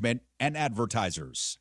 and advertisers.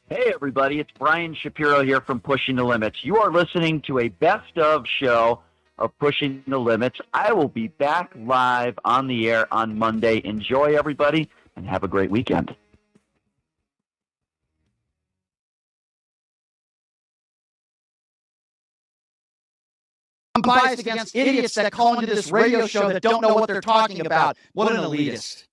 Hey, everybody, it's Brian Shapiro here from Pushing the Limits. You are listening to a best-of show of Pushing the Limits. I will be back live on the air on Monday. Enjoy, everybody, and have a great weekend. I'm biased against idiots that call into this radio show that don't know what they're talking about. What an elitist.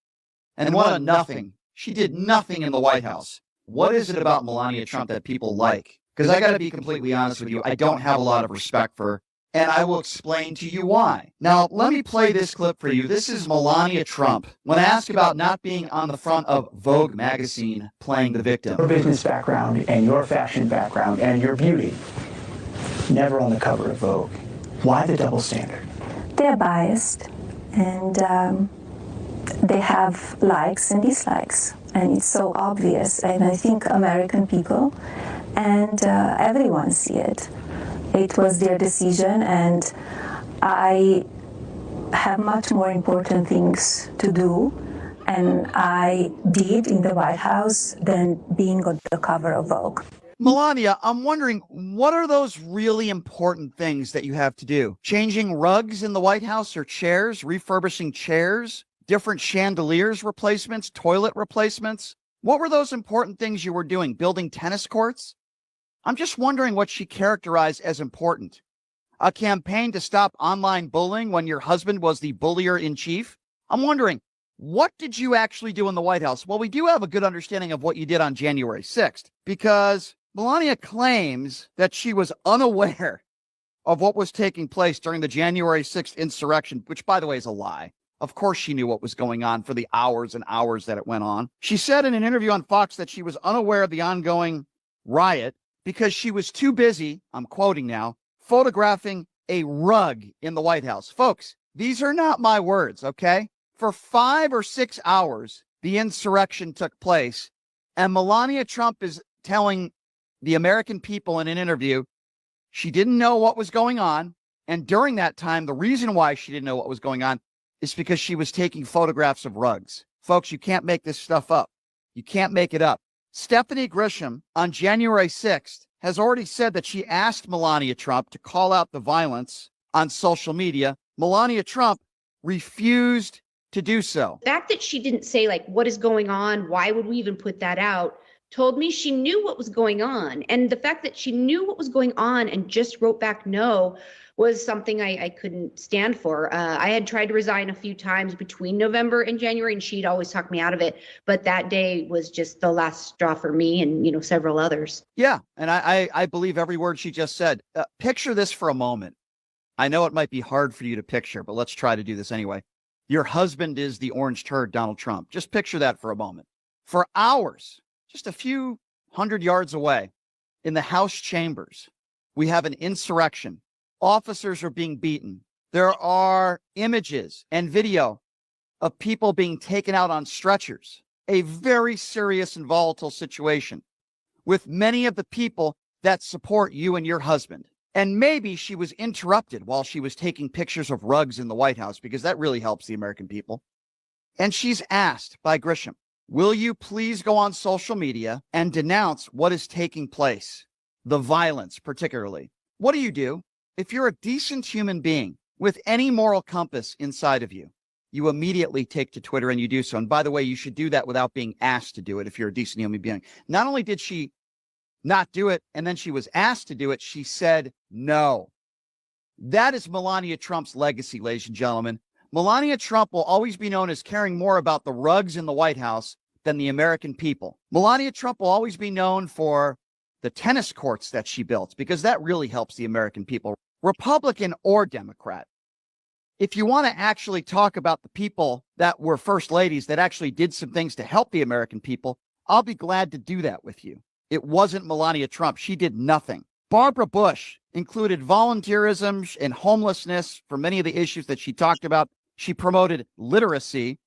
And what a nothing. She did nothing in the White House. What is it about Melania Trump that people like? Because I got to be completely honest with you, I don't have a lot of respect for her, and I will explain to you why. Now, let me play this clip for you. This is Melania Trump when asked about not being on the front of Vogue magazine playing the victim. Your business background and your fashion background and your beauty, never on the cover of Vogue. Why the double standard? They're biased, and they have likes and dislikes. And it's so obvious, and I think American people and everyone see it. It was their decision, and I have much more important things to do, and I did in the White House than being on the cover of Vogue. Melania, I'm wondering, what are those really important things that you have to do? Changing rugs in the White House or chairs, refurbishing chairs? Different chandeliers replacements, toilet replacements. What were those important things you were doing? Building tennis courts? I'm just wondering what she characterized as important. A campaign to stop online bullying when your husband was the bullier in chief? I'm wondering, what did you actually do in the White House? Well, we do have a good understanding of what you did on January 6th, because Melania claims that she was unaware of what was taking place during the January 6th insurrection, which, by the way, is a lie. Of course she knew what was going on for the hours and hours that it went on. She said in an interview on Fox that she was unaware of the ongoing riot because she was too busy, I'm quoting now, photographing a rug in the White House. Folks, these are not my words, okay? For 5 or 6 hours, the insurrection took place, and Melania Trump is telling the American people in an interview she didn't know what was going on, and during that time, the reason why she didn't know what was going on is because she was taking photographs of rugs. Folks, you can't make this stuff up. You can't make it up. Stephanie Grisham on January 6th has already said that she asked Melania Trump to call out the violence on social media. Melania Trump refused to do so. The fact that she didn't say, like, what is going on? Why would we even put that out? Told me she knew what was going on. And the fact that she knew what was going on and just wrote back no was something I couldn't stand for. I had tried to resign a few times between November and January, and she'd always talk me out of it. But that day was just the last straw for me and, you know, several others. Yeah, and I believe every word she just said. Picture this for a moment. I know it might be hard for you to picture, but let's try to do this anyway. Your husband is the orange turd, Donald Trump. Just picture that for a moment. For hours, just a few hundred yards away in the House chambers, we have an insurrection. Officers are being beaten. There are images and video of people being taken out on stretchers. A very serious and volatile situation with many of the people that support you and your husband. And maybe she was interrupted while she was taking pictures of rugs in the White House, because that really helps the American people. And she's asked by Grisham, will you please go on social media and denounce what is taking place, the violence particularly? What do? If you're a decent human being with any moral compass inside of you, you immediately take to Twitter and you do so. And by the way, you should do that without being asked to do it if you're a decent human being. Not only did she not do it, and then she was asked to do it, she said no. That is Melania Trump's legacy, ladies and gentlemen. Melania Trump will always be known as caring more about the rugs in the White House than the American people. Melania Trump will always be known for the tennis courts that she built, because that really helps the American people. Republican or Democrat, if you want to actually talk about the people that were first ladies that actually did some things to help the American people, I'll be glad to do that with you. It wasn't Melania Trump. She did nothing. Barbara Bush included volunteerism and homelessness for many of the issues that she talked about. She promoted literacy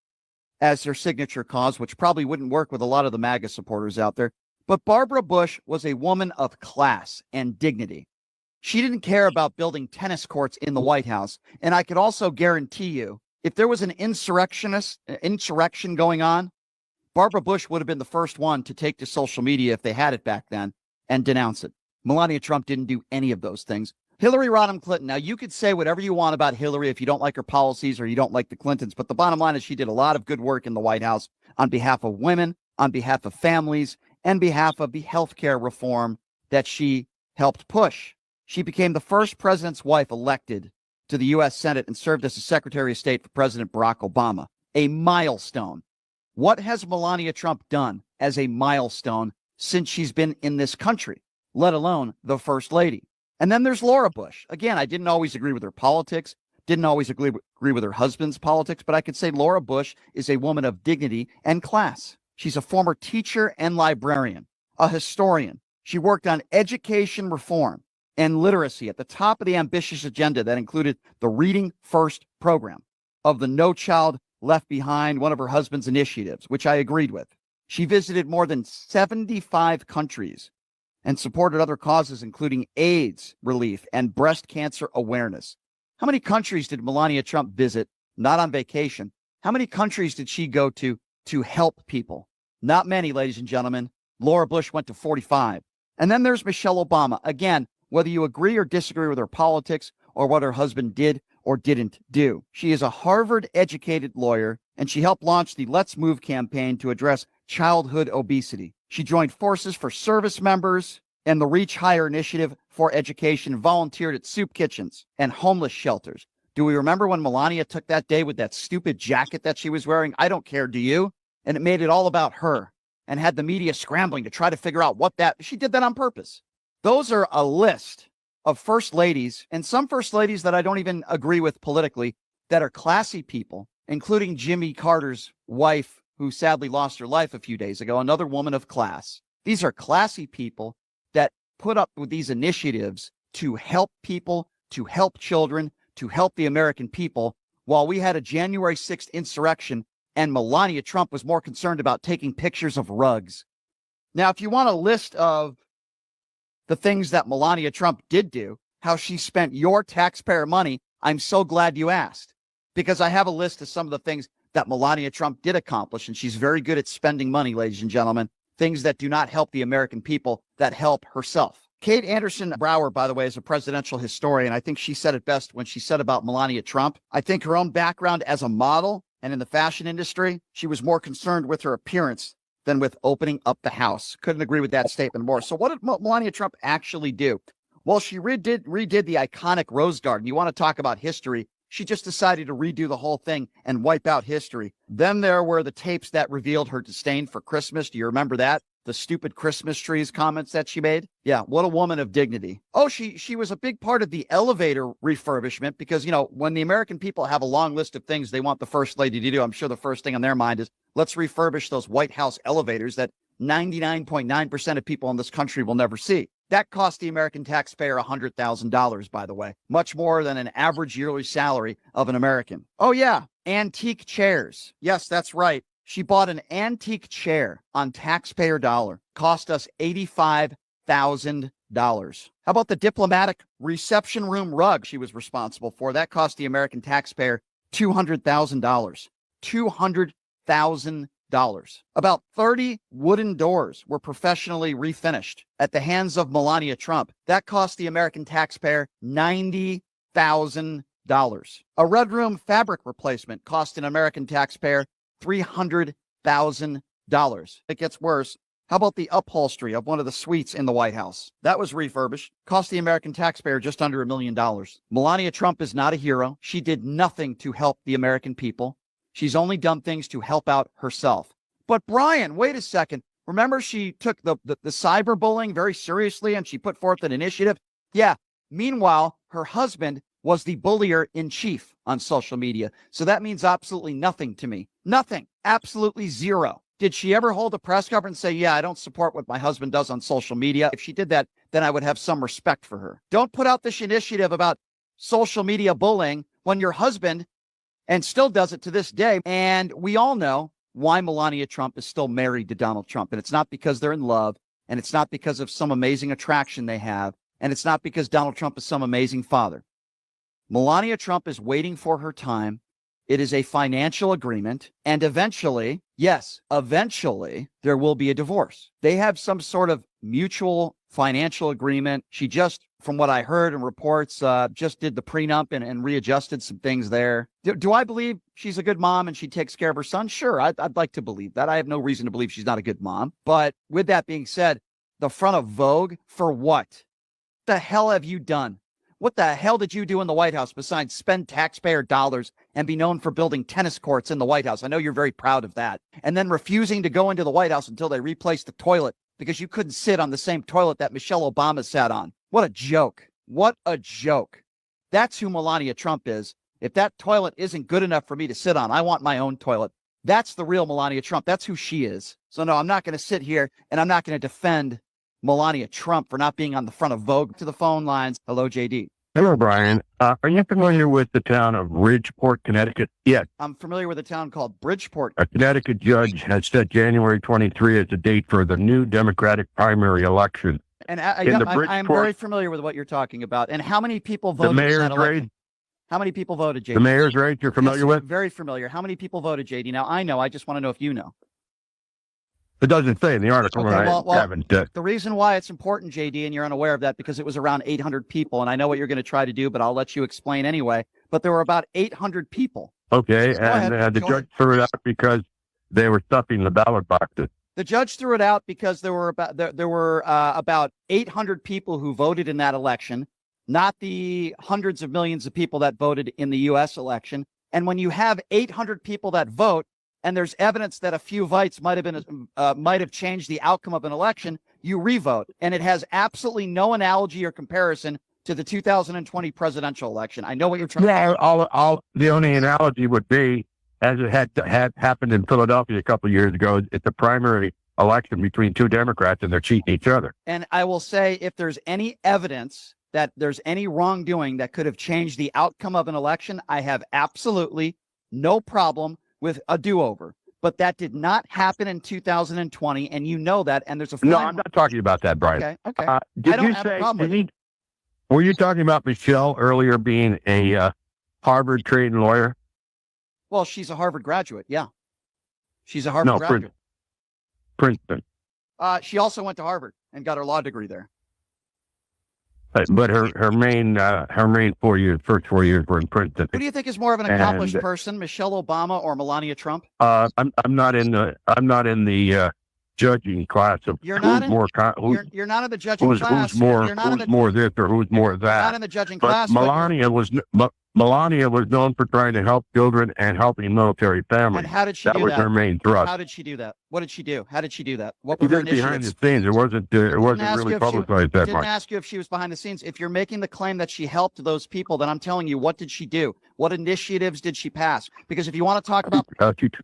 as her signature cause, which probably wouldn't work with a lot of the MAGA supporters out there. But Barbara Bush was a woman of class and dignity. She didn't care about building tennis courts in the White House. And I could also guarantee you, if there was an insurrection going on, Barbara Bush would have been the first one to take to social media, if they had it back then, and denounce it. Melania Trump didn't do any of those things. Hillary Rodham Clinton. Now, you could say whatever you want about Hillary if you don't like her policies or you don't like the Clintons, but the bottom line is she did a lot of good work in the White House on behalf of women, on behalf of families, and behalf of the healthcare reform that she helped push. She became the first president's wife elected to the U.S. Senate and served as the Secretary of State for President Barack Obama. A milestone. What has Melania Trump done as a milestone since she's been in this country, let alone the First Lady? And then there's Laura Bush. Again, I didn't always agree with her politics, didn't always agree with her husband's politics, but I could say Laura Bush is a woman of dignity and class. She's a former teacher and librarian, a historian. She worked on education reform and literacy at the top of the ambitious agenda that included the Reading First program of the No Child Left Behind, one of her husband's initiatives, which I agreed with. She visited more than 75 countries and supported other causes, including AIDS relief and breast cancer awareness. How many countries did Melania Trump visit, not on vacation? How many countries did she go to help people? Not many, ladies and gentlemen. Laura Bush went to 45. And then there's Michelle Obama. Again, whether you agree or disagree with her politics or what her husband did or didn't do. She is a Harvard-educated lawyer, and she helped launch the Let's Move campaign to address childhood obesity. She joined forces for service members and the Reach Higher initiative for education, volunteered at soup kitchens and homeless shelters. Do we remember when Melania took that day with that stupid jacket that she was wearing? I don't care, do you? And it made it all about her and had the media scrambling to try to figure out what that, she did that on purpose. Those are a list of first ladies, and some first ladies that I don't even agree with politically, that are classy people, including Jimmy Carter's wife, who sadly lost her life a few days ago, another woman of class. These are classy people that put up with these initiatives to help people, to help children, to help the American people, while we had a January 6th insurrection and Melania Trump was more concerned about taking pictures of rugs. Now, if you want a list of the things that Melania Trump did do, how she spent your taxpayer money, I'm so glad you asked, because I have a list of some of the things that Melania Trump did accomplish, and she's very good at spending money, ladies and gentlemen, things that do not help the American people, that help herself. Kate Anderson Brower, by the way, is a presidential historian. I think she said it best when she said about Melania Trump. I think her own background as a model and in the fashion industry, she was more concerned with her appearance than with opening up the house. Couldn't agree with that statement more. So what did Melania Trump actually do? Well, she redid the iconic Rose Garden. You want to talk about history? She just decided to redo the whole thing and wipe out history. Then there were the tapes that revealed her disdain for Christmas. Do you remember that? The stupid Christmas trees comments that she made? Yeah, what a woman of dignity. Oh, she was a big part of the elevator refurbishment because, you know, when the American people have a long list of things they want the first lady to do, I'm sure the first thing on their mind is, let's refurbish those White House elevators that 99.9% of people in this country will never see. That cost the American taxpayer $100,000, by the way, much more than an average yearly salary of an American. Oh, yeah, antique chairs. Yes, that's right. She bought an antique chair on taxpayer dollar. Cost us $85,000. How about the diplomatic reception room rug she was responsible for? That cost the American taxpayer $200,000. $200,000. About 30 wooden doors were professionally refinished at the hands of Melania Trump. That cost the American taxpayer $90,000. A red room fabric replacement cost an American taxpayer $300,000. It gets worse. How about the upholstery of one of the suites in the White House? That was refurbished. Cost the American taxpayer just under $1 million. Melania Trump is not a hero. She did nothing to help the American people. She's only done things to help out herself. But Brian, wait a second. Remember she took the cyberbullying very seriously and she put forth an initiative? Yeah. Meanwhile, her husband was the bullier in chief on social media. So that means absolutely nothing to me. Nothing. Absolutely zero. Did she ever hold a press conference and say, yeah, I don't support what my husband does on social media? If she did that, then I would have some respect for her. Don't put out this initiative about social media bullying when your husband, and still does it to this day. And we all know why Melania Trump is still married to Donald Trump. And it's not because they're in love, and it's not because of some amazing attraction they have, and it's not because Donald Trump is some amazing father. Melania Trump is waiting for her time. It is a financial agreement. And eventually, yes, eventually, there will be a divorce. They have some sort of mutual financial agreement. She just, from what I heard in reports, just did the prenup and readjusted some things there. Do I believe she's a good mom and she takes care of her son? Sure, I'd like to believe that. I have no reason to believe she's not a good mom. But with that being said, the front of Vogue, for what? The hell have you done? What the hell did you do in the White House besides spend taxpayer dollars and be known for building tennis courts in the White House? I know you're very proud of that. And then refusing to go into the White House until they replaced the toilet because you couldn't sit on the same toilet that Michelle Obama sat on. What a joke. What a joke. That's who Melania Trump is. If that toilet isn't good enough for me to sit on, I want my own toilet. That's the real Melania Trump. That's who she is. So no, I'm not going to sit here and I'm not going to defend Melania Trump for not being on the front of Vogue. To the phone lines. Hello, JD. Hello, Brian. Are you familiar with the town of Bridgeport, Connecticut? Yes. I'm familiar with a town called Bridgeport. A Connecticut judge has set January 23 as the date for the new Democratic primary election. And I'm very familiar with what you're talking about. And how many people voted? The mayor's race. How many people voted, JD? The mayor's race you're familiar with? Very familiar. How many people voted, JD? Now, I know. I just want to know if you know. It doesn't say in the article. Okay, I haven't. The reason why it's important, JD, and you're unaware of that, because it was around 800 people, and I know what you're going to try to do, but I'll let you explain anyway. But there were about 800 people. Okay, and the judge threw it out because they were stuffing the ballot boxes. The judge threw it out because there were about 800 people who voted in that election, not the hundreds of millions of people that voted in the U.S. election. And when you have 800 people that vote, and there's evidence that a few votes might have changed the outcome of an election, you revote. And it has absolutely no analogy or comparison to the 2020 presidential election. I know what you're trying to say. The only analogy would be, as it had happened in Philadelphia a couple of years ago, it's a primary election between two Democrats, and they're cheating each other. And I will say, if there's any evidence that there's any wrongdoing that could have changed the outcome of an election, I have absolutely no problem with a do-over. But that did not happen in 2020, and you know that, and there's a... No, I'm not talking about that, Brian. Okay. Did you say... Were you talking about Michelle earlier being a Harvard trained lawyer? Well, she's a Harvard graduate, yeah. She's a Harvard graduate. Princeton. She also went to Harvard and got her law degree there. But her main first 4 years were in Princeton. Who do you think is more of an accomplished person, Michelle Obama or Melania Trump? I'm not in the judging class of you're not in the judging class. Who's more this or who's more that? Not in the judging class. Melania was known for trying to help children and helping military families. And how did she do that? That was her main thrust. How did she do that? What did she do? How did she do that? What were her initiatives? Behind the scenes, it wasn't really publicized that much. Didn't ask you if she was behind the scenes. If you're making the claim that she helped those people, then I'm telling you, what did she do? What initiatives did she pass? Because if you want to talk about,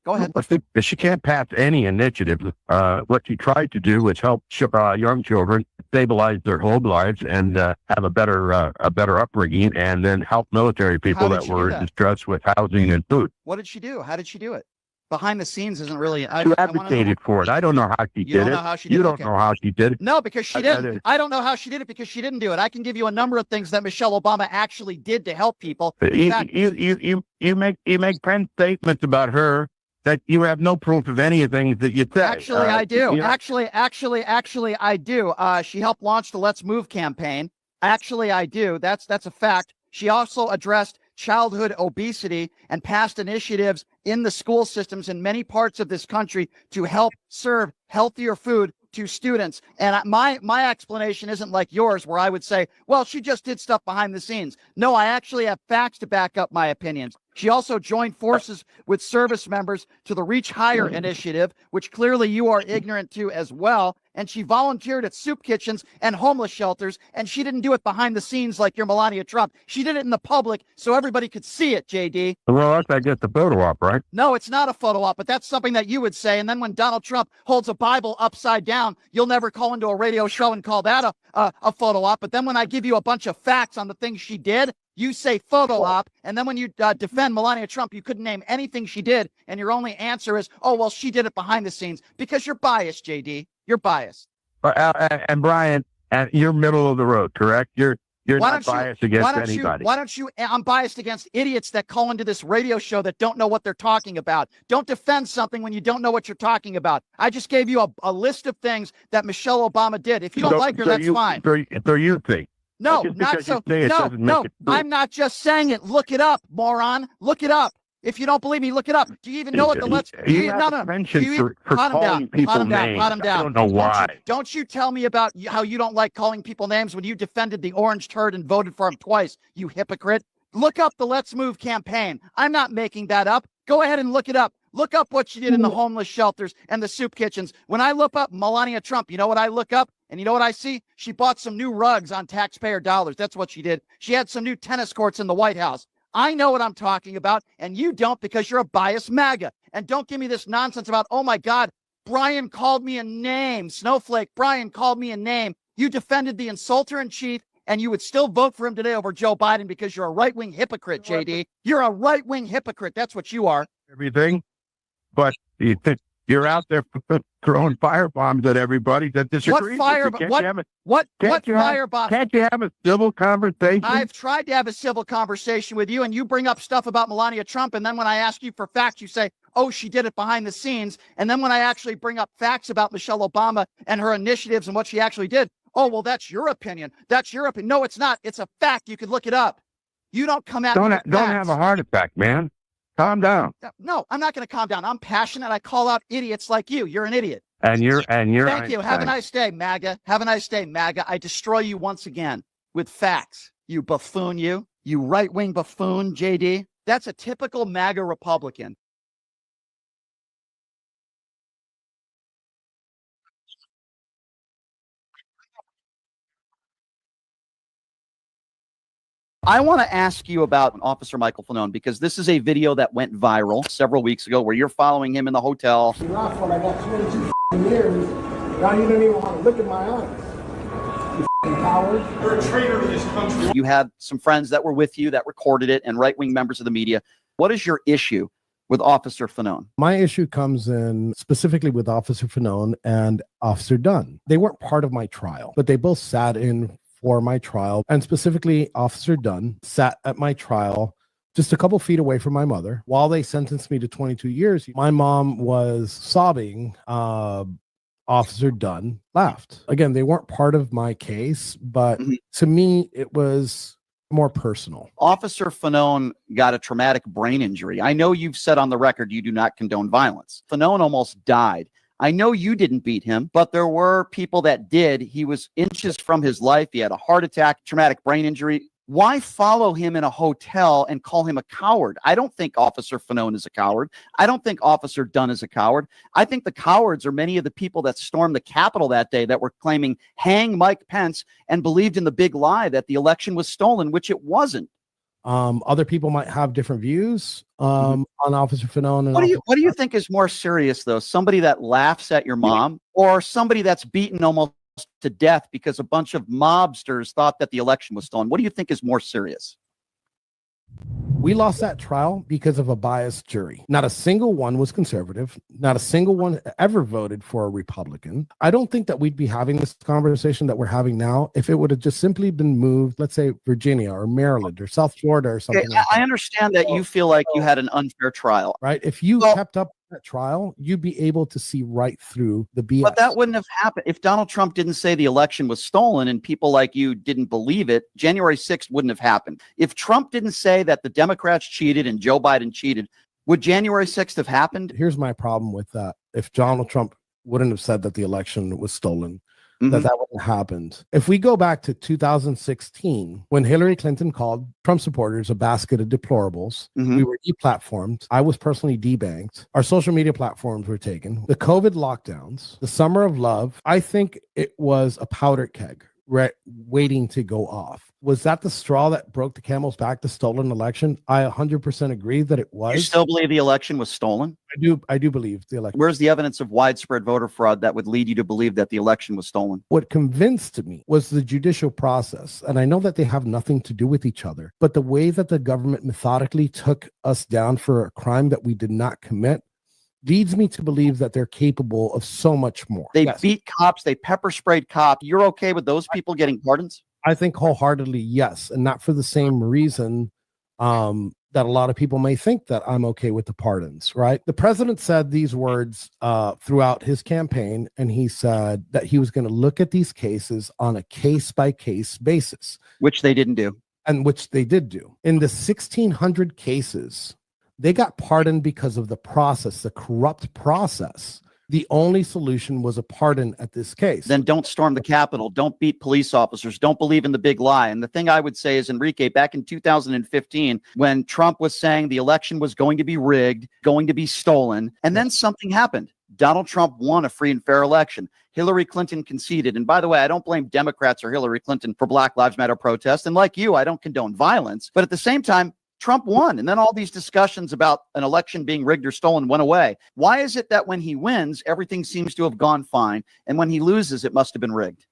go ahead. She can't pass any initiative. What she tried to do was help young children stabilize their whole lives and have a better upbringing, and then help military people that were in distress with housing and food. What did she do? How did she do it? Behind the scenes isn't really... She advocated for it. I don't know how she did it. You don't know how she did it. No, because she didn't. I don't know how she did it because she didn't do it. I can give you a number of things that Michelle Obama actually did to help people. You make print statements about her that you have no proof of any of the things that you say. Actually, I do. Actually, I do. She helped launch the Let's Move campaign. Actually, I do. That's a fact. She also addressed childhood obesity and passed initiatives in the school systems in many parts of this country to help serve healthier food to students. And my explanation isn't like yours, where I would say, well, she just did stuff behind the scenes. No, I actually have facts to back up my opinions. She also joined forces with service members to the Reach Higher initiative, which clearly you are ignorant to as well. and she volunteered at soup kitchens and homeless shelters, and she didn't do it behind the scenes like your Melania Trump. She did it in the public so everybody could see it, JD. Well, that's, I guess, the photo op, right? No, it's not a photo op, but that's something that you would say. And then when Donald Trump holds a Bible upside down, you'll never call into a radio show and call that a photo op. But then when I give you a bunch of facts on the things she did, you say photo op. And then when you defend Melania Trump, you couldn't name anything she did. And your only answer is, oh, well, she did it behind the scenes, because you're biased, JD. You're biased. And Brian, you're middle of the road, correct? You're not biased against anybody. I'm biased against idiots that call into this radio show that don't know what they're talking about. Don't defend something when you don't know what you're talking about. I just gave you a list of things that Michelle Obama did. If you don't like her, that's fine. So you think. No, not so. No, I'm not just saying it. Look it up, moron. Look it up. If you don't believe me, look it up. Do you even know what the let's? For calling people names. I don't know why. Don't you tell me about how you don't like calling people names when you defended the orange turd and voted for him twice, you hypocrite. Look up the Let's Move campaign. I'm not making that up. Go ahead and look it up. Look up what she did in the homeless shelters and the soup kitchens. When I look up Melania Trump, you know what I look up? And you know what I see? She bought some new rugs on taxpayer dollars. That's what she did. She had some new tennis courts in the White House. I know what I'm talking about, and you don't, because you're a biased MAGA. And don't give me this nonsense about, oh my God, Brian called me a name. Snowflake, Brian called me a name. You defended the insulter in chief, and you would still vote for him today over Joe Biden because you're a right-wing hypocrite, JD. You're a right-wing hypocrite. That's what you are. Everything. But you're out there throwing firebombs at everybody that disagrees. What firebomb? Can't you have a civil conversation? I've tried to have a civil conversation with you, and you bring up stuff about Melania Trump, and then when I ask you for facts, you say, oh, she did it behind the scenes. And then when I actually bring up facts about Michelle Obama and her initiatives and what she actually did, oh, well, that's your opinion. That's your opinion. No, it's not. It's a fact. You could look it up. You don't come at me with Don't have a heart attack, man. Calm down. No, I'm not going to calm down. I'm passionate. I call out idiots like you. You're an idiot. And you're. Thank you. Have a nice day, MAGA. Have a nice day, MAGA. I destroy you once again with facts. You buffoon, you right-wing buffoon, JD. That's a typical MAGA Republican. I want to ask you about Officer Michael Fanone, because this is a video that went viral several weeks ago where you're following him in the hotel. I got 22 years. Now you don't even want to look at my eyes. You coward. You're a traitor to this country. You had some friends that were with you that recorded it, and right-wing members of the media. What is your issue with Officer Fanone? My issue comes in specifically with Officer Fanone and Officer Dunn. They weren't part of my trial, but they both sat in for my trial, and specifically Officer Dunn sat at my trial just a couple feet away from my mother. While they sentenced me to 22 years, my mom was sobbing. Officer Dunn laughed. Again, they weren't part of my case, but to me, it was more personal. Officer Fanone got a traumatic brain injury. I know you've said on the record you do not condone violence. Fanone almost died. I know you didn't beat him, but there were people that did. He was inches from his life. He had a heart attack, traumatic brain injury. Why follow him in a hotel and call him a coward? I don't think Officer Fanone is a coward. I don't think Officer Dunn is a coward. I think the cowards are many of the people that stormed the Capitol that day that were claiming hang Mike Pence and believed in the big lie that the election was stolen, which it wasn't. Other people might have different views on Officer Fanone. What do you think is more serious, though? Somebody that laughs at your mom, or somebody that's beaten almost to death because a bunch of mobsters thought that the election was stolen? What do you think is more serious? We lost that trial because of a biased jury. Not a single one was conservative. Not a single one ever voted for a Republican. I don't think that we'd be having this conversation that we're having now if it would have just simply been moved, let's say Virginia or Maryland or South Florida or something. Okay, I understand that you feel like you had an unfair trial. Right? If you kept up that trial, you'd be able to see right through the BS. But that wouldn't have happened if Donald Trump didn't say the election was stolen and people like you didn't believe it. January 6th wouldn't have happened. If Trump didn't say that the Democrats cheated and Joe Biden cheated, would January 6th have happened? Here's my problem with that. If Donald Trump wouldn't have said that the election was stolen, that wouldn't have happened. If we go back to 2016, when Hillary Clinton called Trump supporters a basket of deplorables, we were deplatformed. I was personally debanked. Our social media platforms were taken. The COVID lockdowns, the summer of love, I think it was a powder keg waiting to go off. Was that the straw that broke the camel's back, the stolen election? I 100% agree that it was. You still believe the election was stolen? I do believe the election. Where's the evidence of widespread voter fraud that would lead you to believe that the election was stolen? What convinced me was the judicial process. And I know that they have nothing to do with each other, but the way that the government methodically took us down for a crime that we did not commit leads me to believe that they're capable of so much more. They beat cops. They pepper sprayed cops. You're okay with those people getting pardons? I think wholeheartedly, yes. And not for the same reason that a lot of people may think that I'm okay with the pardons, right? The president said these words throughout his campaign, and he said that he was going to look at these cases on a case-by-case basis. Which they didn't do. And which they did do. In the 1,600 cases, they got pardoned because of the process, the corrupt process. The only solution was a pardon at this case. Then don't storm the Capitol. Don't beat police officers. Don't believe in the big lie. And the thing I would say is, Enrique, back in 2015, when Trump was saying the election was going to be rigged, going to be stolen, and then something happened. Donald Trump won a free and fair election. Hillary Clinton conceded. And by the way, I don't blame Democrats or Hillary Clinton for Black Lives Matter protests. And like you, I don't condone violence. But at the same time, Trump won. And then all these discussions about an election being rigged or stolen went away. Why is it that when he wins, everything seems to have gone fine, and when he loses, it must have been rigged?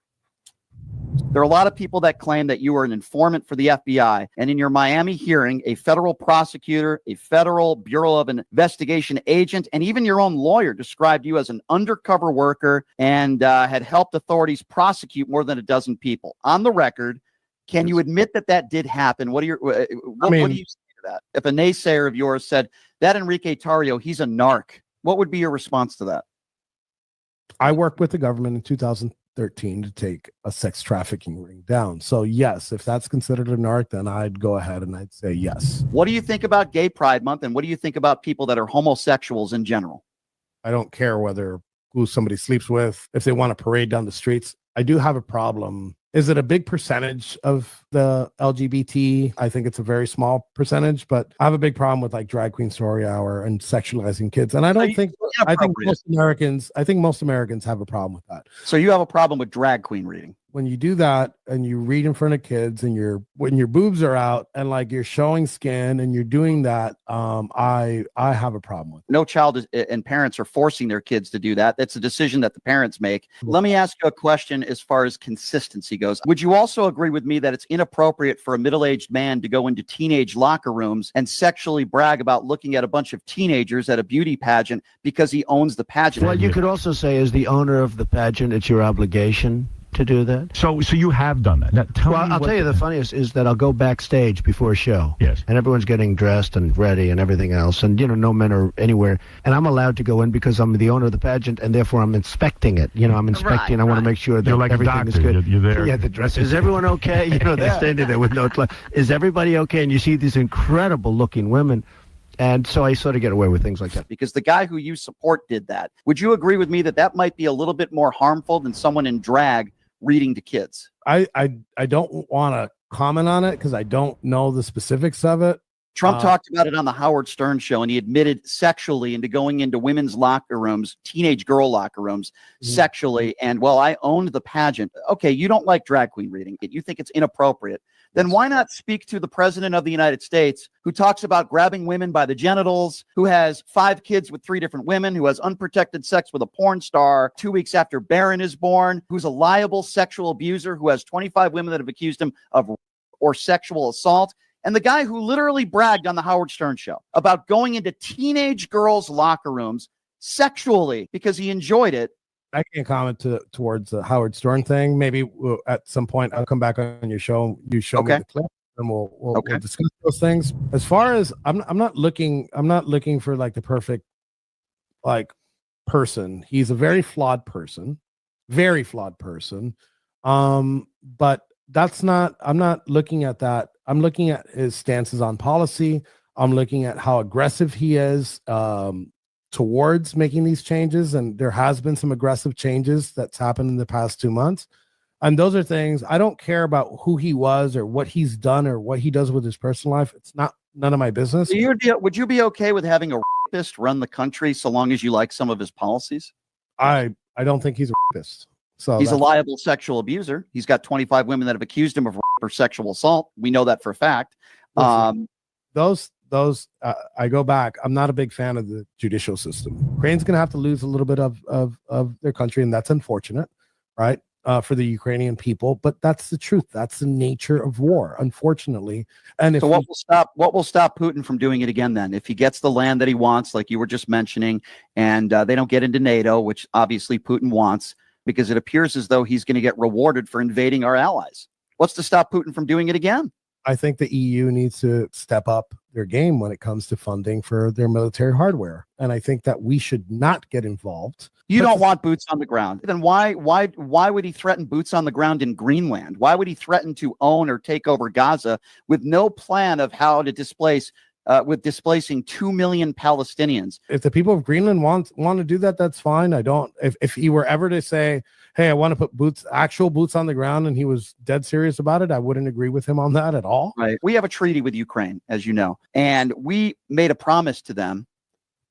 There are a lot of people that claim that you were an informant for the FBI, and in your Miami hearing, a federal prosecutor, a federal Bureau of Investigation agent, and even your own lawyer described you as an undercover worker and had helped authorities prosecute more than a dozen people. On the record, can you admit that that did happen? What do you say to that? If a naysayer of yours said that Enrique Tarrio, he's a narc, what would be your response to that? I worked with the government in 2013 to take a sex trafficking ring down. So yes, if that's considered a narc, then I'd go ahead and I'd say yes. What do you think about Gay Pride Month, and what do you think about people that are homosexuals in general? I don't care who somebody sleeps with, if they want to parade down the streets. I do have a problem. Is it a big percentage of the LGBT? I think it's a very small percentage, but I have a big problem with like drag queen story hour and sexualizing kids. And I think most Americans have a problem with that. So you have a problem with drag queen reading? When you do that and you read in front of kids and when your boobs are out and like you're showing skin and you're doing that, I have a problem with it. No child and parents are forcing their kids to do that. That's a decision that the parents make. Let me ask you a question as far as consistency goes. Would you also agree with me that it's inappropriate for a middle-aged man to go into teenage locker rooms and sexually brag about looking at a bunch of teenagers at a beauty pageant because he owns the pageant? Well, you could also say as the owner of the pageant, it's your obligation to do that. So you have done that. Now, I'll tell you the funniest is that I'll go backstage before a show. Yes. And everyone's getting dressed and ready and everything else. And, no men are anywhere. And I'm allowed to go in because I'm the owner of the pageant and therefore I'm inspecting it. I'm inspecting. I want to make sure that like everything is good. You're there. Yeah, the dress. Is everyone okay? They're standing there with no clothes. Is everybody okay? And you see these incredible looking women. And so I sort of get away with things like that. Because the guy who you support did that. Would you agree with me that that might be a little bit more harmful than someone in drag reading to kids? I don't want to comment on it because I don't know the specifics of it. Trump talked about it on the Howard Stern show, and he admitted sexually into going into women's locker rooms, teenage girl locker rooms, sexually. And I owned the pageant. Okay, you don't like drag queen reading. You think it's inappropriate. Then why not speak to the president of the United States, who talks about grabbing women by the genitals, who has 5 kids with 3 different women, who has unprotected sex with a porn star 2 weeks after Barron is born, who's a liable sexual abuser, who has 25 women that have accused him of or sexual assault, and the guy who literally bragged on the Howard Stern show about going into teenage girls' locker rooms sexually because he enjoyed it. I can't comment towards the Howard Stern thing. Maybe at some point I'll come back on your show. You show me the clip, and we'll discuss those things. As far as I'm not looking for like the perfect person. He's a very flawed person. But that's not. I'm not looking at that. I'm looking at his stances on policy. I'm looking at how aggressive he is. towards making these changes, and there has been some aggressive changes that's happened in the past 2 months. And those are things I don't care about who he was or what he's done or what he does with his personal life. It's none of my business. Would you be okay with having a rapist run the country so long as you like some of his policies? I don't think he's a rapist. So he's a liable sexual abuser. He's got 25 women that have accused him of rape or sexual assault. We know that for a fact. Those I go back. I'm not a big fan of the judicial system. Ukraine's going to have to lose a little bit of their country, and that's unfortunate, right? For the Ukrainian people, but that's the truth. That's the nature of war, unfortunately. And so what will stop Putin from doing it again then? If he gets the land that he wants, like you were just mentioning, and they don't get into NATO, which obviously Putin wants, because it appears as though he's going to get rewarded for invading our allies. What's to stop Putin from doing it again? I think the EU needs to step up their game when it comes to funding for their military hardware. And I think that we should not get involved. You don't want boots on the ground. Then why would he threaten boots on the ground in Greenland? Why would he threaten to own or take over Gaza with no plan of how to displacing 2 million Palestinians? If the people of Greenland want to do that, that's fine. I don't. If he were ever to say, hey, I want to put actual boots on the ground, and he was dead serious about it, I wouldn't agree with him on that at all. Right. We have a treaty with Ukraine, as you know, and we made a promise to them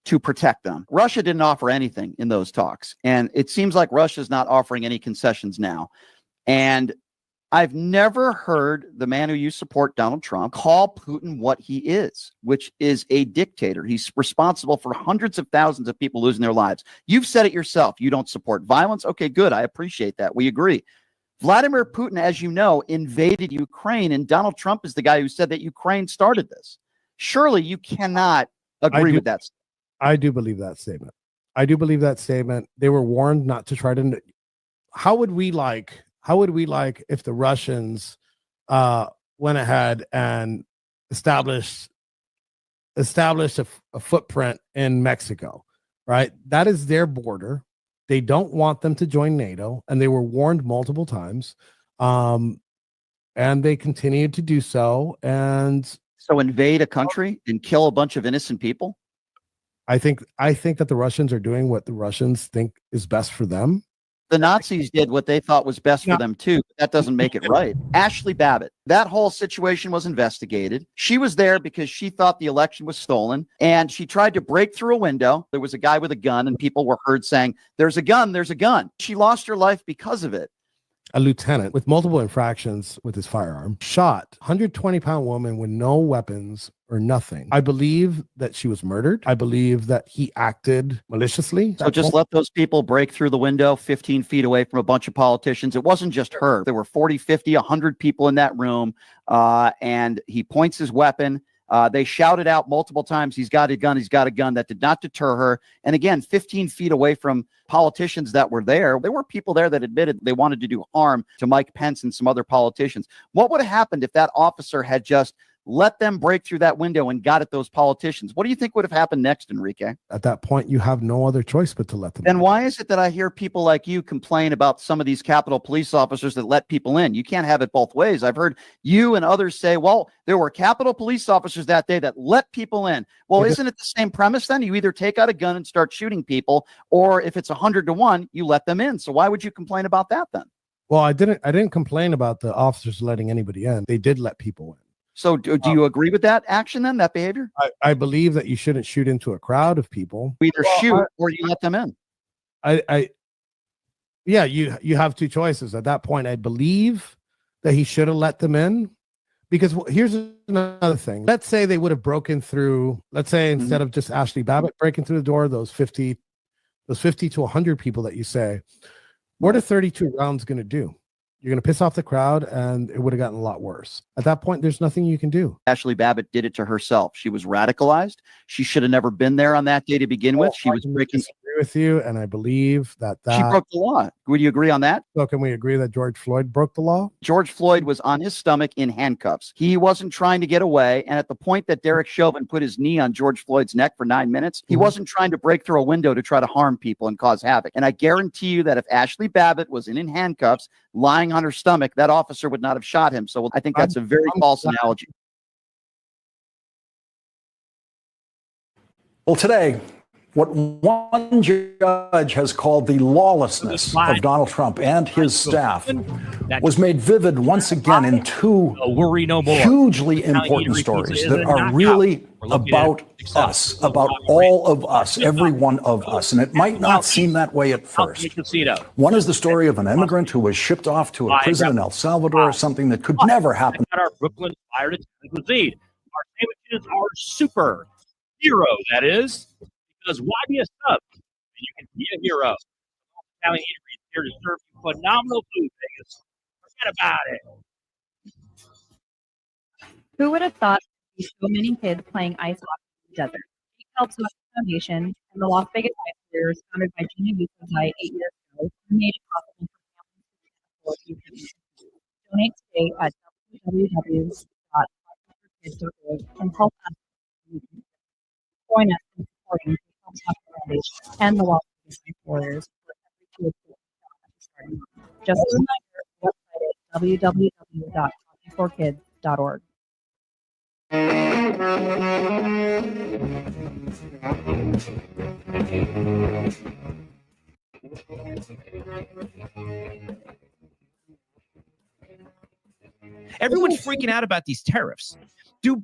to protect them. Russia didn't offer anything in those talks, and it seems like Russia's not offering any concessions now. And I've never heard the man who you support, Donald Trump, call Putin what he is, which is a dictator. He's responsible for hundreds of thousands of people losing their lives. You've said it yourself. You don't support violence. Okay, good. I appreciate that. We agree. Vladimir Putin, as you know, invaded Ukraine, and Donald Trump is the guy who said that Ukraine started this. Surely you cannot agree with that. I do believe that statement. I do believe that statement. They were warned not to try to. How would we like if the Russians went ahead and established a footprint in Mexico, right? That is their border. They don't want them to join NATO, and they were warned multiple times, and they continued to do so. And so invade a country and kill a bunch of innocent people? I think that the Russians are doing what the Russians think is best for them. The Nazis did what they thought was best for them too. But that doesn't make it right. Ashley Babbitt, that whole situation was investigated. She was there because she thought the election was stolen, and she tried to break through a window. There was a guy with a gun, and people were heard saying, "There's a gun, there's a gun." She lost her life because of it. A lieutenant with multiple infractions with his firearm shot 120-pound woman with no weapons or nothing. I believe that she was murdered. I believe that he acted maliciously. So just let those people break through the window 15 feet away from a bunch of politicians. It wasn't just her. There were 40, 50, 100 people in that room, and he points his weapon. They shouted out multiple times, "He's got a gun, he's got a gun." That did not deter her. And again, 15 feet away from politicians that were there were people there that admitted they wanted to do harm to Mike Pence and some other politicians. What would have happened if that officer had just let them break through that window and got at those politicians? What do you think would have happened next, Enrique? At that point, you have no other choice but to let them. Then why is it that I hear people like you complain about some of these Capitol Police officers that let people in? You can't have it both ways. I've heard you and others say, well, there were Capitol Police officers that day that let people in. Well, isn't it the same premise then? You either take out a gun and start shooting people, or if it's 100-1, you let them in. So why would you complain about that then? Well, I didn't complain about the officers letting anybody in. They did let people in. So do you agree with that action then, that behavior? I believe that you shouldn't shoot into a crowd of people. You either shoot or you let them in. Yeah, you have two choices. At that point, I believe that he should have let them in, because here's another thing. Let's say they would have broken through, let's say instead of just Ashley Babbitt breaking through the door, those 50 to 100 people that you say, what are 32 rounds going to do? You're going to piss off the crowd, and it would have gotten a lot worse. At that point, there's nothing you can do. Ashley Babbitt did it to herself. She was radicalized. She should have never been there on that day to begin with. She was breaking. I agree with you, and I believe that she broke the law. Would you agree on that? So can we agree that George Floyd broke the law? George Floyd was on his stomach in handcuffs. He wasn't trying to get away. And at the point that Derek Chauvin put his knee on George Floyd's neck for 9 minutes, he wasn't trying to break through a window to try to harm people and cause havoc. And I guarantee you that if Ashley Babbitt was in handcuffs, lying on her stomach, that officer would not have shot him. So I think that's a very false analogy. Well, today, what one judge has called the lawlessness of Donald Trump and his staff was made vivid once again in two hugely important stories that are really about us, about all of us, every one of us. And it might not seem that way at first. One is the story of an immigrant who was shipped off to a prison in El Salvador, something that could never happen. Our Brooklyn Fire cuisine. Our sandwiches are super hero, that is. Because why be a sub? You can be a hero. Italian Eatery is here to serve you phenomenal food, Vegas. Forget about it. Who would have thought there'd be so many kids playing ice hockey in the desert? It helps with the Foundation and the Las Vegas Ice Warriors, founded by Cheney 8 years ago, made it possible for families to afford. Donate today at www.kids.org and help us. Join us in supporting the Foundation and the Las Vegas Ice Warriors for every kid. Just a reminder, website at www.hockeyforkids.org. Everyone's freaking out about these tariffs.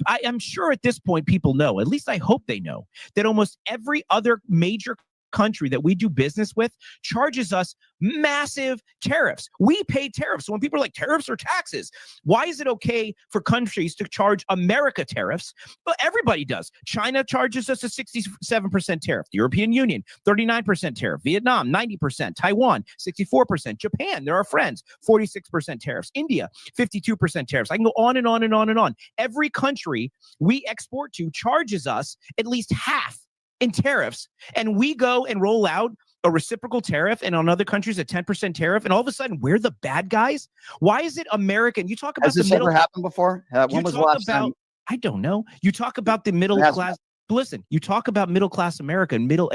I'm sure at this point people know, at least I hope they know, that almost every other major country that we do business with charges us massive tariffs. We pay tariffs. So when people are like, tariffs or taxes, why is it okay for countries to charge America tariffs? But everybody does. China charges us a 67% tariff. The European Union, 39% tariff. Vietnam, 90%. Taiwan, 64%. Japan, they're our friends, 46% tariffs. India, 52% tariffs. I can go on and on and on and on. Every country we export to charges us at least half in tariffs, and we go and roll out a reciprocal tariff, and on other countries a 10% tariff, and all of a sudden we're the bad guys. Why is it American? You talk about Has this ever happened before? When was the last time? I don't know. You talk about the middle class. Listen, you talk about middle class America and middle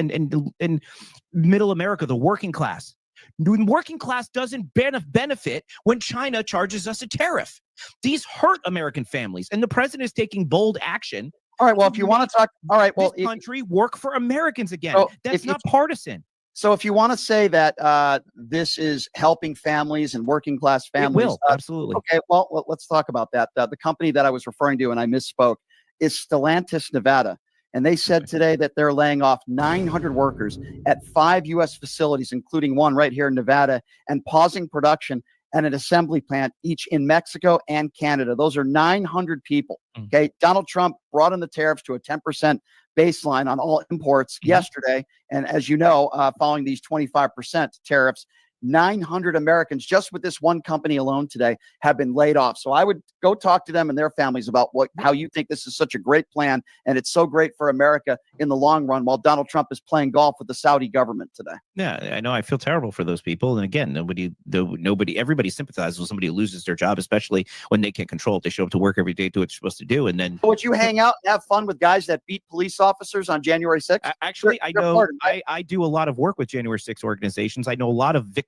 America, the working class. The working class doesn't benefit when China charges us a tariff. These hurt American families, and the president is taking bold action. All right. Well, if you want to talk, all right. Well, this country work for Americans again. So That's not partisan. So if you want to say that this is helping families and working class families, it will, absolutely. Okay. Well, let's talk about that. The company that I was referring to, and I misspoke, is Stellantis, Nevada. And they said today that they're laying off 900 workers at 5 U.S. facilities, including one right here in Nevada, and pausing production and an assembly plant, each in Mexico and Canada. Those are 900 people. Okay. Donald Trump brought in the tariffs to a 10% baseline on all imports yesterday. And as you know, following these 25% tariffs, 900 Americans just with this one company alone today have been laid off. So I would go talk to them and their families about how you think this is such a great plan. And it's so great for America in the long run while Donald Trump is playing golf with the Saudi government today. Yeah, I know. I feel terrible for those people. And again, everybody sympathizes with somebody who loses their job, especially when they can't control it. They show up to work every day, do what you're supposed to do. And then would you hang out and have fun with guys that beat police officers on January 6th? Actually, I know I do a lot of work with January 6th organizations. I know a lot of victims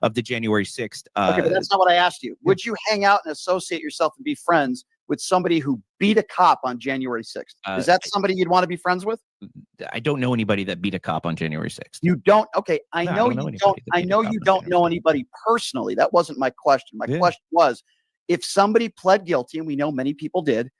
of the January 6th. Okay, but that's not what I asked you. Would you hang out and associate yourself and be friends with somebody who beat a cop on January 6th? Is that somebody you'd want to be friends with? I don't know anybody that beat a cop on January 6th. You don't? Okay, I know you don't. I know you don't know anybody personally. That wasn't my question. My question was, if somebody pled guilty, and we know many people did,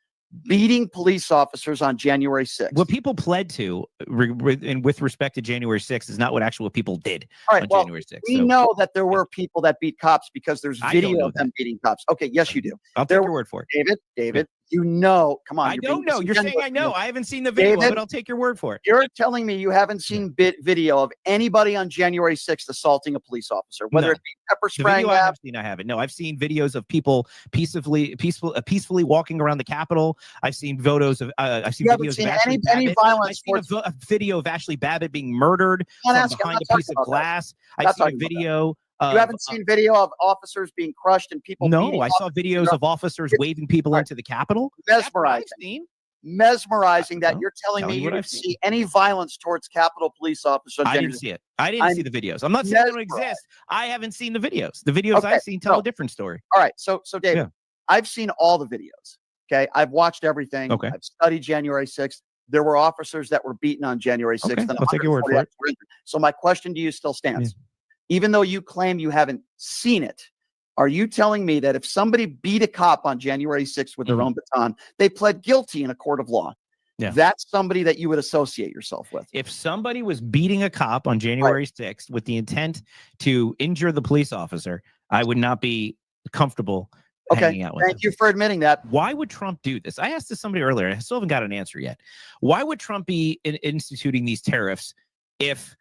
beating police officers on January 6th. What people pled to, and with respect to January 6th, is not what actual people did on January 6th. We know that there were people that beat cops because there's video of them beating cops. Okay, yes, you do. I'll take your word for it. David, you know, come on. I don't know. You're saying I know. I haven't seen the video, but I'll take your word for it. You're telling me you haven't seen video of anybody on January 6th assaulting a police officer, whether it be pepper spraying. I haven't. No, I've seen videos of people peacefully walking around the Capitol. I've seen photos of. I've seen videos of Ashley Babbitt. Violence. I've seen a video of Ashley Babbitt being murdered from behind a piece of glass. I've seen a video. You haven't seen video of officers being crushed and people. No, I saw videos of officers waving people into the Capitol. Mesmerizing that you're telling me you didn't see any violence towards Capitol police officers. I didn't see it. I didn't see the videos. I'm not saying they don't exist. I haven't seen the videos. The videos I've seen tell a different story. All right. So David, I've seen all the videos. Okay. I've watched everything. Okay. I've studied January 6th. there were officers that were beaten on January 6th. Okay, And I'll take your word for it. So my question to you still stands. Even though you claim you haven't seen it, are you telling me that if somebody beat a cop on January 6th with their own baton, they pled guilty in a court of law? Yeah. That's somebody that you would associate yourself with. If somebody was beating a cop on January 6th with the intent to injure the police officer, I would not be comfortable hanging out with Thank you for admitting that. Why would Trump do this? I asked this somebody earlier. I still haven't got an answer yet. Why would Trump be instituting these tariffs if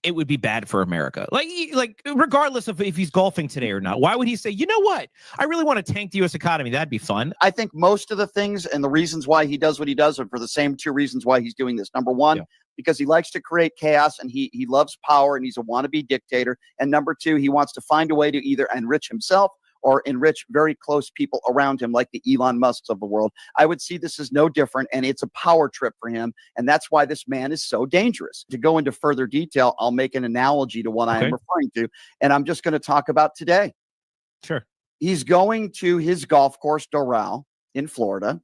it would be bad for America? Like regardless of if he's golfing today or not, why would he say, you know what? I really want to tank the U.S. economy. That'd be fun. I think most of the things and the reasons why he does what he does are for the same two reasons why he's doing this. Number one, because he likes to create chaos and he loves power and he's a wannabe dictator. And number two, he wants to find a way to either enrich himself or enrich very close people around him, like the Elon Musks of the world. I would see this as no different, and it's a power trip for him, and that's why this man is so dangerous. To go into further detail, I'll make an analogy to what I am referring to, and I'm just going to talk about today. Sure. He's going to his golf course, Doral, in Florida,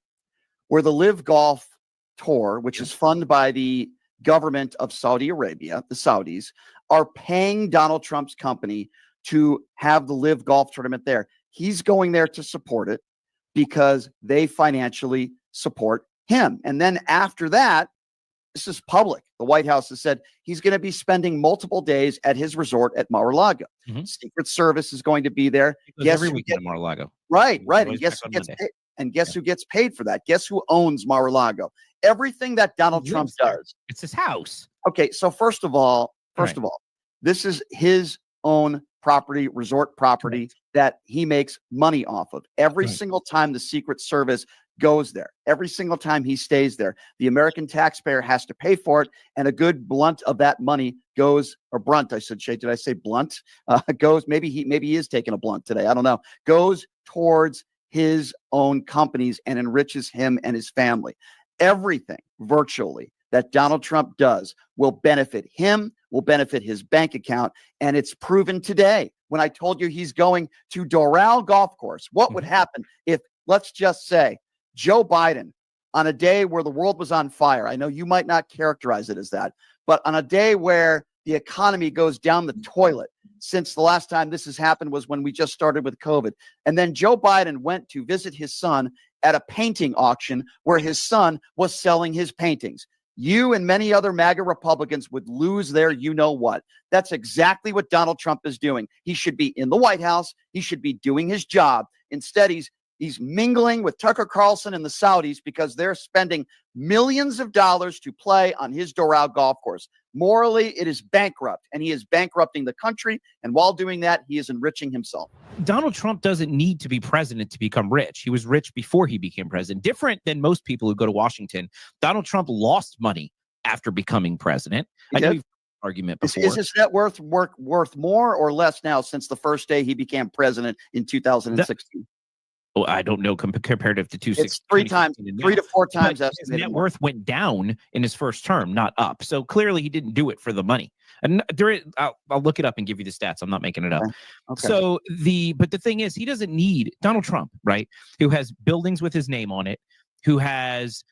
where the Live Golf Tour, which is funded by the government of Saudi Arabia, the Saudis, are paying Donald Trump's company to have the Live Golf tournament there. He's going there to support it because they financially support him. And then after that, this is public. The White House has said he's going to be spending multiple days at his resort at Mar-a-Lago. Secret Service is going to be there. Guess every weekend at Mar-a-Lago. Right. And guess who gets paid? And guess who gets paid for that? Guess who owns Mar-a-Lago? Everything that Donald Trump does. It's his house. Okay, so first of all, this is his own property, resort property that he makes money off of. Every single time the Secret Service goes there, every single time he stays there, the American taxpayer has to pay for it. And a good blunt of that money goes, or brunt, I should say, did I say blunt? Goes, maybe he is taking a blunt today. I don't know. Goes towards his own companies and enriches him and his family. Everything virtually that Donald Trump does will benefit him, will benefit his bank account. And it's proven today. When I told you he's going to Doral Golf Course, what would happen if, let's just say, Joe Biden, on a day where the world was on fire, I know you might not characterize it as that, but on a day where the economy goes down the toilet, since the last time this has happened was when we just started with COVID. And then Joe Biden went to visit his son at a painting auction where his son was selling his paintings. You and many other MAGA Republicans would lose their you-know-what. That's exactly what Donald Trump is doing. He should be in the White House. He should be doing his job. Instead, he's mingling with Tucker Carlson and the Saudis because they're spending millions of dollars to play on his Doral golf course. Morally, it is bankrupt, and he is bankrupting the country. And while doing that, he is enriching himself. Donald Trump doesn't need to be president to become rich. He was rich before he became president. Different than most people who go to Washington. Donald Trump lost money after becoming president. I know you've argument before. Is his net worth more or less now since the first day he became president in 2016? Well, I don't know comparative to 260. It's three to four times. His net worth went down in his first term, not up. So clearly he didn't do it for the money. And I'll look it up and give you the stats. I'm not making it up. Okay. So but the thing is, he doesn't need Donald Trump, right? Who has buildings with his name on it, who has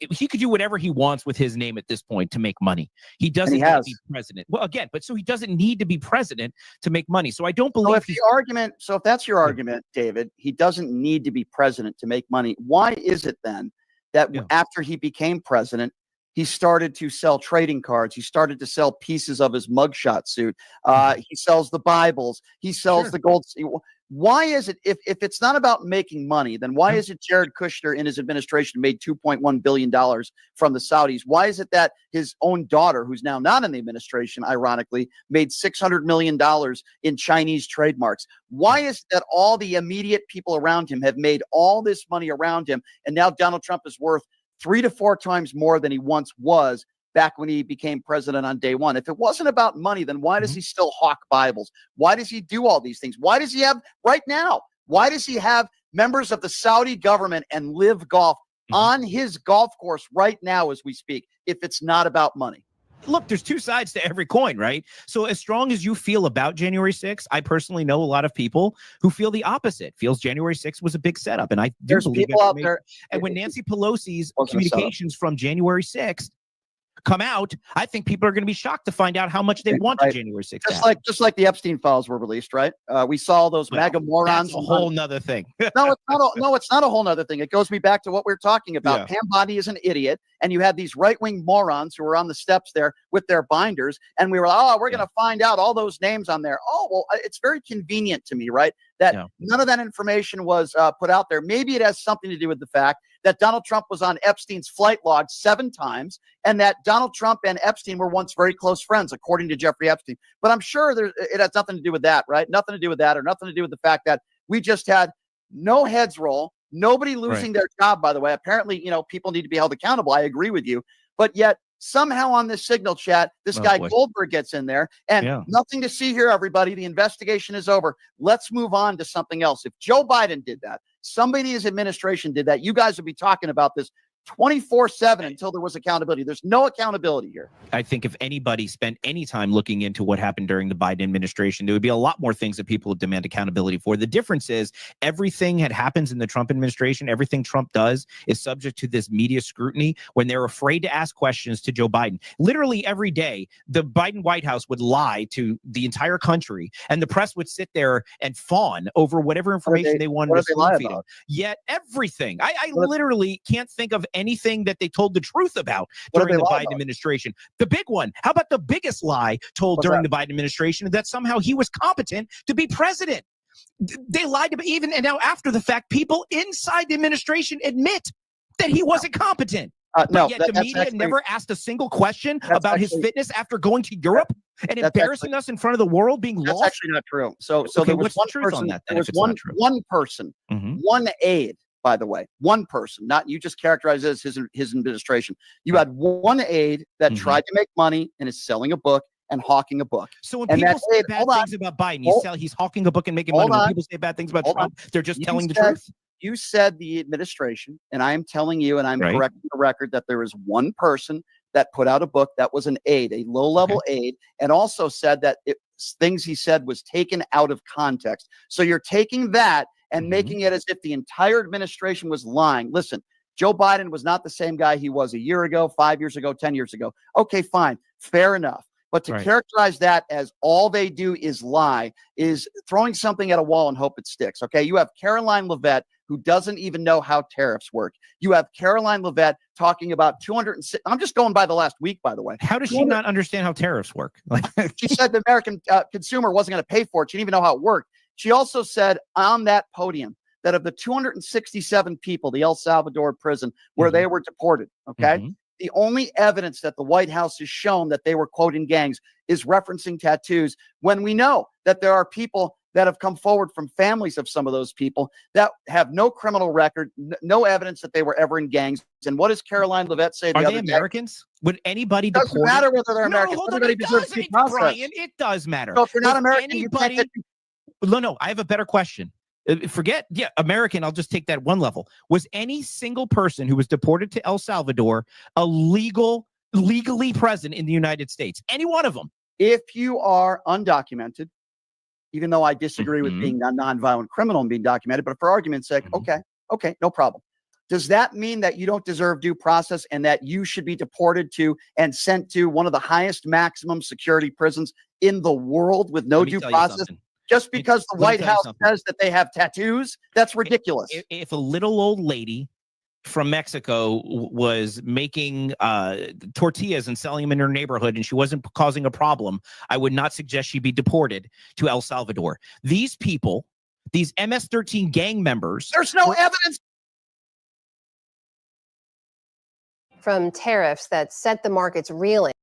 he could do whatever he wants with his name at this point to make money. He doesn't need to be president. Well, again, so he doesn't need to be president to make money. So I don't believe so if that's your argument, David, he doesn't need to be president to make money. Why is it then that after he became president, he started to sell trading cards? He started to sell pieces of his mugshot suit. He sells the Bibles. He sells the gold. Why is it, if it's not about making money, then why is it Jared Kushner in his administration made $2.1 billion from the Saudis? Why is it that his own daughter, who's now not in the administration, ironically, made $600 million in Chinese trademarks? Why is it that all the immediate people around him have made all this money around him, and now Donald Trump is worth 3 to 4 times more than he once was back when he became president on day one? If it wasn't about money, then why does he still hawk Bibles? Why does he do all these things? Why does he have right now? Why does he have members of the Saudi government and Live Golf on his golf course right now as we speak, if it's not about money? look, there's two sides to every coin, right? So as strong as you feel about January 6th, I personally know a lot of people who feel the opposite, feels January 6th was a big setup. And I do There's believe people out there. And when Nancy Pelosi's Wasn't a setup. communications from January 6th come out, I think people are going to be shocked to find out how much they want Right. January 6th. Just like the Epstein files were released, right? We saw those MAGA morons. That's a whole nother thing. No, it's not a whole nother thing. It goes me back to what we were talking about. Yeah. Pam Bondi is an idiot, and you had these right-wing morons who were on the steps there with their binders, and we were like, we're going to find out all those names on there. Oh, well, it's very convenient to me, right? That none of that information was put out there. Maybe it has something to do with the fact that Donald Trump was on Epstein's flight log 7 times, and that Donald Trump and Epstein were once very close friends, according to Jeffrey Epstein. But I'm sure it has nothing to do with that, right? Nothing to do with that, or nothing to do with the fact that we just had no heads roll, nobody losing their job, by the way. Apparently, people need to be held accountable. I agree with you. But yet, somehow on this signal chat, this guy Goldberg gets in there, and nothing to see here, everybody. The investigation is over. Let's move on to something else. If Joe Biden did that, somebody in his administration did that, you guys would be talking about this 24/7 until there was accountability. There's no accountability here. I think if anybody spent any time looking into what happened during the Biden administration, there would be a lot more things that people would demand accountability for. The difference is everything that happens in the Trump administration, everything Trump does is subject to this media scrutiny when they're afraid to ask questions to Joe Biden. Literally every day, the Biden White House would lie to the entire country, and the press would sit there and fawn over whatever information they wanted to spoon feed them. Yet everything, I literally can't think of anything that they told the truth about during the Biden administration. The big one, how about the biggest lie told during the Biden administration, that somehow he was competent to be president? They lied to me even, and now after the fact, people inside the administration admit that he wasn't competent. No, yet the media never asked a single question about his fitness after going to Europe and embarrassing us in front of the world, being lost. That's actually not true. So there was one person, there was one person, one aide, by the way, one person, not you just characterize it as his administration. You had one aide that tried to make money and is selling a book and hawking a book. So when people say bad things about Biden, he's hawking a book and making money. When people say bad things about Trump, they're just telling the truth. You said the administration, and I am telling you, and I'm correcting the record, that there is one person that put out a book that was an aide, a low-level aide, and also said that things he said was taken out of context. So you're taking that and making it as if the entire administration was lying. Listen, Joe Biden was not the same guy he was a year ago, 5 years ago, 10 years ago. Okay, fine. Fair enough. But to characterize that as all they do is lie is throwing something at a wall and hope it sticks. Okay, you have Caroline Leavitt, who doesn't even know how tariffs work. You have Caroline Leavitt talking about 206. I'm just going by the last week, by the way. How does she not understand how tariffs work? She said the American consumer wasn't going to pay for it. She didn't even know how it worked. She also said on that podium that of the 267 people, the El Salvador prison where they were deported, the only evidence that the White House has shown that they were, quote, in gangs is referencing tattoos, when we know that there are people that have come forward from families of some of those people that have no criminal record, no evidence that they were ever in gangs. And what does Caroline Leavitt say? Are they Americans? Would anybody deport? It doesn't matter whether they're Americans. No, Everybody deserves due process. Brian, it does matter. So if you're not American, you can't get... No, I have a better question. Forget, American, I'll just take that one level. Was any single person who was deported to El Salvador legally present in the United States? Any one of them? If you are undocumented, even though I disagree with being a nonviolent criminal and being documented, but for argument's sake, okay, no problem. Does that mean that you don't deserve due process and that you should be deported to and sent to one of the highest maximum security prisons in the world with no due process? Just because the White House says that they have tattoos, that's ridiculous. If a little old lady from Mexico was making tortillas and selling them in her neighborhood and she wasn't causing a problem, I would not suggest she be deported to El Salvador. These people, these MS-13 gang members... There's no evidence. From tariffs that set the markets reeling.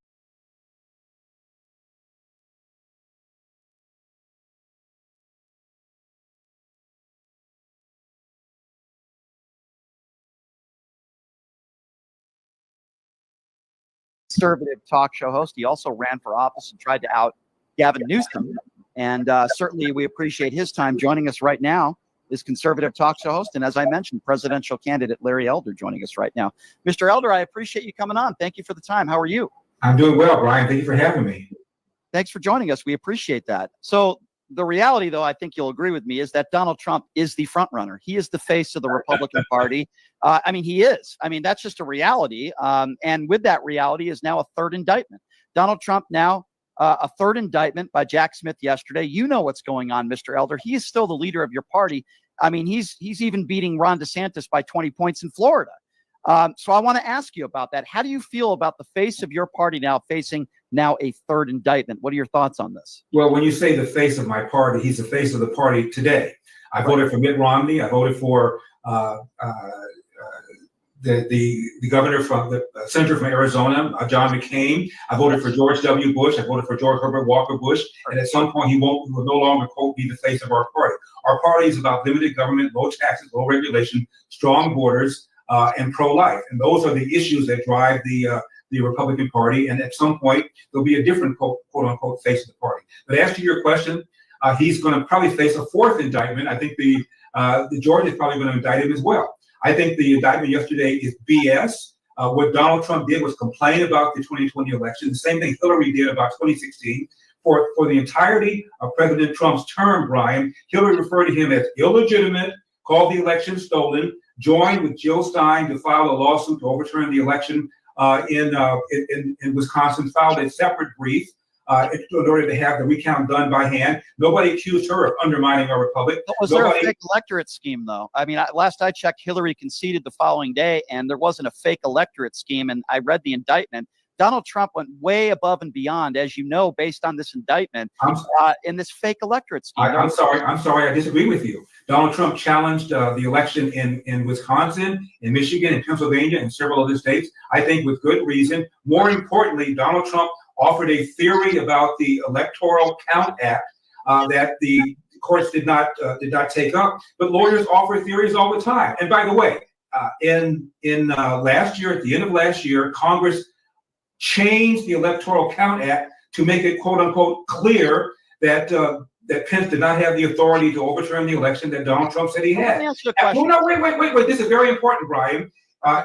Conservative talk show host. He also ran for office and tried to out Gavin Newsom. And certainly we appreciate his time. Joining us right now is conservative talk show host. And as I mentioned, presidential candidate Larry Elder joining us right now. Mr. Elder, I appreciate you coming on. Thank you for the time. How are you? I'm doing well, Brian. Thank you for having me. Thanks for joining us. We appreciate that. So the reality, though, I think you'll agree with me, is that Donald Trump is the front runner. He is the face of the Republican Party. I mean, he is. I mean, that's just a reality. And with that reality is now a third indictment. Donald Trump now a third indictment by Jack Smith yesterday. You know what's going on, Mr. Elder. He is still the leader of your party. I mean, he's even beating Ron DeSantis by 20 points in Florida. So I want to ask you about that. How do you feel about the face of your party now facing now a third indictment? What are your thoughts on this? Well, when you say the face of my party, he's the face of the party today. I voted for Mitt Romney. I voted for the governor from the senator from Arizona, John McCain. I voted for George W. Bush. I voted for George Herbert Walker Bush. And at some point, he will no longer, quote, be the face of our party. Our party is about limited government, low taxes, low regulation, strong borders, and pro-life. And those are the issues that drive the Republican Party. And at some point, there'll be a different, quote unquote, face of the party. But as to your question, he's going to probably face a fourth indictment. I think the Georgia is probably going to indict him as well. I think the indictment yesterday is BS. What Donald Trump did was complain about the 2020 election, the same thing Hillary did about 2016. For the entirety of President Trump's term, Brian, Hillary referred to him as illegitimate, called the election stolen, joined with Jill Stein to file a lawsuit to overturn the election in Wisconsin, filed a separate brief in order to have the recount done by hand. Nobody accused her of undermining our republic. Was there a fake electorate scheme, though? I mean, last I checked, Hillary conceded the following day, and there wasn't a fake electorate scheme. And I read the indictment. Donald Trump went way above and beyond, as you know, based on this indictment, in this fake electorate scheme. I'm sorry. I disagree with you. Donald Trump challenged the election in Wisconsin, in Michigan, in Pennsylvania, and several other states, I think with good reason. More importantly, Donald Trump offered a theory about the Electoral Count Act that the courts did not take up. But lawyers offer theories all the time. And by the way, in last year, at the end of last year, Congress changed the Electoral Count Act to make it, quote unquote, clear that Pence did not have the authority to overturn the election that Donald Trump said he had. No, wait. This is very important, Brian.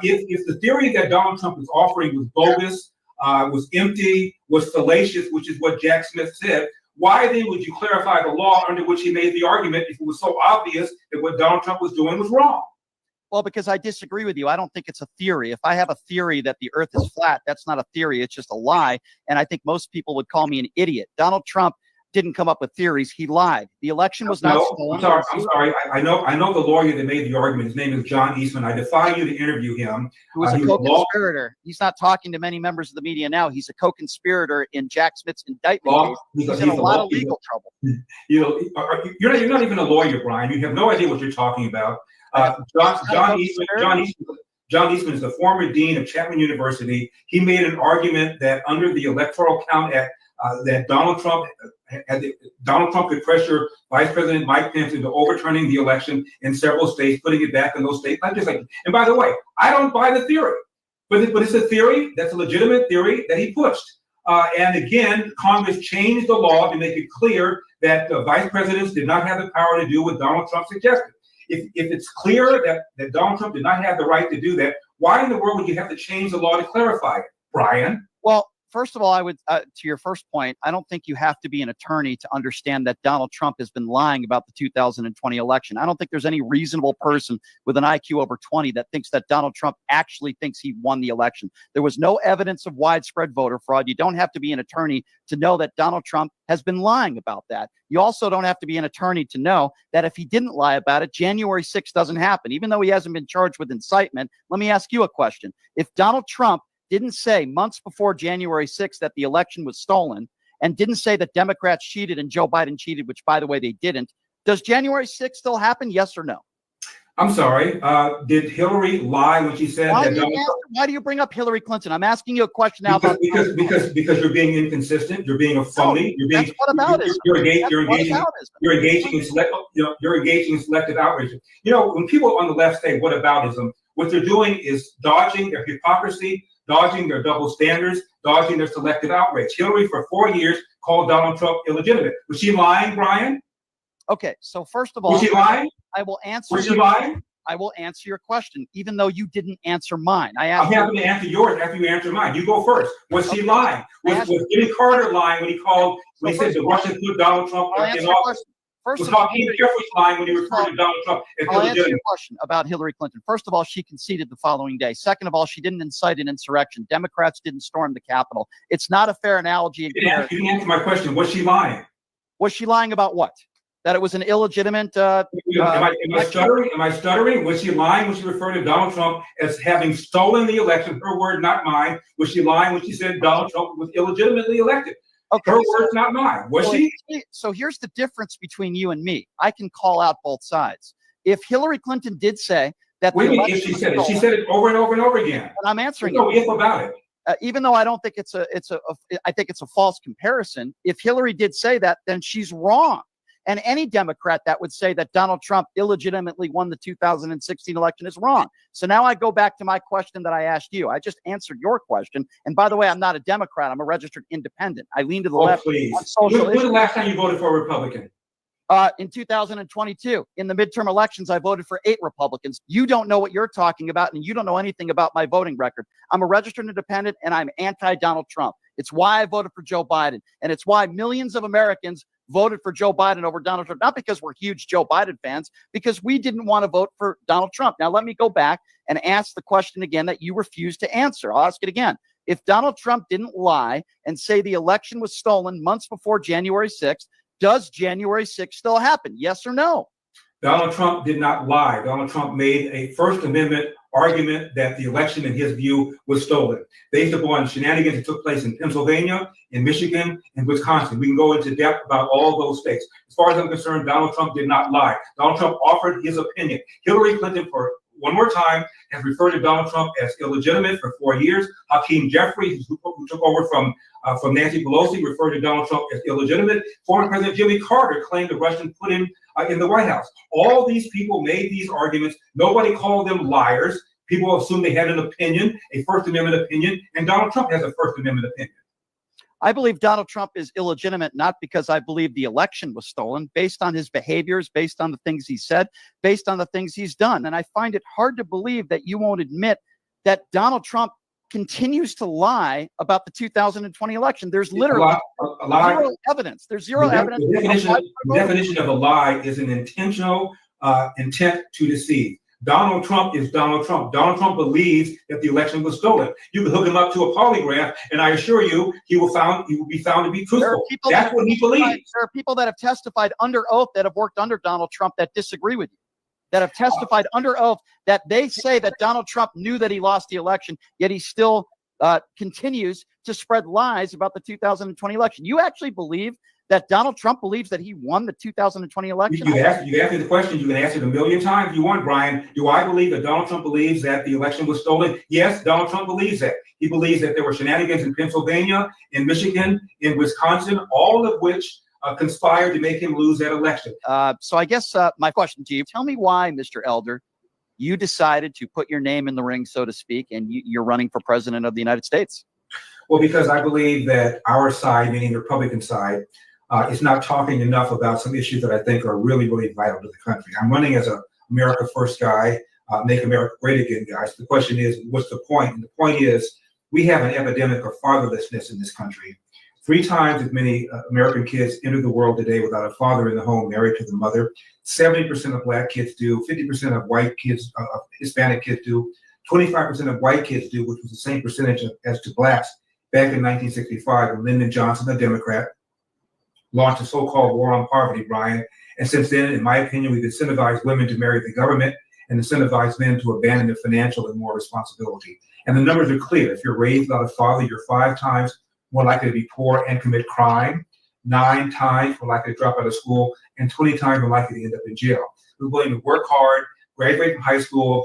If the theory that Donald Trump was offering was bogus, was empty, was fallacious, which is what Jack Smith said, why then would you clarify the law under which he made the argument if it was so obvious that what Donald Trump was doing was wrong? Well, because I disagree with you. I don't think it's a theory. If I have a theory that the earth is flat, that's not a theory. It's just a lie. And I think most people would call me an idiot. Donald Trump didn't come up with theories. He lied. The election was not stolen. I'm sorry. I know the lawyer that made the argument. His name is John Eastman. I defy you to interview him. Who was a co-conspirator. He's not talking to many members of the media now. He's a co-conspirator in Jack Smith's indictment case. He's in a lot of legal trouble. You're not even a lawyer, Brian. You have no idea what you're talking about. John Eastman is the former dean of Chapman University. He made an argument that under the Electoral Count Act, that Donald Trump could pressure Vice President Mike Pence into overturning the election in several states, putting it back in those state legislatures. And by the way, I don't buy the theory, but it's a theory that's a legitimate theory that he pushed. And again, Congress changed the law to make it clear that vice presidents did not have the power to do what Donald Trump suggested. If it's clear that Donald Trump did not have the right to do that, why in the world would you have to change the law to clarify it, Brian? Well, first of all, I would, to your first point, I don't think you have to be an attorney to understand that Donald Trump has been lying about the 2020 election. I don't think there's any reasonable person with an IQ over 20 that thinks that Donald Trump actually thinks he won the election. There was no evidence of widespread voter fraud. You don't have to be an attorney to know that Donald Trump has been lying about that. You also don't have to be an attorney to know that if he didn't lie about it, January 6th doesn't happen. Even though he hasn't been charged with incitement, let me ask you a question. If Donald Trump didn't say months before January 6th that the election was stolen and didn't say that Democrats cheated and Joe Biden cheated, which, by the way, they didn't, does January 6th still happen? Yes or no? I'm sorry. Did Hillary lie when she said that? Why do you bring up Hillary Clinton? I'm asking you a question now because you're being inconsistent. You're being a phony. You're being you're engaging in selective outrage. You know, when people on the left say whataboutism, what they're doing is dodging their hypocrisy, dodging their double standards, dodging their selective outrage. Hillary, for 4 years, called Donald Trump illegitimate. Was she lying, Brian? Okay, so first of all, was she lying? I will answer. Was she lying? I will answer your question, even though you didn't answer mine. I'm happy to answer yours after you answer mine. You go first. Was he lying? Was Jimmy Carter lying when he said the Russians put Donald Trump in office? Was Hakeem Jeffries lying when he referred to Donald Trump as I'll answer your question about Hillary Clinton. First of all, she conceded the following day. Second of all, she didn't incite an insurrection. Democrats didn't storm the Capitol. It's not a fair analogy. You didn't answer my question. Was she lying? Was she lying about what? That it was an illegitimate. Am I stuttering? Am I stuttering? Was she lying when she referred to Donald Trump as having stolen the election? Her word, not mine. Was she lying when she said Donald Trump was illegitimately elected? Okay, her words, not mine. Was she? So here's the difference between you and me. I can call out both sides. If Hillary Clinton did say that, if she said it, she said it over and over and over again. And I'm answering. No if about it. Even though I don't think I think it's a false comparison. If Hillary did say that, then she's wrong. And any Democrat that would say that Donald Trump illegitimately won the 2016 election is wrong. So now I go back to my question that I asked you. I just answered your question. And by the way, I'm not a Democrat. I'm a registered independent. I lean to the left. Please. On social When was the last time you voted for a Republican? In 2022, in the midterm elections, I voted for 8 Republicans. You don't know what you're talking about, and you don't know anything about my voting record. I'm a registered independent, and I'm anti-Donald Trump. It's why I voted for Joe Biden, and it's why millions of Americans voted for Joe Biden over Donald Trump, not because we're huge Joe Biden fans, because we didn't want to vote for Donald Trump. Now, let me go back and ask the question again that you refused to answer. I'll ask it again. If Donald Trump didn't lie and say the election was stolen months before January 6th, does January 6th still happen? Yes or no? Donald Trump did not lie. Donald Trump made a First Amendment argument that the election, in his view, was stolen based upon shenanigans that took place in Pennsylvania, in Michigan, and Wisconsin. We can go into depth about all those states. As far as I'm concerned, Donald Trump did not lie. Donald Trump offered his opinion. Hillary Clinton, for one more time, has referred to Donald Trump as illegitimate for 4 years. Hakeem Jeffries, who took over from Nancy Pelosi, referred to Donald Trump as illegitimate. Former President Jimmy Carter claimed the Russians put him in the White House. All these people made these arguments. Nobody called them liars. People assumed they had an opinion, a First Amendment opinion, and Donald Trump has a First Amendment opinion. I believe Donald Trump is illegitimate, not because I believe the election was stolen, based on his behaviors, based on the things he said, based on the things he's done. And I find it hard to believe that you won't admit that Donald Trump continues to lie about the 2020 election. There's literally zero evidence. There's zero evidence. The definition of a lie is an intentional intent to deceive. Donald Trump is Donald Trump. Donald Trump believes that the election was stolen. You can hook him up to a polygraph, and I assure you, he will be found to be truthful. That's what he believes. There are people that have testified under oath that have worked under Donald Trump that disagree with you, that have testified under oath that they say that Donald Trump knew that he lost the election, yet he still continues to spread lies about the 2020 election. You actually believe that Donald Trump believes that he won the 2020 election? You asked me the question. You can ask it a million times if you want, Brian. Do I believe that Donald Trump believes that the election was stolen? Yes, Donald Trump believes that. He believes that there were shenanigans in Pennsylvania, in Michigan, in Wisconsin, all of which conspired to make him lose that election. So I guess my question to you, tell me why, Mr. Elder, you decided to put your name in the ring, so to speak, and you're running for president of the United States. Well, because I believe that our side, meaning the Republican side, is not talking enough about some issues that I think are really, really vital to the country. I'm running as a America First guy, Make America Great Again guy. So the question is, what's the point? And the point is, we have an epidemic of fatherlessness in this country. 3 times as many American kids enter the world today without a father in the home, married to the mother. 70% of Black kids do. 50% of white kids, Hispanic kids do. 25% of white kids do, which was the same percentage as to Blacks back in 1965 when Lyndon Johnson, a Democrat, launched a so-called war on poverty, Brian. And since then, in my opinion, we've incentivized women to marry the government and incentivized men to abandon their financial and moral responsibility. And the numbers are clear. If you're raised without a father, you're 5 times more likely to be poor and commit crime, 9 times more likely to drop out of school, and 20 times more likely to end up in jail. We're willing to work hard, graduate from high school,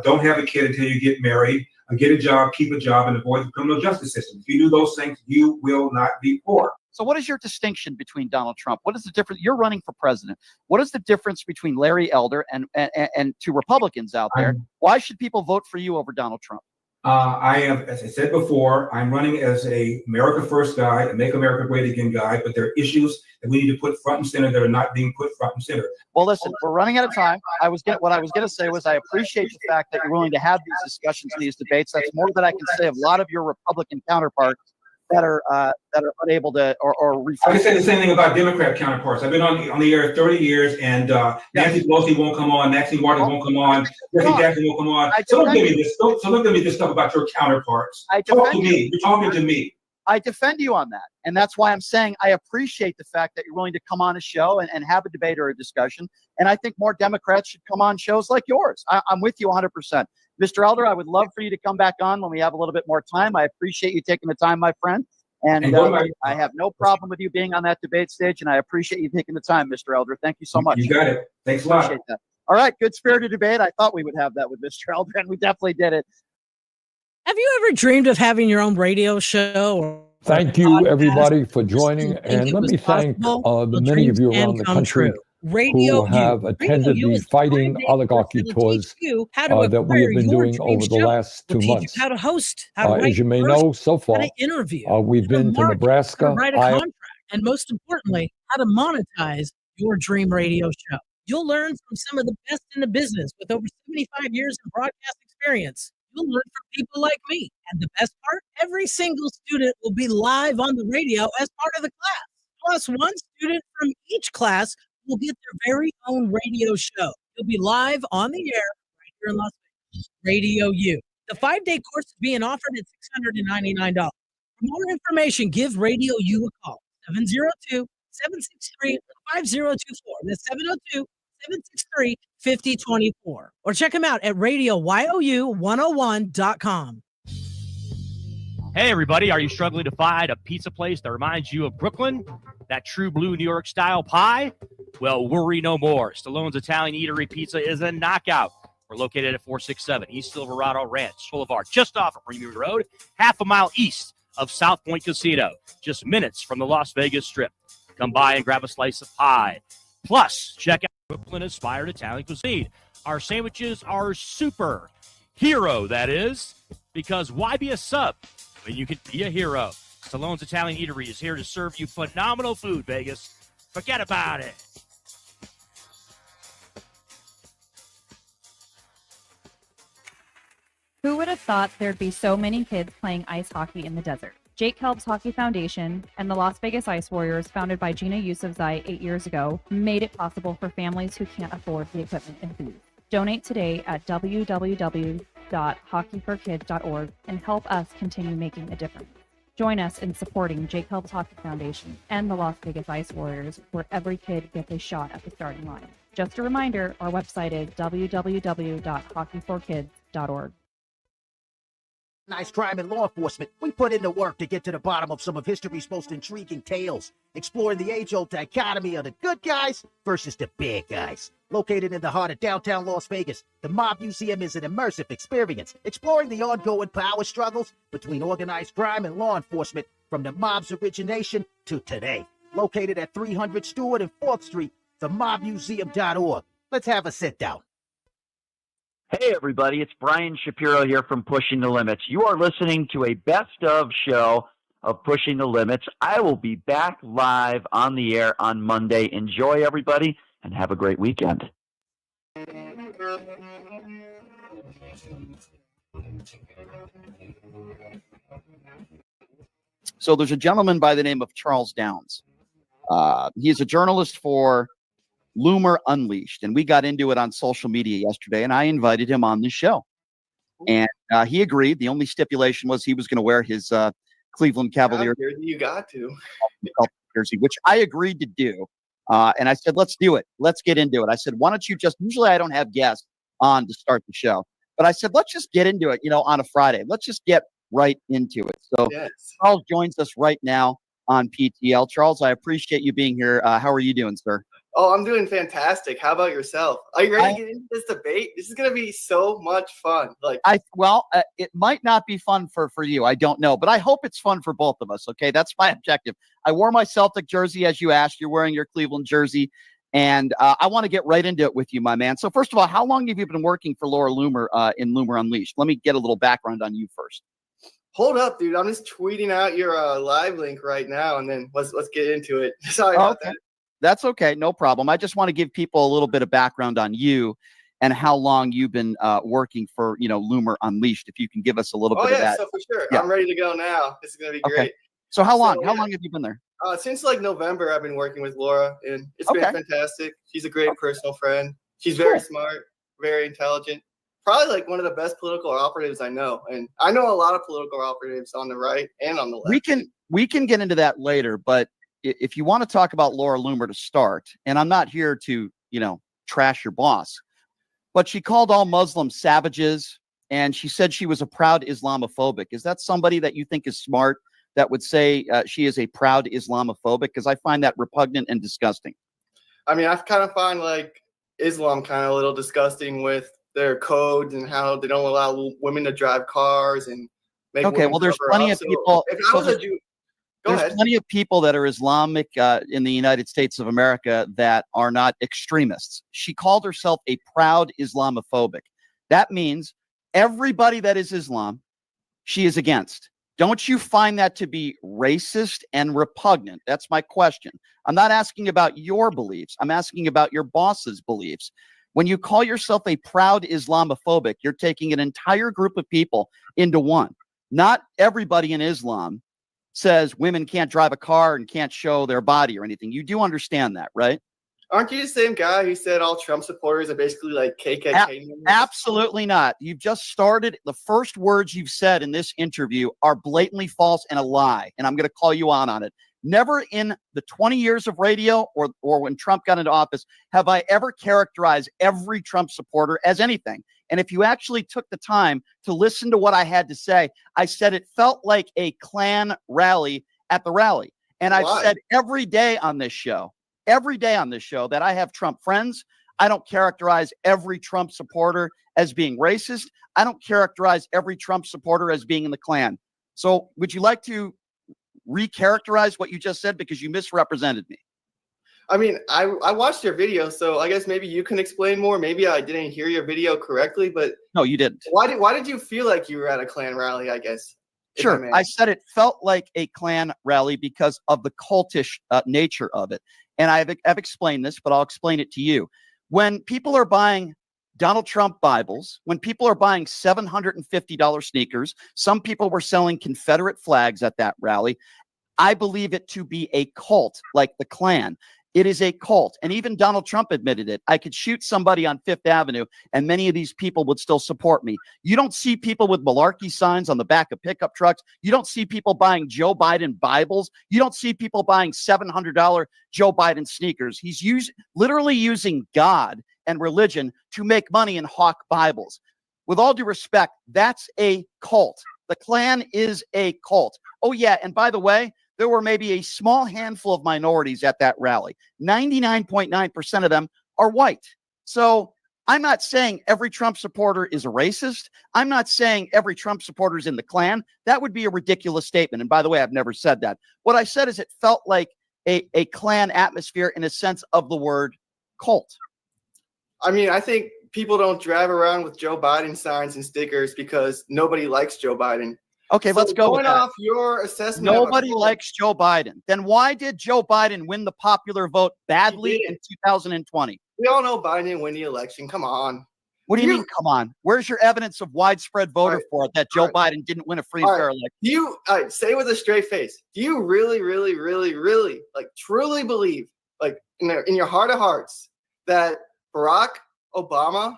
don't have a kid until you get married, get a job, keep a job, and avoid the criminal justice system. If you do those things, you will not be poor. So what is your distinction between Donald Trump? What is the difference? You're running for president. What is the difference between Larry Elder and to Republicans out there? Why should people vote for you over Donald Trump? I have, as I said before, I'm running as a America First guy, a Make America Great Again guy, but there are issues that we need to put front and center that are not being put front and center. Well, listen, we're running out of time. What I was going to say was I appreciate the fact that you're willing to have these discussions, these debates. That's more than I can say of a lot of your Republican counterparts that are unable to or I can say the same thing about Democrat counterparts. I've been on the air 30 years, and Nancy Pelosi won't come on, Maxine Waters won't come on, Jesse Jackson won't come on. So don't give me this. So don't give me this stuff about your counterparts. Talk to me. You're talking to me. I defend you on that. And that's why I'm saying I appreciate the fact that you're willing to come on a show and have a debate or a discussion. And I think more Democrats should come on shows like yours. I'm with you 100%. Mr. Elder, I would love for you to come back on when we have a little bit more time. I appreciate you taking the time, my friend. And I have no problem with you being on that debate stage, and I appreciate you taking the time, Mr. Elder. Thank you so much. You got it. Thanks a lot. Appreciate that. All right, good spirited debate. I thought we would have that with Mr. Elder, and we definitely did it. Have you ever dreamed of having your own radio show? Thank you, everybody, for joining. And let me thank the many of you around the country who have attended the Fighting Oligarchy tours that we have been doing over the last 2 months. How to host, how to write as you may know, so far, how to interview, we've been to Nebraska, how to write a contract, and most importantly, how to monetize your dream radio show. You'll learn from some of the best in the business with over 75 years of broadcast experience. You'll learn from people like me. And the best part, every single student will be live on the radio as part of the class. Plus, one student from each class will get their very own radio show. You'll be live on the air right here in Las Vegas. Radio U. The 5-day course is being offered at $699. For more information, give Radio U a call. 702-763-5024. That's 702-763-5024. Or check them out at radioyou101.com. Hey, everybody. Are you struggling to find a pizza place that reminds you of Brooklyn? That true blue New York style pie? Well, worry no more. Stallone's Italian Eatery Pizza is a knockout. We're located at 467 East Silverado Ranch Boulevard, just off of Premier Road, half a mile east of South Point Casino, just minutes from the Las Vegas Strip. Come by and grab a slice of pie. Plus, check out Brooklyn-inspired Italian cuisine. Our sandwiches are super. Hero, that is. Because why be a sub when you can be a hero? Stallone's Italian Eatery is here to serve you phenomenal food, Vegas. Forget about it. Who would have thought there'd be so many kids playing ice hockey in the desert? Jake Helps Hockey Foundation and the Las Vegas Ice Warriors, founded by Gina Yousafzai 8 years ago, made it possible for families who can't afford the equipment and food. Donate today at www.hockeyforkids.org and help us continue making a difference. Join us in supporting Jake Helps Hockey Foundation and the Las Vegas Ice Warriors, where every kid gets a shot at the starting line. Just a reminder, our website is www.hockeyforkids.org. Organized crime and law enforcement, we put in the work to get to the bottom of some of history's most intriguing tales, exploring the age-old dichotomy of the good guys versus the bad guys. Located in the heart of downtown Las Vegas, the Mob Museum is an immersive experience, exploring the ongoing power struggles between organized crime and law enforcement from the mob's origination to today. Located at 300 Stewart and 4th Street, themobmuseum.org. Let's have a sit-down. Hey, everybody, it's Brian Shapiro here from Pushing the Limits. You are listening to a best-of show of Pushing the Limits. I will be back live on the air on Monday. Enjoy, everybody, and have a great weekend. So there's a gentleman by the name of Charles Downs. He's a journalist for Loomer Unleashed, and we got into it on social media yesterday, and I invited him on the show, and he agreed. The only stipulation was he was going to wear his Cleveland Cavalier you got to jersey, which I agreed to do, and I said, let's do it. Let's get into it. I said, why don't you just, usually I don't have guests on to start the show, but I said, let's just get into it, on a Friday. Let's just get right into it. So yes. Charles joins us right now on PTL. Charles, I appreciate you being here. How are you doing, sir? Oh, I'm doing fantastic. How about yourself? Are you ready to get into this debate? This is going to be so much fun. It might not be fun for you. I don't know, but I hope it's fun for both of us. Okay, that's my objective. I wore my Celtic jersey as you asked. You're wearing your Cleveland jersey, And I want to get right into it with you, my man. So first of all, how long have you been working for Laura Loomer in Loomer Unleashed? Let me get a little background on you first. Hold up, dude. I'm just tweeting out your live link right now, and then let's get into it. Sorry about that. That's okay. No problem. I just want to give people a little bit of background on you and how long you've been working for, Loomer Unleashed. If you can give us a little bit of that. So for sure. Yeah. I'm ready to go now. This is going to be great. So how long? How long have you been there? Since like November, I've been working with Laura, and it's been fantastic. She's a great personal friend. She's very smart, very intelligent. Probably like one of the best political operatives I know. And I know a lot of political operatives on the right and on the left. We can get into that later, but if you want to talk about Laura Loomer to start, and I'm not here to, trash your boss, but she called all Muslims savages, and she said she was a proud Islamophobic. Is that somebody that you think is smart that would say she is a proud Islamophobic? Because I find that repugnant and disgusting. I mean, I kind of find like Islam kind of a little disgusting with their codes and how they don't allow women to drive cars and make well, there's plenty of people. If I was a Jew, there's plenty of people that are Islamic in the United States of America that are not extremists. She called herself a proud Islamophobic. That means everybody that is Islam, she is against. Don't you find that to be racist and repugnant? That's my question. I'm not asking about your beliefs. I'm asking about your boss's beliefs. When you call yourself a proud Islamophobic, you're taking an entire group of people into one. Not everybody in Islam says women can't drive a car and can't show their body or anything. You do understand that, right? Aren't you the same guy who said all Trump supporters are basically like KKK members? Absolutely not. You've just started. The first words you've said in this interview are blatantly false and a lie, and I'm going to call you out on it. Never in the 20 years of radio or when Trump got into office have I ever characterized every Trump supporter as anything. And if you actually took the time to listen to what I had to say, I said it felt like a Klan rally at the rally. And I've said every day on this show that I have Trump friends. I don't characterize every Trump supporter as being racist. I don't characterize every Trump supporter as being in the Klan. So would you like to recharacterize what you just said, because you misrepresented me? I mean, I watched your video, so I guess maybe you can explain more. Maybe I didn't hear your video correctly, but no, you didn't. Why did you feel like you were at a Klan rally, I guess? Sure. I said it felt like a Klan rally because of the cultish nature of it. And I've explained this, but I'll explain it to you. When people are buying Donald Trump Bibles, when people are buying $750 sneakers, some people were selling Confederate flags at that rally. I believe it to be a cult like the Klan. It is a cult. And even Donald Trump admitted it. I could shoot somebody on Fifth Avenue and many of these people would still support me. You don't see people with malarkey signs on the back of pickup trucks. You don't see people buying Joe Biden Bibles. You don't see people buying $700 Joe Biden sneakers. He's literally using God and religion to make money and hawk Bibles. With all due respect, that's a cult. The Klan is a cult. Oh, yeah. And by the way, there were maybe a small handful of minorities at that rally. 99.9% of them are white. So I'm not saying every Trump supporter is a racist. I'm not saying every Trump supporter is in the Klan. That would be a ridiculous statement. And by the way, I've never said that. What I said is it felt like a Klan atmosphere in a sense of the word cult. I mean, I think people don't drive around with Joe Biden signs and stickers because nobody likes Joe Biden. Okay, let's go with that. Going off your assessment, nobody likes Joe Biden. Then why did Joe Biden win the popular vote badly in 2020? We all know Biden didn't win the election. Come on. What do you mean, come on? Where's your evidence of widespread voter fraud that Joe Biden didn't win a free and fair election? Do you say with a straight face, do you really, really, really, really, like truly believe, like in your heart of hearts, that Barack Obama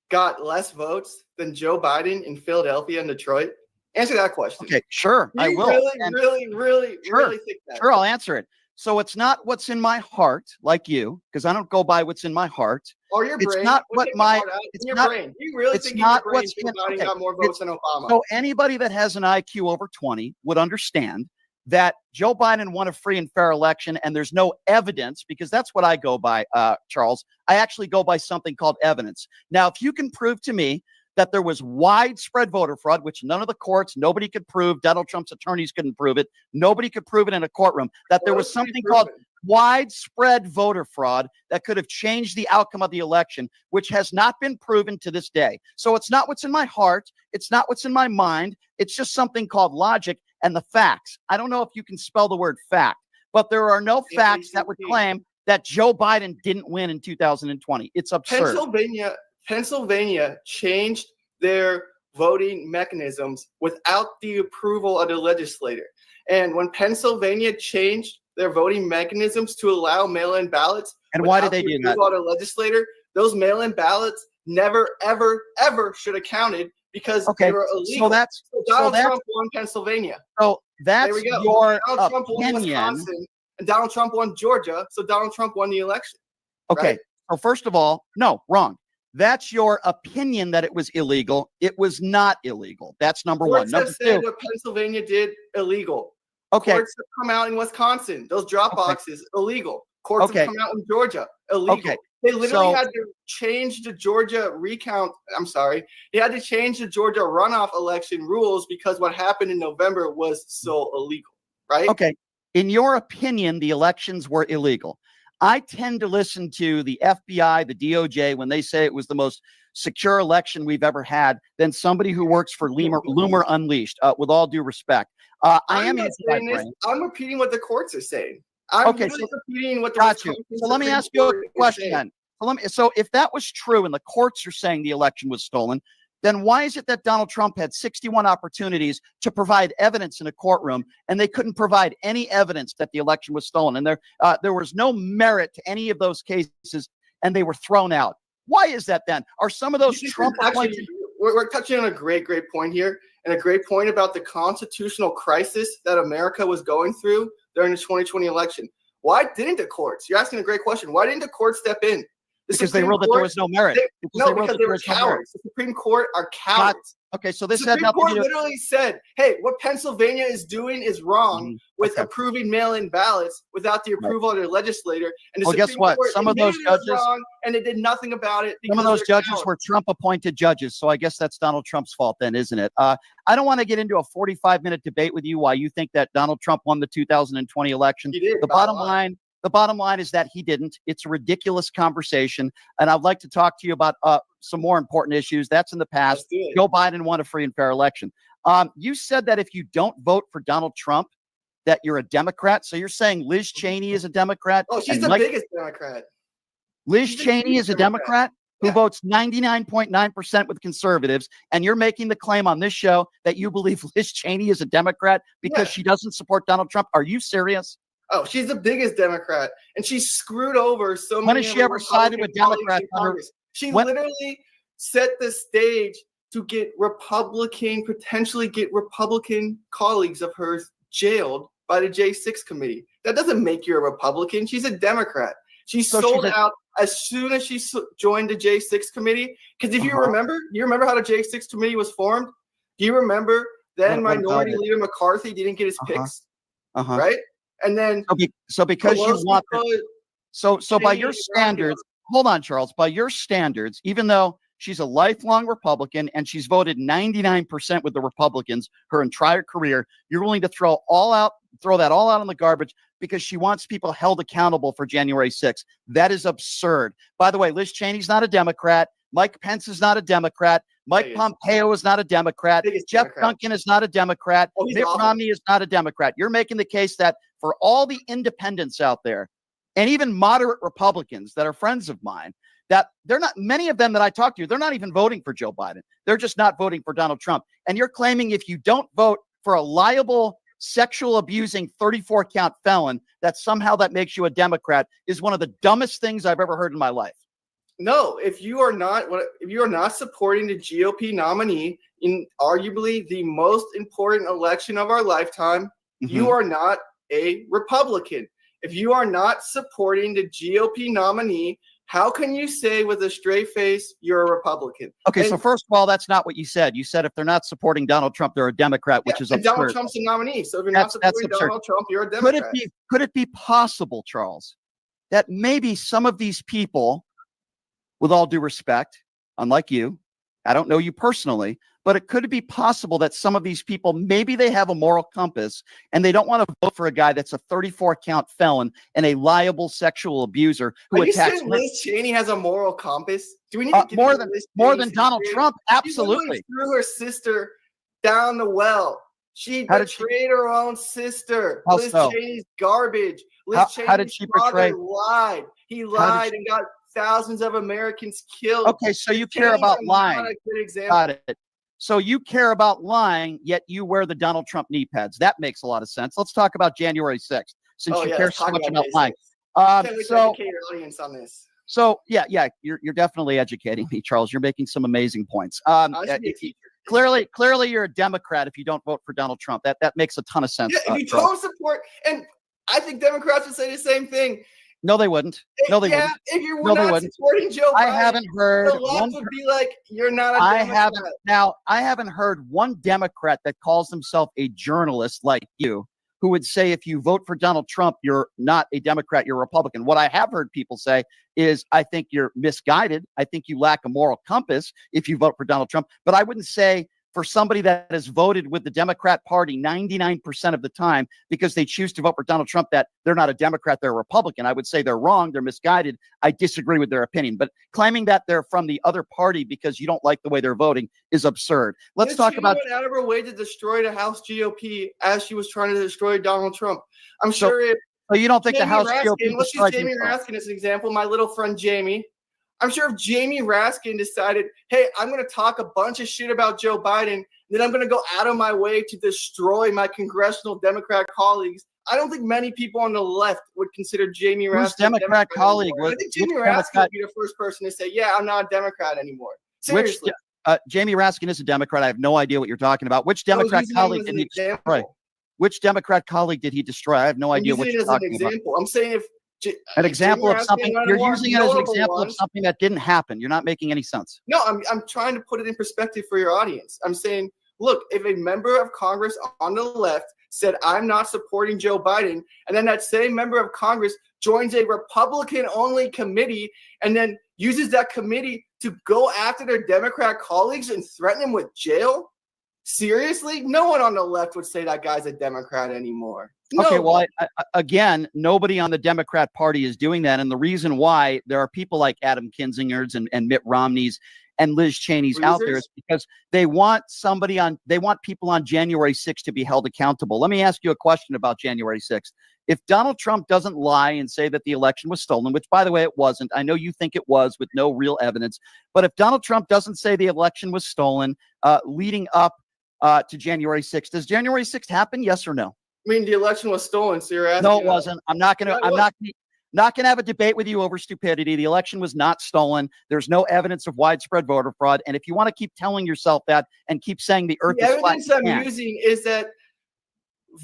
got less votes than Joe Biden in Philadelphia and Detroit? Answer that question. Okay, sure, I will. Really think that. Sure, I'll answer it. So it's not what's in my heart, like you, because I don't go by what's in my heart. Or your brain. It's not what my. It's your brain. You really think not what's in Biden got more votes than Obama? So anybody that has an IQ over 20 would understand that Joe Biden won a free and fair election, and there's no evidence, because that's what I go by, Charles. I actually go by something called evidence. Now, if you can prove to me that there was widespread voter fraud, which none of the courts, nobody could prove. Donald Trump's attorneys couldn't prove it. Nobody could prove it in a courtroom. That there was something called widespread voter fraud that could have changed the outcome of the election, which has not been proven to this day. So it's not what's in my heart. It's not what's in my mind. It's just something called logic and the facts. I don't know if you can spell the word fact, but there are no facts that would claim that Joe Biden didn't win in 2020. It's absurd. Pennsylvania changed their voting mechanisms without the approval of the legislator. And when Pennsylvania changed their voting mechanisms to allow mail-in ballots, and why did they do that? The legislator, those mail-in ballots never, ever, ever should have counted because they were illegal. So Donald Trump won Pennsylvania. So that's there we go. your Donald Trump won opinion. Wisconsin, and Donald Trump won Georgia. So Donald Trump won the election. Okay. Right? So first of all, no, wrong. That's your opinion that it was illegal. It was not illegal. That's number one. Courts Number have said two. what Pennsylvania did illegal. Okay. Courts have come out in Wisconsin. Those drop boxes illegal. Courts have come out in Georgia illegal. Okay. They literally had to change the Georgia recount. I'm sorry. They had to change the Georgia runoff election rules because what happened in November was so illegal, right? Okay. In your opinion, the elections were illegal. I tend to listen to the FBI, the DOJ, when they say it was the most secure election we've ever had, than somebody who works for Loomer Unleashed, with all due respect. I am saying this. I'm repeating what the courts are saying. I'm repeating what the Wisconsin So let me Supreme ask you a Court is question saying. then. So if that was true and the courts are saying the election was stolen, then why is it that Donald Trump had 61 opportunities to provide evidence in a courtroom and they couldn't provide any evidence that the election was stolen? And there was no merit to any of those cases and they were thrown out. Why is that then? Are some of those Trump appointed? We're touching on a great point here, and a great point about the constitutional crisis that America was going through during the 2020 election. Why didn't the courts? You're asking a great question. Why didn't the courts step in? Because they ruled that there was no merit. Because they were cowards. The Supreme Court are cowards. Okay, so this The had Supreme nothing Court to do. literally said, hey, what Pennsylvania is doing is wrong with approving mail-in ballots without the approval of their legislator. And the Well, Supreme guess what? Court Some of those admitted it was judges- wrong, and they did nothing about it. Some of because those they're judges cowards. were Trump-appointed judges, so I guess that's Donald Trump's fault then, isn't it? I don't want to get into a 45-minute debate with you why you think that Donald Trump won the 2020 election. He did, The by a bottom lot. line, the bottom line is that he didn't. It's a ridiculous conversation, and I'd like to talk to you about some more important issues. That's in the past. Let's do it. Joe Biden won a free and fair election. You said that if you don't vote for Donald Trump, that you're a Democrat. So you're saying Liz Cheney is a Democrat? Oh, she's and the Mike- biggest Democrat. Liz She's a Cheney huge is a Democrat who votes 99.9% with conservatives, and you're making the claim on this show that you believe Liz Cheney is a Democrat because she doesn't support Donald Trump. Are you serious? Oh, she's the biggest Democrat, and she screwed over so many. When has of she her ever sided with Republican colleagues Democrats in on her- Congress. She when- literally set the stage to potentially get Republican colleagues of hers jailed by the J6 committee. That doesn't make you a Republican. She's a Democrat. She sold out as soon as she joined the J6 committee. Because if you remember how the J6 committee was formed? Do you remember then What about Minority it? Leader McCarthy didn't get his picks, Uh-huh. right? And then So because you Pelosi want put so by Cheney your around standards, hold on, Charles, by your standards, even though she's a lifelong Republican and she's voted 99% with the Republicans her entire career, you're willing to throw that all out in the garbage because she wants people held accountable for January 6th. That is absurd. By the way, Liz Cheney's not a Democrat. Mike Pence is not a Democrat. Mike Pompeo is not a Democrat. Jeff Duncan is not a Democrat. Mitt Romney is not a Democrat. You're making the case that for all the independents out there, and even moderate Republicans that are friends of mine, that they're not, many of them that I talk to, they're not even voting for Joe Biden. They're just not voting for Donald Trump. And you're claiming if you don't vote for a liable, sexual abusing 34 count felon, that somehow that makes you a Democrat is one of the dumbest things I've ever heard in my life. No, if you are not supporting the GOP nominee in arguably the most important election of our lifetime, you are not a Republican. If you are not supporting the GOP nominee, how can you say with a straight face you're a Republican? Okay, so first of all, that's not what you said. You said if they're not supporting Donald Trump, they're a Democrat, which is and absurd. Donald Trump's a nominee. So if you're That's not supporting absurd. Donald Trump, you're a Democrat. Could it be possible, Charles, that maybe some of these people, with all due respect, unlike you, I don't know you personally, but it could be possible that some of these people, maybe they have a moral compass and they don't want to vote for a guy that's a 34 count felon and a liable sexual abuser who Are you attacks saying Liz Cheney has a moral compass? Do we need to get more into than Liz more Cheney's than Donald history? Trump? She Absolutely. literally threw her sister down the well. She How did she- betrayed her own sister. How Liz so? Cheney's garbage. Liz How Cheney's did she father betray- lied. He How did lied she- and got thousands of Americans killed. Okay, so Liz you care Cheney's about not lying. a good example. Got it. So you care about lying, yet you wear the Donald Trump knee pads. That makes a lot of sense. Let's talk about January 6th, since you care let's so talk much about about J6. lying. Can't wait to So educate your audience on this. you're definitely educating me, Charles. You're making some amazing points. I should be a teacher. Clearly, you're a Democrat if you don't vote for Donald Trump. That makes a ton of sense. Yeah, if you Charles. don't support, and I think Democrats would say the same thing. No, they wouldn't. No, they wouldn't. If you were No, they not wouldn't. supporting Joe Biden, I haven't heard the left one would be like, "You're not a I Democrat." haven't heard one Democrat that calls himself a journalist like you who would say if you vote for Donald Trump, you're not a Democrat, you're a Republican. What I have heard people say is, I think you're misguided. I think you lack a moral compass if you vote for Donald Trump. But I wouldn't say for somebody that has voted with the Democrat Party 99% of the time because they choose to vote for Donald Trump that they're not a Democrat, they're a Republican. I would say they're wrong, they're misguided. I disagree with their opinion. But claiming that they're from the other party because you don't like the way they're voting is absurd. Let's Liz talk Cheney about... went out of her way to destroy the House GOP as she was trying to destroy Donald Trump. I'm sure if So you don't think the Jamie House Raskin, GOP let's use destroyed Jamie himself? Raskin as an example, my little friend Jamie. I'm sure if Jamie Raskin decided, hey, I'm going to talk a bunch of shit about Joe Biden, then I'm going to go out of my way to destroy my congressional Democrat colleagues. I don't think many people on the left would consider Jamie Raskin Whose Democrat colleague anymore. was... I think Jamie which Raskin Democrat- would be the first person to say, yeah, I'm not a Democrat anymore. Seriously. Jamie Raskin is a Democrat. I have no idea what you're talking about. Which I was Democrat using him colleague as did an he destroy? example. Which Democrat colleague did he destroy? I have no I'm idea what using you're it as an talking about. example. I'm saying if An example Jamie of Raskin something went you're on using it as an notable example of ones. something that didn't happen. You're not making any sense. No, I'm trying to put it in perspective for your audience. I'm saying, look, if a member of Congress on the left said, I'm not supporting Joe Biden, and then that same member of Congress joins a Republican-only committee and then uses that committee to go after their Democrat colleagues and threaten them with jail? Seriously? No one on the left would say that guy's a Democrat anymore. Okay, No. well, again, nobody on the Democrat Party is doing that. And the reason why there are people like Adam Kinzinger's and Mitt Romney's and Liz Cheney's out there is because they want people on January 6th to be held accountable. Let me ask you a question about January 6th. If Donald Trump doesn't lie and say that the election was stolen, which, by the way, it wasn't. I know you think it was with no real evidence. But if Donald Trump doesn't say the election was stolen leading up to January 6th, does January 6th happen? Yes or no? I mean, the election was stolen, so you're asking. No, it wasn't. I'm not going to have a debate with you over stupidity. The election was not stolen. There's no evidence of widespread voter fraud. And if you want to keep telling yourself that and keep saying the earth The is flat, evidence you I'm can't. using is that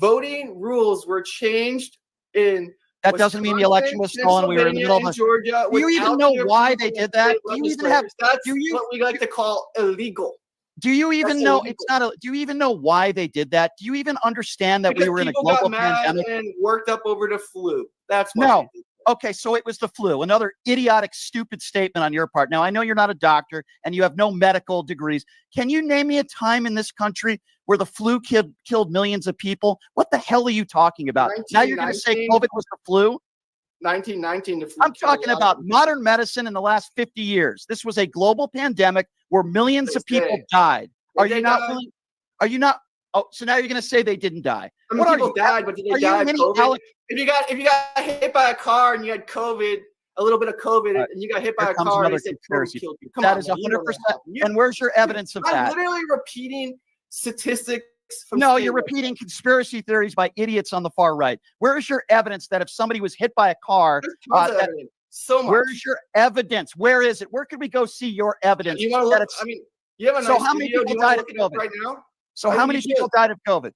voting rules were changed in That doesn't mean the election was stolen. We were in the middle of a... Georgia. Do you even without know the why approval they of did that? state Do you even have... legislators. That's do you- what we like to call illegal. Do you even That's know illegal. it's not a... Do you even know why they did that? Do you even understand that Because we were in a people global got mad pandemic? and worked up over the flu. That's what No. they did. Okay, so it was the flu. Another idiotic, stupid statement on your part. Now, I know you're not a doctor and you have no medical degrees. Can you name me a time in this country where the flu killed millions of people? What the hell are you talking about? Now you're going to say 1919. COVID was the flu? 1919. The flu I'm killed talking a lot about of people. modern medicine in the last 50 years. This was a global pandemic where millions of They people say. died. Did Are they you not die? willing? Are you not? Oh, so now you're going to say they didn't die. I mean, What are people you? died, but did Are they you die of mini COVID? Alec? If you got hit by a car and you had COVID, a little bit of COVID, Right. and you got hit by Here a comes car and another they said COVID conspiracy. killed you. Come That on, is man, you know that 100%. happened. And where's your evidence of I'm that? literally repeating statistics from No, state you're websites. repeating conspiracy theories by idiots on the far right. Where is your evidence that if somebody was hit by a car, There's tons of that, evidence. So much. where is your evidence? Where is it? Where could we go see your evidence? You want to that look? it's- I mean, you have a So nice how many video. Do people you want died to of look it up COVID? right now? So I how think many you people should. died of COVID?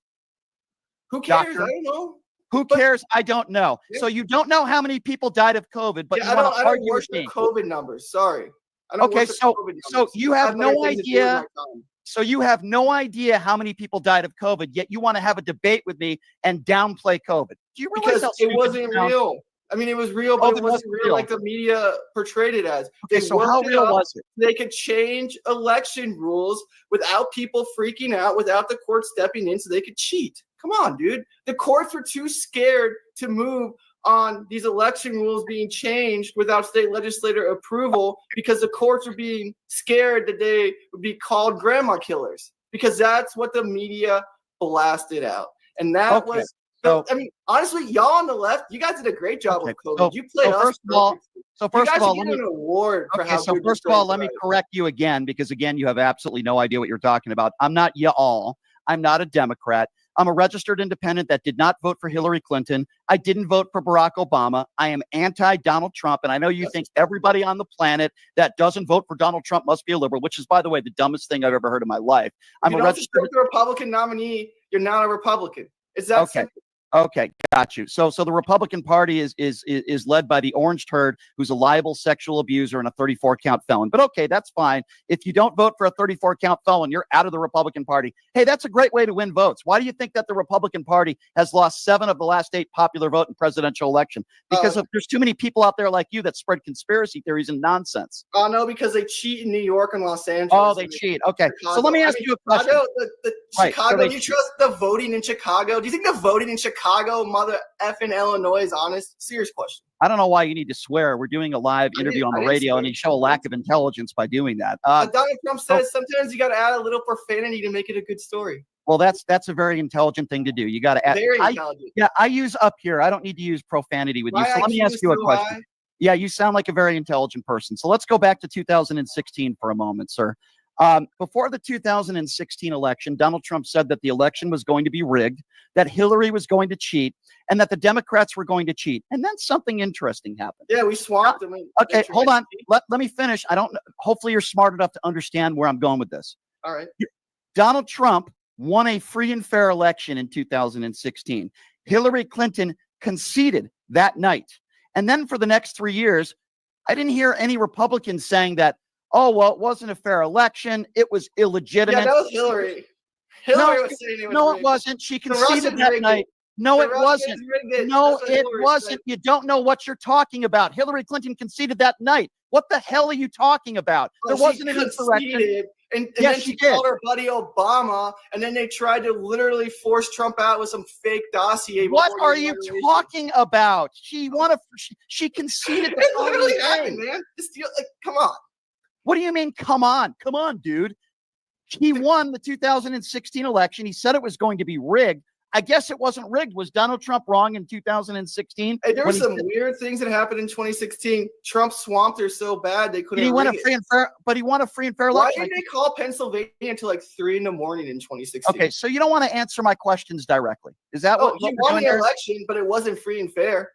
Who cares? Doctor? I don't know. Who cares? I don't know. Yeah. So you don't know how many people died of COVID, but Yeah, you I want don't. to I don't argue with worship me. COVID numbers. Sorry. I don't Okay, worship so COVID so numbers. you I have have better no things to do with idea. my time. So you have no idea how many people died of COVID, yet you want to have a debate with me and downplay COVID. Do you realize Because how it stupid wasn't you sound? real. I mean, it was real, but it wasn't real like the media portrayed it as. Okay, so how real was it? They could change election rules without people freaking out, without the court stepping in so they could cheat. Come on, dude. The courts were too scared to move on these election rules being changed without state legislator approval because the courts were being scared that they would be called grandma killers, because that's what the media blasted out. And that was I mean, honestly, y'all on the left, you guys did a great job with COVID. You played us. First of all, let me an award for how so first of all, let me correct you again, because again, you have absolutely no idea what you're talking about. I'm not y'all. I'm not a Democrat. I'm a registered independent that did not vote for Hillary Clinton. I didn't vote for Barack Obama. I am anti-Donald Trump. And I know you think everybody on the planet that doesn't vote for Donald Trump must be a liberal, which is, by the way, the dumbest thing I've ever heard in my life. I'm a registered the Republican nominee. You're not a Republican. Is that okay? Okay, got you. So the Republican Party is led by the orange turd who's a liable sexual abuser and a 34-count felon. But okay, that's fine. If you don't vote for a 34-count felon, you're out of the Republican Party. Hey, that's a great way to win votes. Why do you think that the Republican Party has lost 7 of the last 8 popular vote in presidential election? Because there's too many people out there like you that spread conspiracy theories and nonsense. Oh, no, because they cheat in New York and Los Angeles. Oh, they cheat. Okay, Chicago. So let me ask you a question. Chicago, you trust the voting in Chicago? Do you think the voting in Chicago, mother effing Illinois, is honest? Serious question. I don't know why you need to swear. We're doing a live interview on the radio, and you show a lack of intelligence by doing that. Donald Trump says sometimes you got to add a little profanity to make it a good story. Well, that's a very intelligent thing to do. You got to add. Very intelligent. I use up here. I don't need to use profanity with you. So let me ask you a question. Yeah, you sound like a very intelligent person. So let's go back to 2016 for a moment, sir. Before the 2016 election, Donald Trump said that the election was going to be rigged, that Hillary was going to cheat, and that the Democrats were going to cheat. And then something interesting happened. Yeah, we swamped them. Okay, hold on. Let me finish. Hopefully you're smart enough to understand where I'm going with this. All right. Donald Trump won a free and fair election in 2016. Hillary Clinton conceded that night. And then for the next 3 years, I didn't hear any Republicans saying that, oh, well, it wasn't a fair election. It was illegitimate. Yeah, that was Hillary. Hillary was saying it was rigged. It wasn't. She conceded that night. No, it wasn't. No, it wasn't. You don't know what you're talking about. Hillary Clinton conceded that night. What the hell are you talking about? There wasn't an insurrection. And then she called her buddy Obama, and then they tried to literally force Trump out with some fake dossier. What are you talking about? She conceded. It literally happened, man. Come on. What do you mean, come on? Come on, dude. He won the 2016 election. He said it was going to be rigged. I guess it wasn't rigged. Was Donald Trump wrong in 2016? Hey, there were some weird things that happened in 2016. Trump swamped her so bad they couldn't. He won a free and fair, but he won a free and fair election. Why didn't they call Pennsylvania until like 3 a.m. in 2016? Okay, so you don't want to answer my questions directly. Is that what he won the election, but it wasn't free and fair.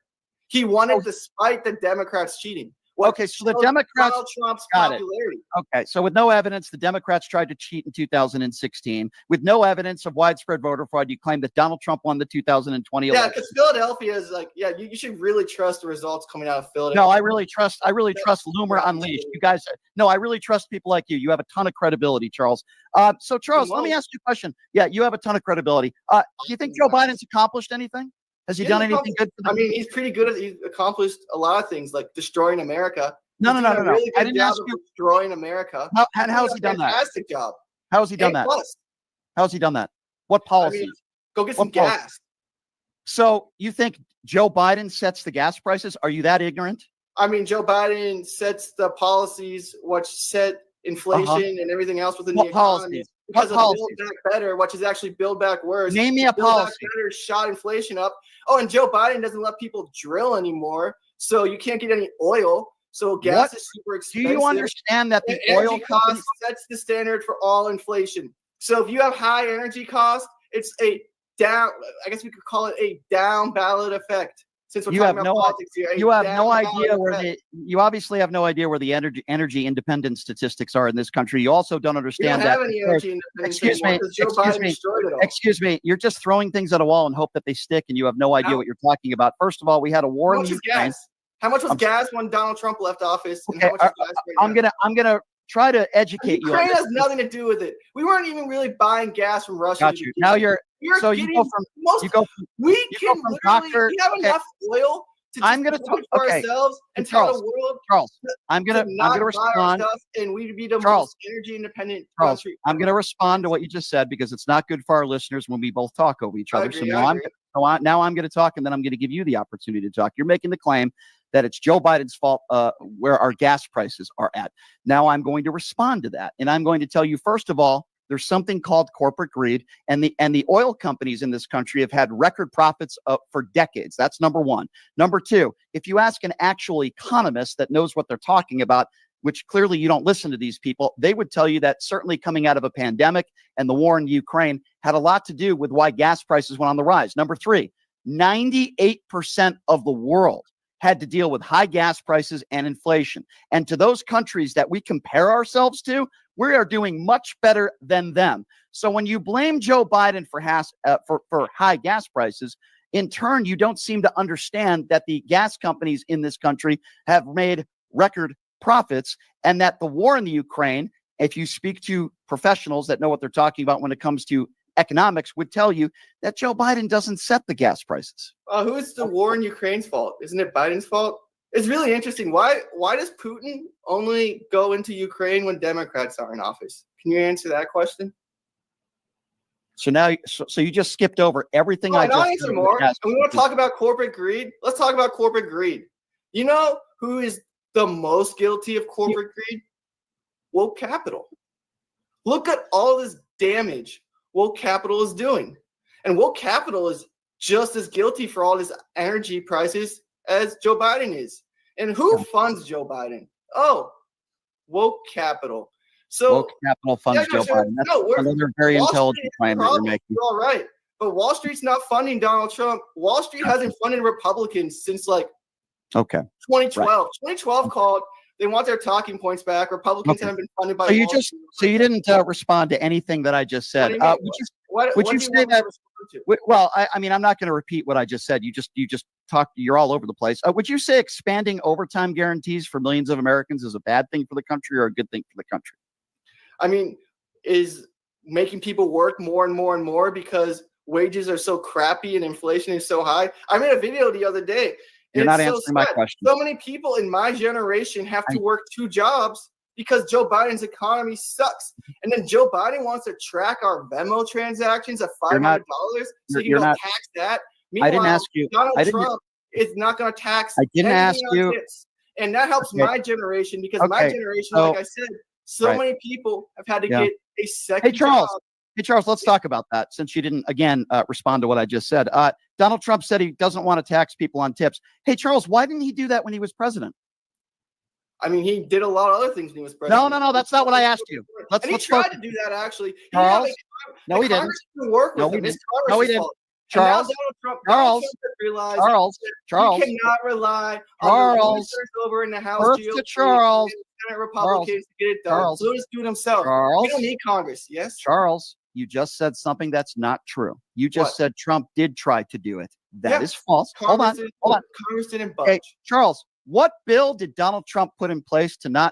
He won it despite the Democrats cheating. Okay, so the Democrats Donald Trump's got popularity. It. Okay, so with no evidence, the Democrats tried to cheat in 2016. With no evidence of widespread voter fraud, you claim that Donald Trump won the 2020 election. Yeah, because Philadelphia is like, you should really trust the results coming out of Philadelphia. No, I really trust Loomer Unleashed. You guys, no, I really trust people like you. You have a ton of credibility, Charles. So Charles, let me ask you a question. Yeah, you have a ton of credibility. Do you think Joe Biden's accomplished anything? Has he done anything good for them? I mean, he's pretty good he's accomplished a lot of things, like destroying America. No. Really I didn't ask you destroying America. How has he done that? Fantastic job. How has he done that? How has he done that? What policies? I mean, go get some gas. So you think Joe Biden sets the gas prices? Are you that ignorant? I mean, Joe Biden sets the policies which set inflation and everything else within the economy. Because of Build Back Better, which is actually Build Back Worse. Name me a policy. Build Back Better shot inflation up. Oh, and Joe Biden doesn't let people drill anymore, so you can't get any oil. So gas is super expensive. Do you understand that the oil cost sets the standard for all inflation? So if you have high energy costs, it's a down. I guess we could call it a down ballot effect. Since we're talking about politics here, you have no idea you obviously have no idea where the energy independence statistics are in this country. You also don't understand that. Excuse me. You're just throwing things at a wall and hope that they stick, and you have no idea what you're talking about. First of all, we had a war in Ukraine. How much was gas when Donald Trump left office? Okay, I'm gonna try to educate you. Ukraine has nothing to do with it. We weren't even really buying gas from Russia. Got you. Now we have enough oil I'm going to talk for ourselves and tell the world. Charles, I'm going to buy respond. our stuff and we'd be the Charles, most energy independent Charles, country. I'm going to respond to what you just said because it's not good for our listeners when we both talk over each other. Agree, Now I'm going to talk, and then I'm going to give you the opportunity to talk. You're making the claim that it's Joe Biden's fault where our gas prices are at. Now I'm going to respond to that, and I'm going to tell you, first of all, there's something called corporate greed, and the oil companies in this country have had record profits for decades. That's number one. Number two, if you ask an actual economist that knows what they're talking about, which clearly you don't listen to these people, they would tell you that certainly coming out of a pandemic and the war in Ukraine had a lot to do with why gas prices went on the rise. Number three, 98% of the world had to deal with high gas prices and inflation. And to those countries that we compare ourselves to, we are doing much better than them. So when you blame Joe Biden for high gas prices, in turn, you don't seem to understand that the gas companies in this country have made record profits, and that the war in the Ukraine, if you speak to professionals that know what they're talking about when it comes to economics, would tell you that Joe Biden doesn't set the gas prices. Who is the war in Ukraine's fault? Isn't it Biden's fault? It's really interesting. Why does Putin only go into Ukraine when Democrats are in office? Can you answer that question? So now, so you just skipped over everything I just answer more. And we want to talk about corporate greed. Let's talk about corporate greed. You know who is the most guilty of corporate greed? Woke capital. Look at all this damage woke capital is doing. And woke capital is just as guilty for all this energy prices as Joe Biden is. And who funds Joe Biden? Oh, woke capital. So woke capital funds Joe Biden. That's another very intelligent claim that you're making. You're all right. But Wall Street's not funding Donald Trump. Wall Street hasn't funded Republicans since like 2012. Right. 2012 called. They want their talking points back. Republicans haven't been funded by. So you didn't respond to anything that I just said. Would you say that? Well, I mean, I'm not going to repeat what I just said. You just talked. You're all over the place. Would you say expanding overtime guarantees for millions of Americans is a bad thing for the country or a good thing for the country? I mean, is making people work more and more and more because wages are so crappy and inflation is so high? I made a video the other day. You're not answering my question. So many people in my generation have to work 2 jobs because Joe Biden's economy sucks. And then Joe Biden wants to track our Venmo transactions of $500 so he can tax that. Meanwhile, I didn't ask you. Donald Trump is not going to tax. I didn't ask you. And that helps my generation because my generation, like I said, so many people have had to get a second job. Hey, Charles, let's talk about that since you didn't, again, respond to what I just said. Donald Trump said he doesn't want to tax people on tips. Hey, Charles, why didn't he do that when he was president? I mean, he did a lot of other things when he was president. No, that's not what I asked you. He tried to do that, actually. Charles? No, he didn't. No, he didn't. Charles, Charles, we cannot rely on the ministers over in the House GOP and Senate Republicans to get it done. So just do it himself. We don't need Congress. Yes, Charles, you just said something that's not true. You just said Trump did try to do it. That is false. Hold on. Congress didn't budge. Okay, Charles, what bill did Donald Trump put in place to not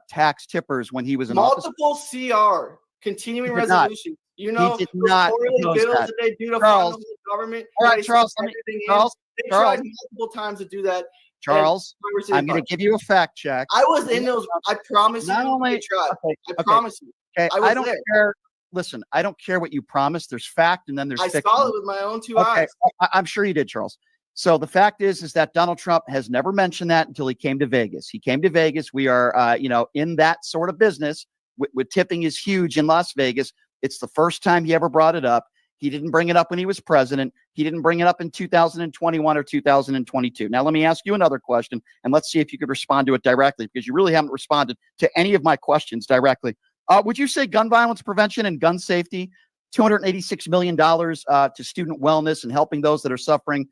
tax tippers when he was in office? Multiple CR, continuing resolution. You know, he did not bills that they do to fund the government. All right, Charles. They tried multiple times to do that. Charles, I'm going to give you a fact check. I was in those. I promise you. They tried. I promise you. Okay, I don't care. Listen, I don't care what you promised. There's fact, and then there's fiction. I saw it with my own 2 eyes. I'm sure you did, Charles. So the fact is that Donald Trump has never mentioned that until he came to Vegas. He came to Vegas. We are, in that sort of business. With tipping is huge in Las Vegas. It's the first time he ever brought it up. He didn't bring it up when he was president. He didn't bring it up in 2021 or 2022. Now, let me ask you another question, and let's see if you could respond to it directly, because you really haven't responded to any of my questions directly. Would you say gun violence prevention and gun safety, $286 million to student wellness and helping those that are suffering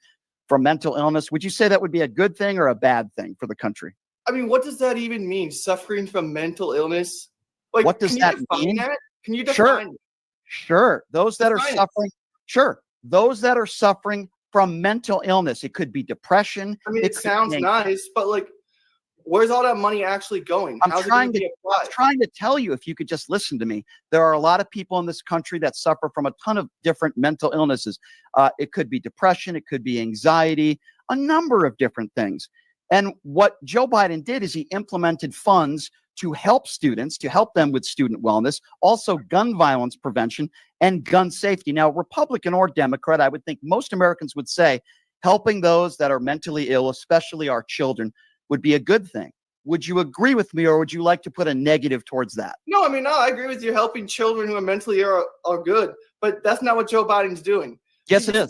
from mental illness, would you say that would be a good thing or a bad thing for the country? I mean, what does that even mean, suffering from mental illness? Like, what does that mean? Can you define it? Sure. Those that are suffering. Sure. Those that are suffering from mental illness. It could be depression. I mean, it sounds nice, but like, where's all that money actually going? I'm trying to tell you, if you could just listen to me. There are a lot of people in this country that suffer from a ton of different mental illnesses. It could be depression. It could be anxiety. a number of different things. And what Joe Biden did is he implemented funds to help students, to help them with student wellness, also gun violence prevention and gun safety. Now, Republican or Democrat, I would think most Americans would say helping those that are mentally ill, especially our children, would be a good thing. Would you agree with me, or would you like to put a negative towards that? No, I mean, no, I agree with you. Helping children who are mentally ill are good, but that's not what Joe Biden's doing. Yes, it is.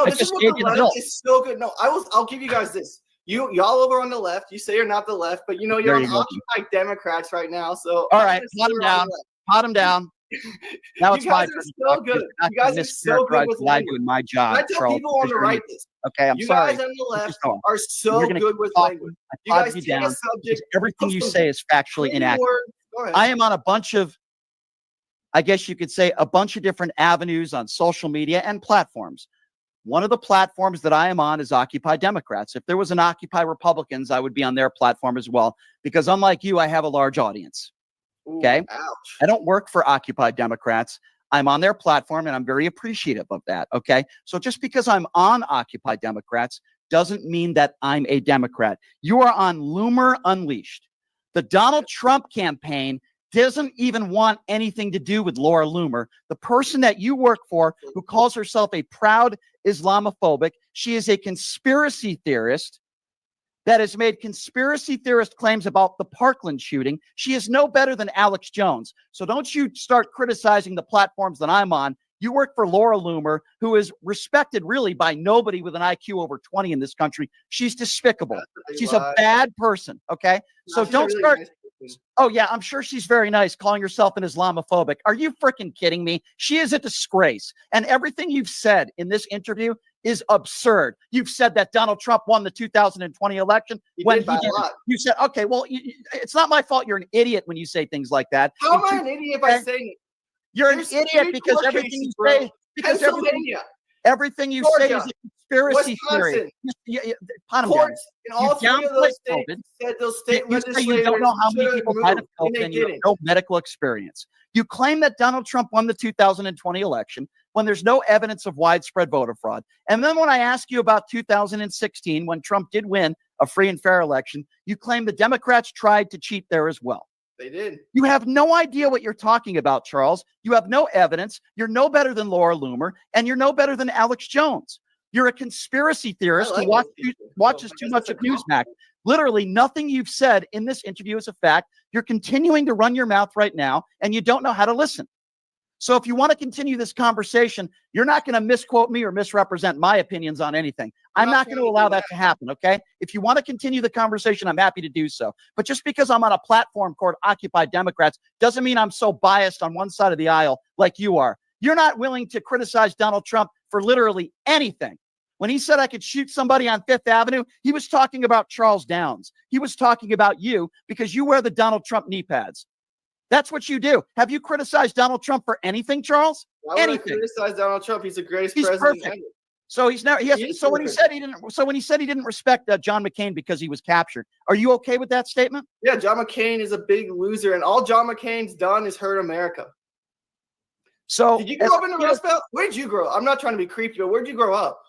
This is what the left is so good. No, I'll give you guys this. Y'all over on the left, you say you're not the left, but you know you're on Occupy Democrats right now. So all right, pot him down. Pot him down. Now it's my turn. So good. You guys are so good with language. My job. I tell people on the right this. Okay, I'm sorry. You guys on the left are so good with language. You guys take a subject. Everything you say is factually inaccurate. I am on a bunch of, I guess you could say, a bunch of different avenues on social media and platforms. One of the platforms that I am on is Occupy Democrats. If there was an Occupy Republicans, I would be on their platform as well, because unlike you, I have a large audience. Okay. Ooh, ouch. I don't work for Occupy Democrats. I'm on their platform and I'm very appreciative of that. Okay. So just because I'm on Occupy Democrats doesn't mean that I'm a Democrat. You are on Loomer Unleashed. The Donald Trump campaign doesn't even want anything to do with Laura Loomer, the person that you work for, who calls herself a proud Islamophobic. She is a conspiracy theorist that has made conspiracy theorist claims about the Parkland shooting. She is no better than Alex Jones. So don't you start criticizing the platforms that I'm on. You work for Laura Loomer, who is respected really by nobody with an IQ over 20 in this country. She's despicable. She's a bad person. Okay. So don't start. Oh, yeah, I'm sure she's very nice, calling herself an Islamophobic. Are you freaking kidding me? She is a disgrace. And everything you've said in this interview is absurd. You've said that Donald Trump won the 2020 election. When he did, you said, okay, well, it's not my fault. You're an idiot when you say things like that. How am I an idiot by saying it? You're an idiot because everything you say, everything you say is a conspiracy theory. Courts in all three of those states said those state legislators you don't know how many people died of COVID and you have no medical experience. You claim that Donald Trump won the 2020 election when there's no evidence of widespread voter fraud. And then when I ask you about 2016, when Trump did win a free and fair election, you claim the Democrats tried to cheat there as well. They did. You have no idea what you're talking about, Charles. You have no evidence. You're no better than Laura Loomer, and you're no better than Alex Jones. You're a conspiracy theorist who watches too much of Newsmax. Literally nothing you've said in this interview is a fact. You're continuing to run your mouth right now, and you don't know how to listen. So if you want to continue this conversation, you're not going to misquote me or misrepresent my opinions on anything. I'm not going to allow that to happen, okay? If you want to continue the conversation, I'm happy to do so. But just because I'm on a platform called Occupy Democrats doesn't mean I'm so biased on one side of the aisle like you are. You're not willing to criticize Donald Trump for literally anything. When he said I could shoot somebody on Fifth Avenue, he was talking about Charles Downs. He was talking about you because you wear the Donald Trump knee pads. That's what you do. Have you criticized Donald Trump for anything, Charles? Why would I criticize Donald Trump? He's the greatest president perfect. ever. So he's now when he said he didn't respect John McCain because he was captured. Are you okay with that statement? Yeah, John McCain is a big loser, and all John McCain's done is hurt America. So did you grow up in the Rust Belt? Where did you grow up? I'm not trying to be creepy, but where did you grow up?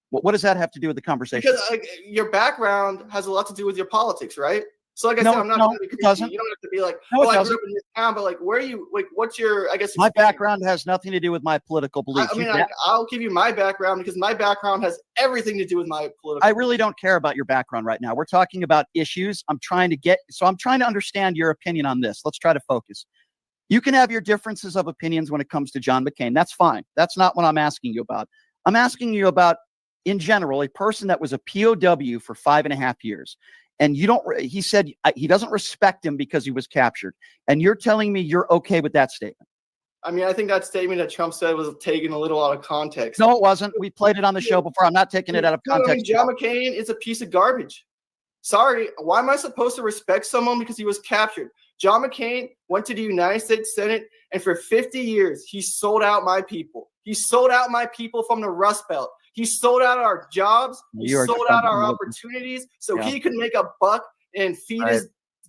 What does that have to do with the conversation? Because your background has a lot to do with your politics, right? So like I said, I'm not trying to be creepy. You don't have to be like, I grew up in this town, but like, where are you, like, what's your, I guess. My background has nothing to do with my political beliefs. I mean, I'll give you my background because my background has everything to do with my political. I really don't care about your background right now. We're talking about issues. I'm trying to understand your opinion on this. Let's try to focus. You can have your differences of opinions when it comes to John McCain. That's fine. That's not what I'm asking you about. I'm asking you about, in general, a person that was a POW for 5.5 years. And he said he doesn't respect him because he was captured. And you're telling me you're okay with that statement? I mean, I think that statement that Trump said was taken a little out of context. No, it wasn't. We played it on the show before. I'm not taking it out of context. I mean, John McCain is a piece of garbage. Sorry, why am I supposed to respect someone because he was captured? John McCain went to the United States Senate, and for 50 years, he sold out my people. He sold out my people from the Rust Belt. He sold out our jobs. He sold out our opportunities so he could make a buck and feed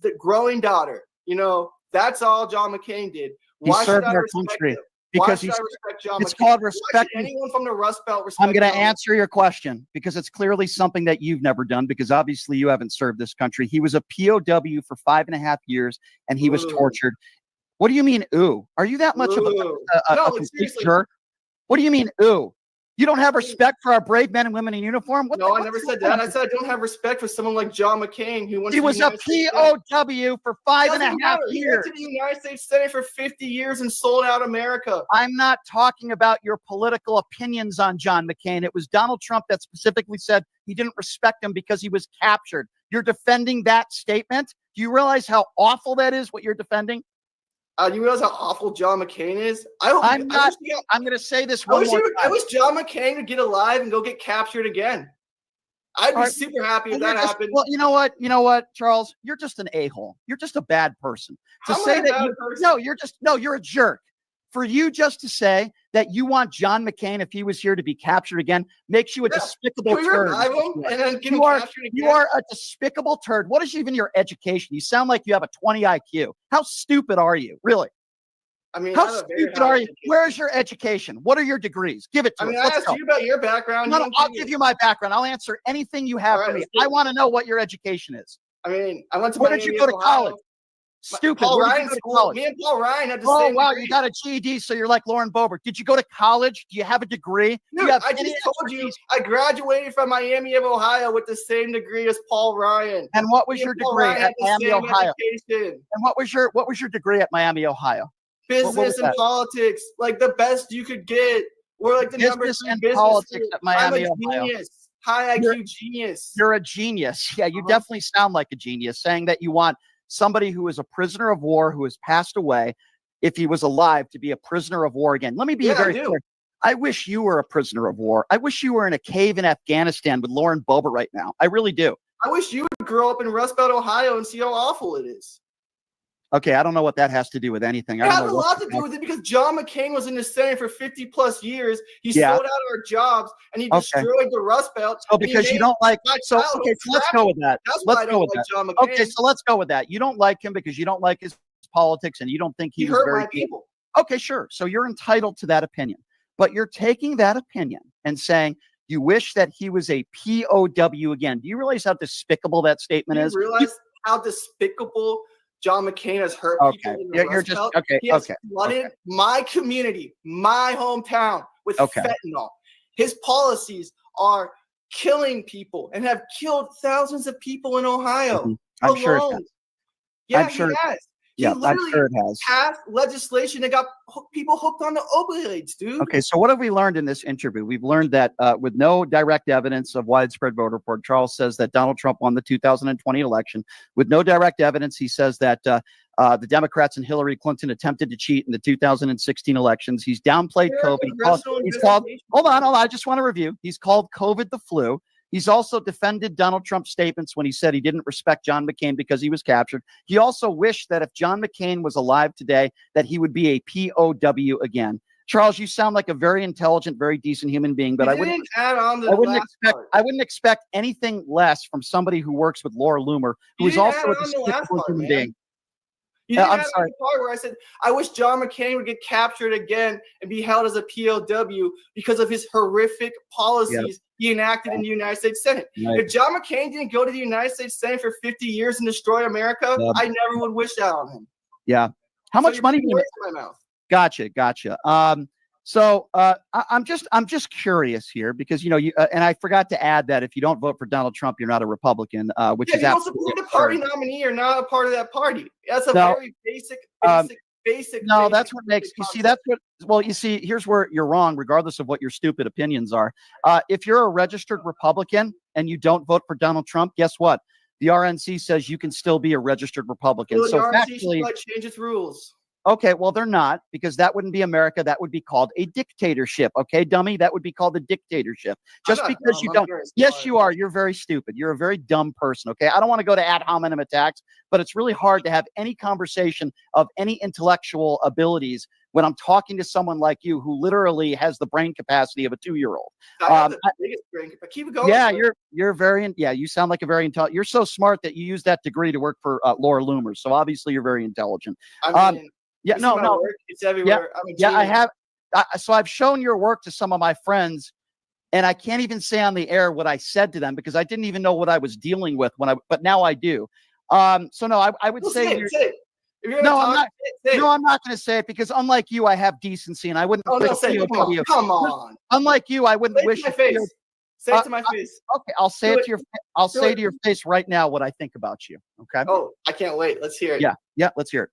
the growing daughter. You know, that's all John McCain did. Why should I respect him? Because should I respect John it's McCain? called Why respect. should anyone from the Rust Belt respect I'm going to John answer your question because it's clearly something that you've never done because obviously you haven't served this country. He was a POW for 5.5 years and he was tortured. What do you mean, ooh? Are you that much of a complete seriously. jerk? What do you mean, ooh? You don't have respect for our brave men and women in uniform? No, I never said that. I said I don't have respect for someone like John McCain who went He to the was a United States Senate. POW for 5.5 Doesn't matter. He went years. to the United States Senate for 50 years and sold out America. I'm not talking about your political opinions on John McCain. It was Donald Trump that specifically said he didn't respect him because he was captured. You're defending that statement? Do you realize how awful that is, what you're defending? You realize how awful John McCain is? I'm going to say this one more time. I wish John McCain would get alive and go get captured again. I'd be super happy if that happened. Well, you know what? You know what, Charles? You're just an a-hole. You're just a bad person. You're a jerk. For you just to say that you want John McCain, if he was here, to be captured again, makes you a despicable turd. You are a despicable turd. What is even your education? You sound like you have a 20 IQ. How stupid are you? Really? I mean, how stupid are you? Where's your education? What are your degrees? Give it to us. I asked you about your background. No, I'll give you my background. I'll answer anything you have for me. I want to know what your education is. I mean, I went to Where did you go to college? Stupid. Paul Ryan school. Me and Paul Ryan had the same degree. You got a GED, so you're like Lauren Boebert. Did you go to college? Do you have a degree? Dude, I just told you I graduated from Miami of Ohio with the same degree as Paul Ryan. And what was your degree at Miami, Ohio? Education. And what was your degree at Miami, Ohio? Business and politics, like the best you could get. We're like the business number 3 and business politics school. at Miami, I'm a genius. High IQ genius. You're a genius. Yeah, you definitely sound like a genius, saying that you want somebody who is a prisoner of war who has passed away, if he was alive, to be a prisoner of war again. Let me be very clear. I wish you were a prisoner of war. I wish you were in a cave in Afghanistan with Lauren Boebert right now. I really do. I wish you would grow up in Rust Belt, Ohio and see how awful it is. Okay, I don't know what that has to do with anything. It has a lot to do with it because John McCain was in the Senate for 50 plus years. He sold out our jobs and he destroyed the Rust Belt. So because you don't like, so let's go with that. That's why I don't like John McCain. Okay, so let's go with that. You don't like him because you don't like his politics and you don't think he was hurt very my people. Okay, sure. So you're entitled to that opinion, but you're taking that opinion and saying you wish that he was a POW again. Do you realize how despicable that statement is? Do you realize how despicable John McCain has hurt people in the Rust Belt? He has flooded my community, my hometown with fentanyl. His policies are killing people and have killed thousands of people in Ohio. I'm sure it has. Yeah, I'm sure, he has. Yeah, I'm sure it has. Passed legislation that got people hooked on the opioids, dude. Okay, so what have we learned in this interview? We've learned that with no direct evidence of widespread voter fraud, Charles says that Donald Trump won the 2020 election. With no direct evidence, he says that the Democrats and Hillary Clinton attempted to cheat in the 2016 elections. He's downplayed COVID. He's called, hold on, I just want to review. He's called COVID the flu. He's also defended Donald Trump's statements when he said he didn't respect John McCain because he was captured. He also wished that if John McCain was alive today, that he would be a POW again. Charles, you sound like a very intelligent, very decent human being, but I wouldn't expect anything less from somebody who works with Laura Loomer, who is also a despicable human being. I'm sorry. The part where I said, I wish John McCain would get captured again and be held as a POW because of his horrific policies he enacted in the United States Senate. Right. If John McCain didn't go to the United States Senate for 50 years and destroy America, I never would wish that on him. Yeah. How much money do you make? My mouth. Gotcha. So I'm just curious here because and I forgot to add that if you don't vote for Donald Trump, you're not a Republican, which is you don't support the party nominee. You're not a part of that party. That's a very basic. No, that's what makes you see. That's what. Well, you see, here's where you're wrong, regardless of what your stupid opinions are. If you're a registered Republican and you don't vote for Donald Trump, guess what? The RNC says you can still be a registered Republican. Well, so the RNC actually, should change its rules. Okay, well, they're not, because that wouldn't be America. That would be called a dictatorship. Okay, dummy, that would be called a dictatorship. Just because you don't. Yes, you are. You're very stupid. You're a very dumb person. Okay, I don't want to go to ad hominem attacks, but it's really hard to have any conversation of any intellectual abilities when I'm talking to someone like you who literally has the brain capacity of a 2-year-old. I have the biggest brain. But keep it going. Yeah, you're very. Yeah, you sound like a very intelligent. You're so smart that you use that degree to work for Laura Loomer. So obviously, you're very intelligent. Yeah, You see no, my no. work? It's everywhere. I'm a Yeah, I genius. have. So I've shown your work to some of my friends, and I can't even say on the air what I said to them because I didn't even know what I was dealing with but now I do. So no, I would Well, say say it. Say it. If you're gonna no, I'm talk, not. say it. No, I'm not going to say it because unlike you, I have decency, and I wouldn't Oh wish no, say it. Come on. POW. Come on. Unlike you, I wouldn't Say it wish to my face. Say it to my face. Okay, I'll say Do it to your. I'll Do say it. to your face right now what I think about you. Okay. Oh, I can't wait. Let's hear it. Yeah. Let's hear it.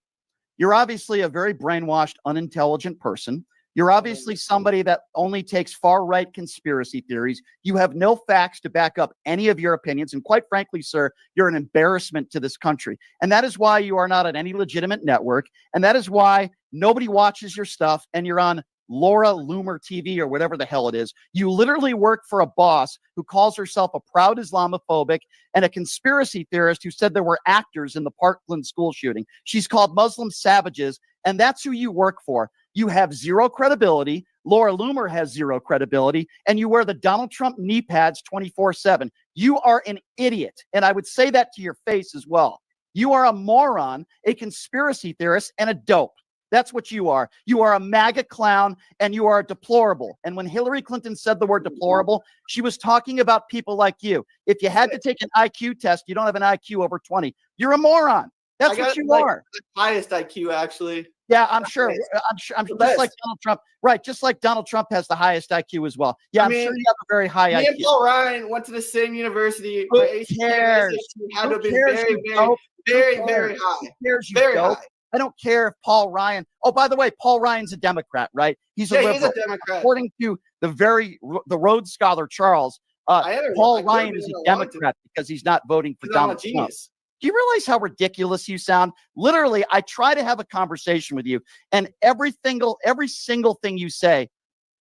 You're obviously a very brainwashed, unintelligent person. You're obviously somebody that only takes far-right conspiracy theories. You have no facts to back up any of your opinions. And quite frankly, sir, you're an embarrassment to this country. And that is why you are not on any legitimate network. And that is why nobody watches your stuff and you're on Laura Loomer TV or whatever the hell it is. You literally work for a boss who calls herself a proud Islamophobic and a conspiracy theorist who said there were actors in the Parkland school shooting. She's called Muslim savages, and that's who you work for. You have zero credibility. Laura Loomer has zero credibility, and you wear the Donald Trump knee pads 24/7. You are an idiot, and I would say that to your face as well. You are a moron, a conspiracy theorist, and a dope. That's what you are. You are a MAGA clown, and you are deplorable. And when Hillary Clinton said the word deplorable, she was talking about people like you. If you had to take an IQ test, you don't have an IQ over 20. You're a moron. That's what you are. The highest IQ, actually. Yeah, I'm sure. I'm just like Donald Trump. Right, just like Donald Trump has the highest IQ as well. Yeah, I'm sure you have a very high IQ. Me and Paul Ryan went to the same university. Who My ACT cares? had to Who be cares, very, you very, dope? very, Who very cares? high. Who cares, you Very dope? high. I don't care if Paul Ryan. Oh, by the way, Paul Ryan's a Democrat, right? He's a liberal. He's a Democrat. According to the Rhodes Scholar Charles, Paul Ryan is a Democrat because he's not voting for Donald Trump. Do you realize how ridiculous you sound? Literally, I try to have a conversation with you, and every single thing you say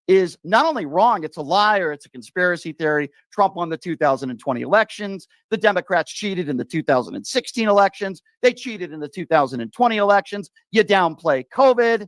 is not only wrong, it's a lie or it's a conspiracy theory. Trump won the 2020 elections. The Democrats cheated in the 2016 elections. They cheated in the 2020 elections. You downplay COVID.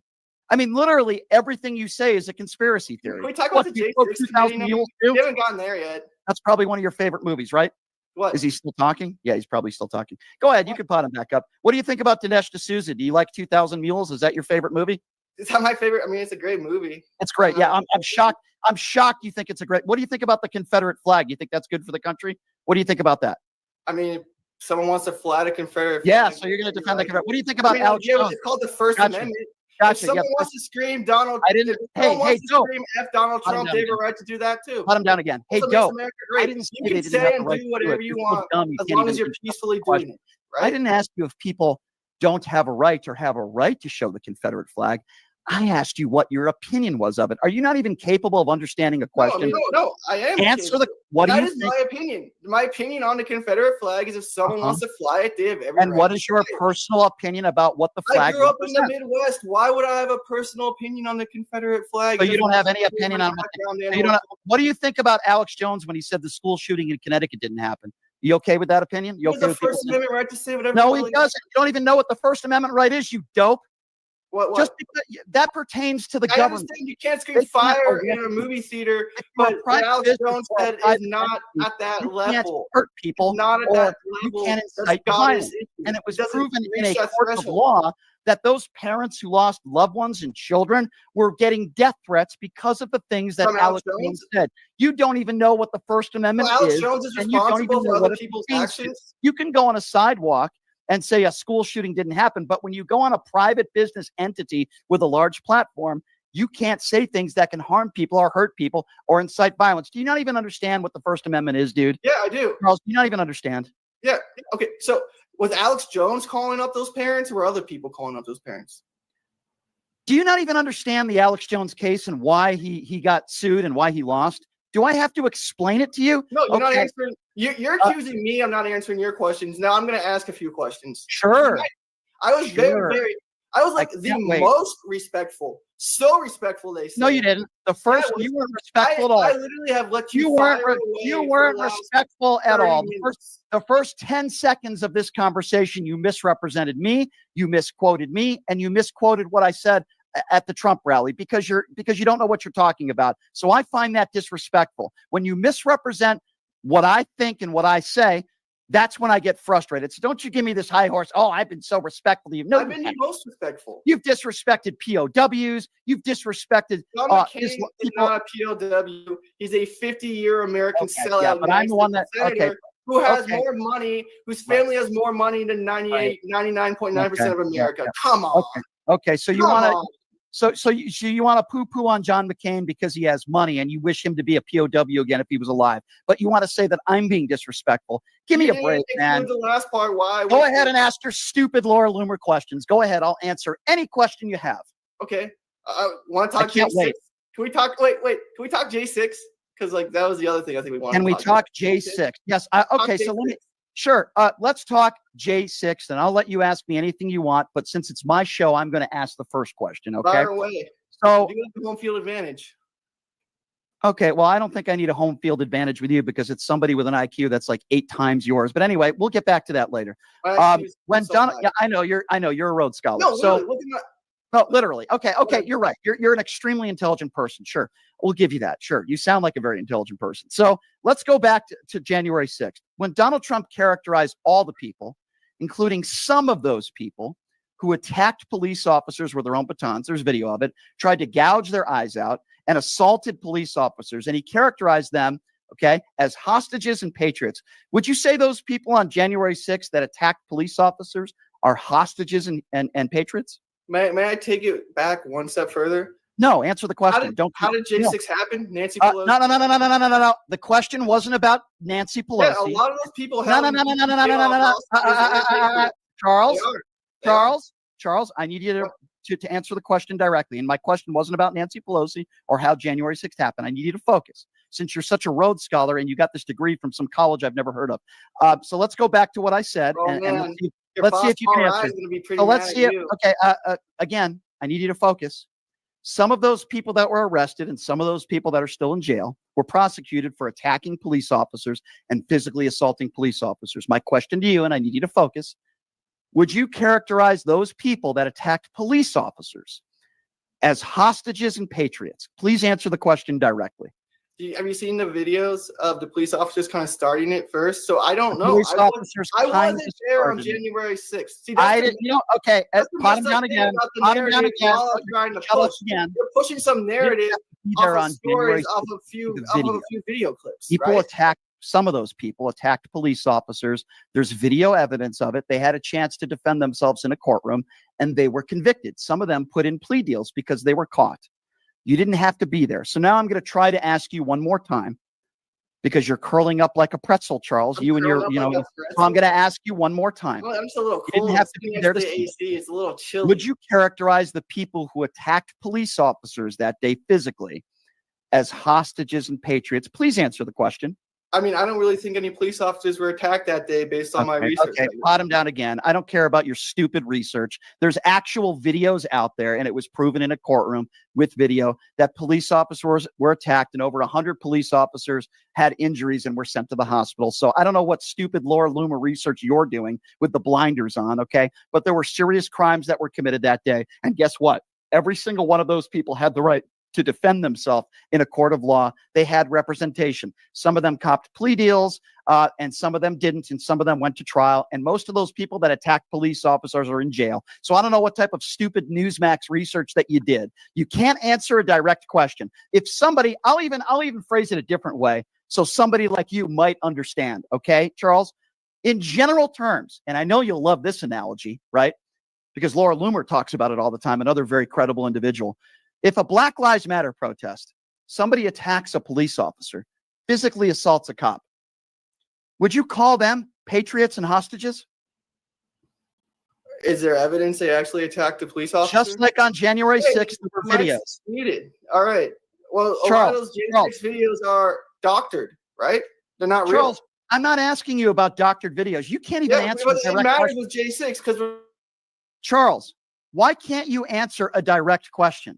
I mean, literally everything you say is a conspiracy theory. Can we talk about the J6 committee now? We haven't gotten there yet. That's probably one of your favorite movies, right? What? Is he still talking? Yeah, he's probably still talking. Go ahead. You can pot him back up. What do you think about Dinesh D'Souza? Do you like 2000 Mules? Is that your favorite movie? Is that my favorite? I mean, it's a great movie. It's great. Yeah, I'm shocked. I'm shocked you think it's a great. What do you think about the Confederate flag? You think that's good for the country? What do you think about that? I mean, someone wants to fly the Confederate Yeah, flag. so you're going to defend the Confederate. What do you think about Alex Jones? It's called the First Gotcha. Amendment. Gotcha. If someone wants to scream Donald, if someone wants to scream F Donald Pot him Trump, down they have a again. right to do that too. Pot him down again. Hey, That's what Joe. makes America great. I didn't say You they can didn't say have the and right do to whatever it. you You're so want, dumb, you as can't long even as you're answer the peacefully question. doing it. I Right? didn't ask you if people don't have a right or have a right to show the Confederate flag. I asked you what your opinion was of it. Are you not even capable of understanding a question? No, I am. Answer the. What do That you is think? my opinion. My opinion on the Confederate flag is if someone wants to fly it, they have every And right what to is your fly it. personal opinion about what the I flag grew up in the represents? Midwest. Why would I have a personal opinion on the Confederate flag? So It you don't doesn't have any have to be opinion my on what? background So and you don't what- what do you think about Alex Jones when he said the school shooting in Connecticut didn't happen? You okay with that opinion? You He has okay the with people First saying- Amendment right to say whatever. No, the he hell doesn't. You don't even know what the First Amendment right is, you dope. What? Just because that pertains to the I government. understand you can't They scream can't fire arrest in a you. movie theater, If but you're a what private Alex business Jones or a said is private not entity, at that you can't level. hurt people, It's not at or that you level. can't That's incite God's violence. issue. And it was doesn't proven in reach a that court of threshold. law that those parents who lost loved ones and children were getting death threats because of the things that From Alex Alex Jones Jones? said. You don't even know what the First Amendment Well, Alex is, Jones is and you don't responsible even for know other what it people's pertains to. actions. You can go on a sidewalk and say a school shooting didn't happen, but when you go on a private business entity with a large platform, you can't say things that can harm people or hurt people or incite violence. Do you not even understand what the First Amendment is, dude? Yeah, I do. Charles, do you not even understand? Yeah. Okay. So was Alex Jones calling up those parents, or were other people calling up those parents? Do you not even understand the Alex Jones case and why he got sued and why he lost? Do I have to explain it to you? No, you're not Okay. answering. You're accusing me. I'm not answering your questions. Now I'm going to ask a few questions. Sure. I was Sure. I was like I the can't wait. most respectful. So respectful, they said. No, you didn't. The first, Yeah, you weren't respectful at all. I literally have let you. You weren't. fire away You for weren't the last respectful at 30 all. minutes. The first 10 seconds of this conversation, you misrepresented me, you misquoted me, and you misquoted what I said at the Trump rally because you don't know what you're talking about. So I find that disrespectful. When you misrepresent what I think and what I say, That's when I get frustrated. So don't you give me this high horse. Oh, I've been so respectful to you. No, I've been the most respectful. You've disrespected POWs. You've disrespected John McCain is not a POW. He's a 50-year American sellout. Yeah, but I'm the one that who has more money, whose family has more money than 99.9% of America. Come on. Okay. So you want to. So you want to poo-poo on John McCain because he has money and you wish him to be a POW again if he was alive. But you want to say that I'm being disrespectful. Give me a break, man. The last part, why? Go ahead and ask your stupid Laura Loomer questions. Go ahead. I'll answer any question you have. Okay. Want to talk J6? Can we talk? Wait. Can we talk J6? Because that was the other thing I think we wanted. Can we talk J6? Yes. Okay. So let me. Sure. Let's talk J6, and I'll let you ask me anything you want. But since it's my show, I'm going to ask the first question. Okay. Fire away. So you have the home field advantage. Okay. Well, I don't think I need a home field advantage with you because it's somebody with an IQ that's like 8 times yours. But anyway, we'll get back to that later. When Donald, yeah, I know you're a Rhodes Scholar. No, so. Literally, No, literally. Okay, you're right. You're an extremely intelligent person. Sure, we'll give you that. Sure, you sound like a very intelligent person. So let's go back to January 6th, when Donald Trump characterized all the people, including some of those people who attacked police officers with their own batons. There's video of it. Tried to gouge their eyes out and assaulted police officers, and he characterized them, okay, as hostages and patriots. Would you say those people on January 6th that attacked police officers are hostages and patriots? May I take it back one step further? No, answer the question. How did J6 happen? Nancy Pelosi? No. The question wasn't about Nancy Pelosi. Yeah, a lot of those people have. No. Charles, I need you to answer the question directly. And my question wasn't about Nancy Pelosi or how January 6th happened. I need you to focus. Since you're such a Rhodes Scholar and you got this degree from some college I've never heard of. So let's go back to what I said. And let's see if you can answer. So let's see it. Okay. Again, I need you to focus. Some of those people that were arrested and some of those people that are still in jail were prosecuted for attacking police officers and physically assaulting police officers. My question to you, and I need you to focus, would you characterize those people that attacked police officers as hostages and patriots? Please answer the question directly. Have you seen the videos of the police officers kind of starting it first? So I don't know. I wasn't there on January 6th. See, I didn't. Okay. Pot him down again. Pot him down again. You're pushing some narrative off of stories, off of a few video clips. People attacked. Some of those people attacked police officers. There's video evidence of it. They had a chance to defend themselves in a courtroom, and they were convicted. Some of them put in plea deals because they were caught. You didn't have to be there. So now I'm going to try to ask you one more time because you're curling up like a pretzel, Charles. So I'm going to ask you one more time. Well, I'm just a little cold. You didn't have to be there to see AC. It's a little chilly. Would you characterize the people who attacked police officers that day physically as hostages and patriots? Please answer the question. I mean, I don't really think any police officers were attacked that day based on my research. Okay, pot him down again. I don't care about your stupid research. There's actual videos out there, and it was proven in a courtroom with video that police officers were attacked, and over 100 police officers had injuries and were sent to the hospital. So I don't know what stupid Laura Loomer research you're doing with the blinders on, okay? But there were serious crimes that were committed that day. And guess what? Every single one of those people had the right to defend themselves in a court of law. They had representation. Some of them copped plea deals, and some of them didn't, and some of them went to trial. And most of those people that attacked police officers are in jail. So I don't know what type of stupid Newsmax research that you did. You can't answer a direct question. If somebody, I'll even phrase it a different way so somebody like you might understand. Okay, Charles? In general terms, and I know you'll love this analogy, right? Because Laura Loomer talks about it all the time, another very credible individual. If a Black Lives Matter protest, somebody attacks a police officer, physically assaults a cop, would you call them patriots and hostages? Is there evidence they actually attacked a police officer? Just like on January 6th, there were videos. Needed. All right. Well, a lot of those January 6 videos are doctored, right? They're not real. I'm not asking you about doctored videos. You can't even answer a direct question. With J6 because Charles, why can't you answer a direct question?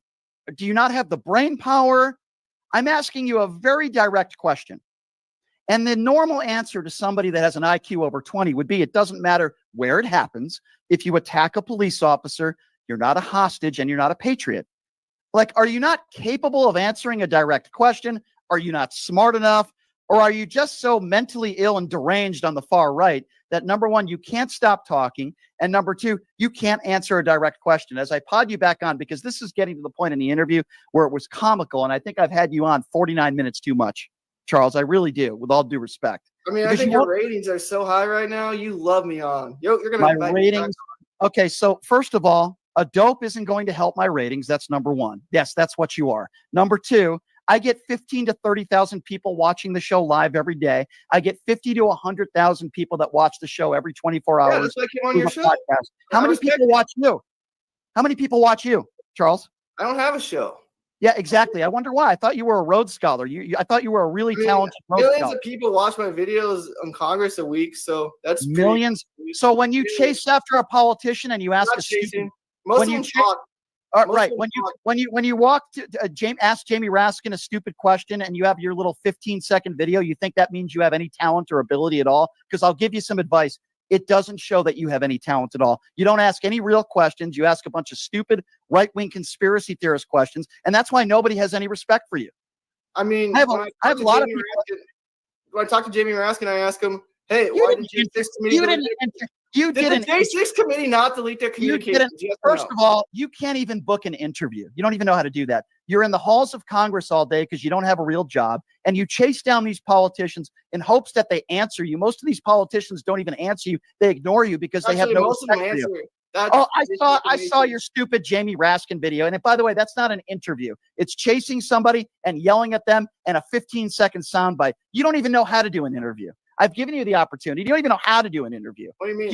Do you not have the brain power? I'm asking you a very direct question. And the normal answer to somebody that has an IQ over 20 would be, it doesn't matter where it happens. If you attack a police officer, you're not a hostage and you're not a patriot. Like, are you not capable of answering a direct question? Are you not smart enough? Or are you just so mentally ill and deranged on the far right that, number one, you can't stop talking, and number two, you can't answer a direct question? As I pod you back on, because this is getting to the point in the interview where it was comical, and I think I've had you on 49 minutes too much, Charles. I really do, with all due respect. I mean, I think your ratings are so high right now. You love me on. You're going to my ratings. Okay, so first of all, a dope isn't going to help my ratings. That's number one. Yes, that's what you are. Number two, I get 15 to 30,000 people watching the show live every day. I get 50 to 100,000 people that watch the show every 24 hours. Yeah, that's like you on your show. Podcast. How many people watch you? How many people watch you, Charles? I don't have a show. Yeah, exactly. I wonder why. I thought you were a Rhodes Scholar. I thought you were a really talented Rhodes Millions Scholar. of people watch my videos on Congress a week, so that's millions. So when you chase after a politician and you ask not a chasing. student, Most when of you them talk. right, when you walk to ask Jamie Raskin a stupid question and you have your little 15-second video, you think that means you have any talent or ability at all? Because I'll give you some advice. It doesn't show that you have any talent at all. You don't ask any real questions. You ask a bunch of stupid right-wing conspiracy theorist questions, and that's why nobody has any respect for you. I mean, I have a lot of people. When I talk to Jamie Raskin, I ask him, "Hey, why did J6 committee? Did the J6 committee not delete their communications?" First of all, you can't even book an interview. You don't even know how to do that. You're in the halls of Congress all day because you don't have a real job, and you chase down these politicians in hopes that they answer you. Most of these politicians don't even answer you; they ignore you because they have no respect for you. I saw your stupid Jamie Raskin video, and by the way, that's not an interview. It's chasing somebody and yelling at them and a 15-second soundbite. You don't even know how to do an interview. I've given you the opportunity. You don't even know how to do an interview. What do you mean?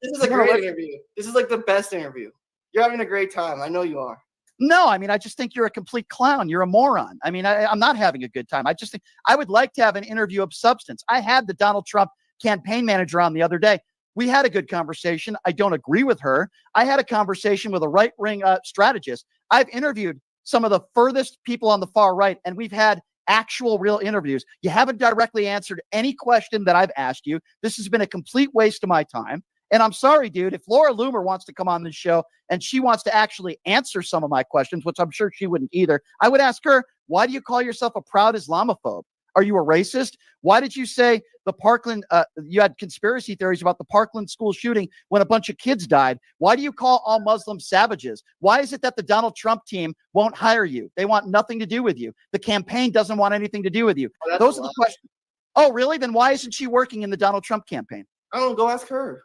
This is a great interview. This is like the best interview. You're having a great time. I know you are. No, I mean, I just think you're a complete clown. You're a moron. I mean, I'm not having a good time. I just think I would like to have an interview of substance. I had the Donald Trump campaign manager on the other day. We had a good conversation. I don't agree with her. I had a conversation with a right-wing strategist. I've interviewed some of the furthest people on the far right, and we've had actual real interviews. You haven't directly answered any question that I've asked you. This has been a complete waste of my time. And I'm sorry, dude, if Laura Loomer wants to come on this show and she wants to actually answer some of my questions, which I'm sure she wouldn't either, I would ask her, why do you call yourself a proud Islamophobe? Are you a racist? Why did you say the Parkland, you had conspiracy theories about the Parkland school shooting when a bunch of kids died? Why do you call all Muslims savages? Why is it that the Donald Trump team won't hire you? They want nothing to do with you. The campaign doesn't want anything to do with you. Those are the questions. Oh, really? Then why isn't she working in the Donald Trump campaign? I don't know. Go ask her.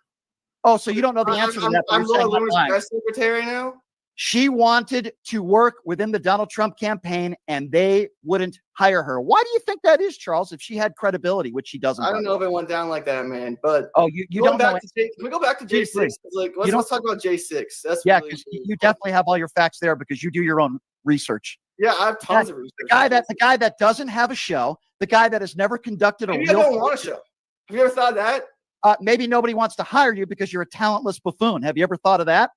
Oh, so you don't know the answer to that. I'm Laura Loomer's press secretary now. She wanted to work within the Donald Trump campaign, and they wouldn't hire her. Why do you think that is, Charles? If she had credibility, which she doesn't. I don't know if it went down like that, man. But you don't know. Can we go back to J6? Like, let's talk about J6. That's yeah, because you definitely have all your facts there because you do your own research. Yeah, I have tons of research. The guy that doesn't have a show, the guy that has never conducted a Maybe real. I don't want a show. Have you ever thought of that? Maybe nobody wants to hire you because you're a talentless buffoon. Have you ever thought of that?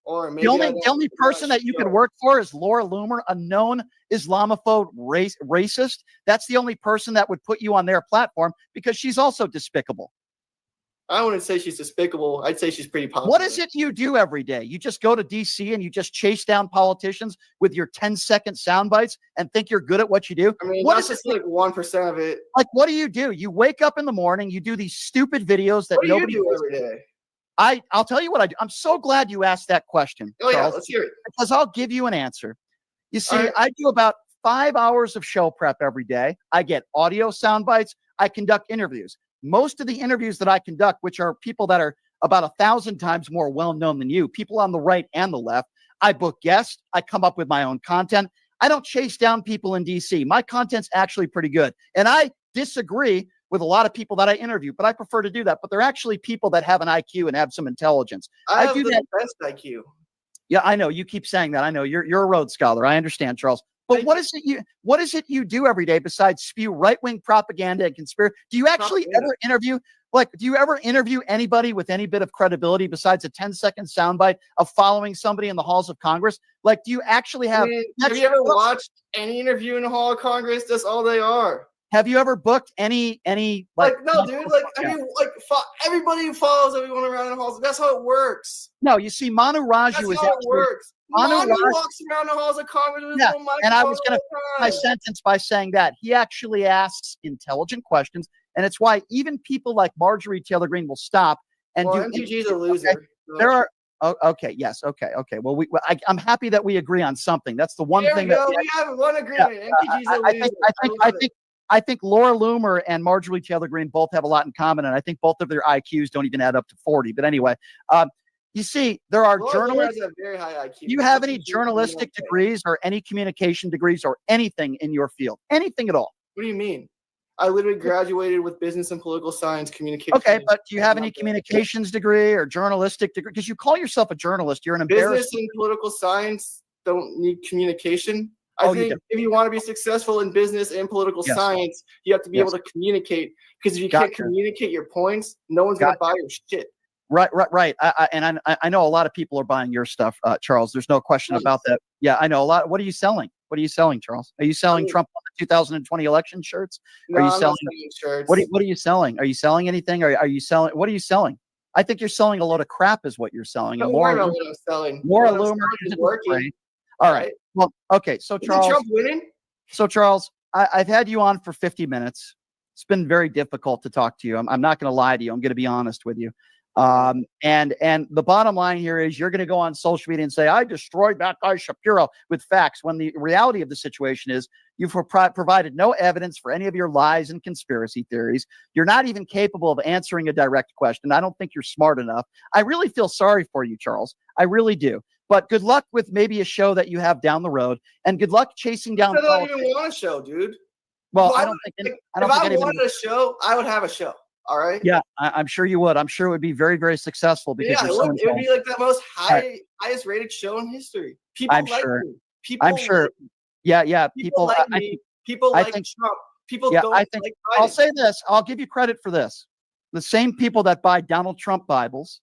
Or maybe the only person that you could work for is Laura Loomer, a known Islamophobe racist. That's the only person that would put you on their platform because she's also despicable. I wouldn't say she's despicable. I'd say she's pretty popular. What is it you do every day? You just go to D.C. and you just chase down politicians with your 10-second sound bites and think you're good at what you do? I mean, that's just like 1% of it. Like, what do? You wake up in the morning, you do these stupid videos that nobody do every day. I'll tell you what I do. I'm so glad you asked that question. Oh, Charles, yeah, let's hear it. Because I'll give you an answer. You see, right. I do about 5 hours of show prep every day. I get audio sound bites. I conduct interviews. Most of the interviews that I conduct, which are people that are about 1,000 times more well-known than you, people on the right and the left, I book guests. I come up with my own content. I don't chase down people in D.C. My content's actually pretty good. And I disagree with a lot of people that I interview, but I prefer to do that. But they're actually people that have an IQ and have some intelligence. I have do the that. best IQ. Yeah, I know. You keep saying that. I know. You're a Rhodes Scholar. I understand, Charles. But what is it you do every day besides spew right-wing propaganda and conspiracy? Do you actually ever interview? Do you ever interview anybody with any bit of credibility besides a 10-second soundbite of following somebody in the halls of Congress? Like, do you actually have? Have you ever watched any interview in the hall of Congress? That's all they are. Have you ever booked any no, dude? Everybody follows everyone around in the halls. That's how it works. No, you see, Manu Raju That's how it works. Manu walks around the halls of Congress with his little microphone. And I was going to all the my time. sentence by saying that he actually asks intelligent questions, and it's why even people like Marjorie Taylor Greene will stop and Well, do. MTG's a loser. Okay? There are. Oh, okay. Yes. Okay. Okay. Well, I'm happy that we agree on something. That's the one There thing we that go. We have one agreement. MTG's a loser. I think Laura Loomer and Marjorie Taylor Greene both have a lot in common, and I think both of their IQs don't even add up to 40. But anyway, you see, there are Laura journalists. Loomer has a very high IQ. Do you have any journalistic degrees or any communication degrees or anything in your field? Anything at all? What do you mean? I literally graduated with business and political science communication. Okay, but do you have any communications degree or journalistic degree? Because you call yourself a journalist, you're an embarrassment. Business and political science don't need communication. Oh, I think if you want to be successful in business and political science, you have to be able to communicate. Because if you can't communicate your points, no one's going to buy your shit. Right. I know a lot of people are buying your stuff, Charles. There's no question about that. Yeah, I know a lot. What are you selling? What are you selling, Charles? Are you selling Trump on the 2020 election shirts? No, are you I'm selling not selling shirts. What are you selling? Are you selling anything? Are you selling? What are you selling? I think you're selling a load of crap, is what you're selling. Don't And worry about what I'm selling. More What I'm Loomer selling is isn't working. great. All right. Well, okay. So Isn't Charles, Trump winning? So Charles, I've had you on for 50 minutes. It's been very difficult to talk to you. I'm not going to lie to you. I'm going to be honest with you. And the bottom line here is you're going to go on social media and say, I destroyed that guy Shapiro with facts, when the reality of the situation is you've provided no evidence for any of your lies and conspiracy theories. You're not even capable of answering a direct question. I don't think you're smart enough. I really feel sorry for you, Charles. I really do. But good luck with maybe a show that you have down the road, and good luck chasing down. I don't even want a show, dude. Well, If I don't think. if I wanted a show, I would have a show. All right. Yeah, I'm sure you would. I'm sure it would be very, very successful because Yeah, you're it so would be like the most Right. highest rated show in history. People I'm like sure. me. People I'm sure. like me. Yeah. People like me. People I like think- Trump. People Yeah, don't I think like I'll Biden. say this. I'll give you credit for this. The same people that buy Donald Trump Bibles,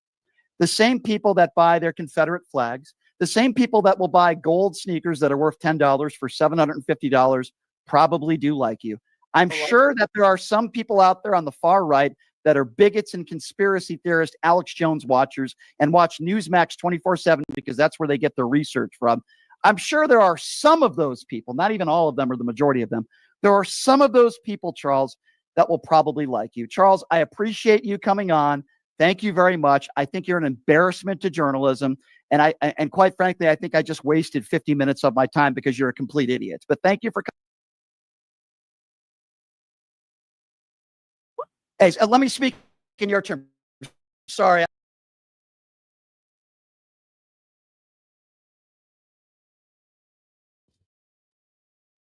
the same people that buy their Confederate flags, the same people that will buy gold sneakers that are worth $10 for $750 probably do like you. I'm sure that there are some people out there on the far right that are bigots and conspiracy theorists, Alex Jones watchers, and watch Newsmax 24/7 because that's where they get their research from. I'm sure there are some of those people, not even all of them or the majority of them. There are some of those people, Charles, that will probably like you. Charles, I appreciate you coming on. Thank you very much. I think you're an embarrassment to journalism. And quite frankly, I think I just wasted 50 minutes of my time because you're a complete idiot. But thank you for coming. Hey, let me speak in your term. Sorry.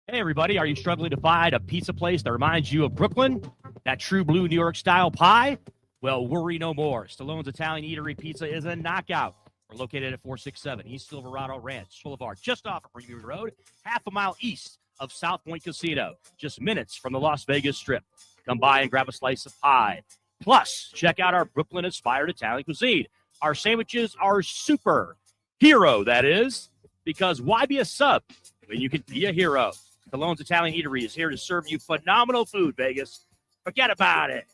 Hey, everybody, are you struggling to find a pizza place that reminds you of Brooklyn? That true blue New York style pie? Well, worry no more. Stallone's Italian Eatery Pizza is a knockout. We're located at 467 East Silverado Ranch Boulevard, just off of Greenview Road, half a mile east of South Point Casino, just minutes from the Las Vegas Strip. Come by and grab a slice of pie. Plus, check out our Brooklyn-inspired Italian cuisine. Our sandwiches are super hero, that is, because why be a sub when you can be a hero? Stallone's Italian Eatery is here to serve you phenomenal food, Vegas. Forget about it.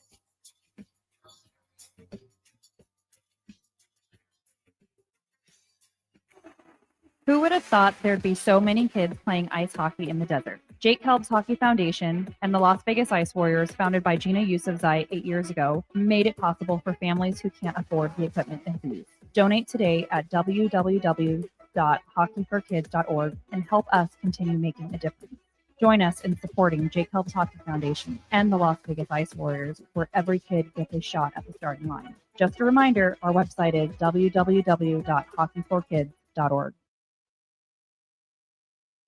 Who would have thought there'd be so many kids playing ice hockey in the desert? Jake Helb's Hockey Foundation and the Las Vegas Ice Warriors, founded by Gina Yusufzai 8 years ago, made it possible for families who can't afford the equipment and fees. Donate today at www.hockeyforkids.org and help us continue making a difference. Join us in supporting Jake Helb's Hockey Foundation and the Las Vegas Ice Warriors, where every kid gets a shot at the starting line. Just a reminder, our website is www.hockeyforkids.org.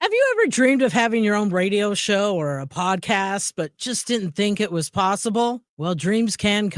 Have you ever dreamed of having your own radio show or a podcast, but just didn't think it was possible? Well, dreams can come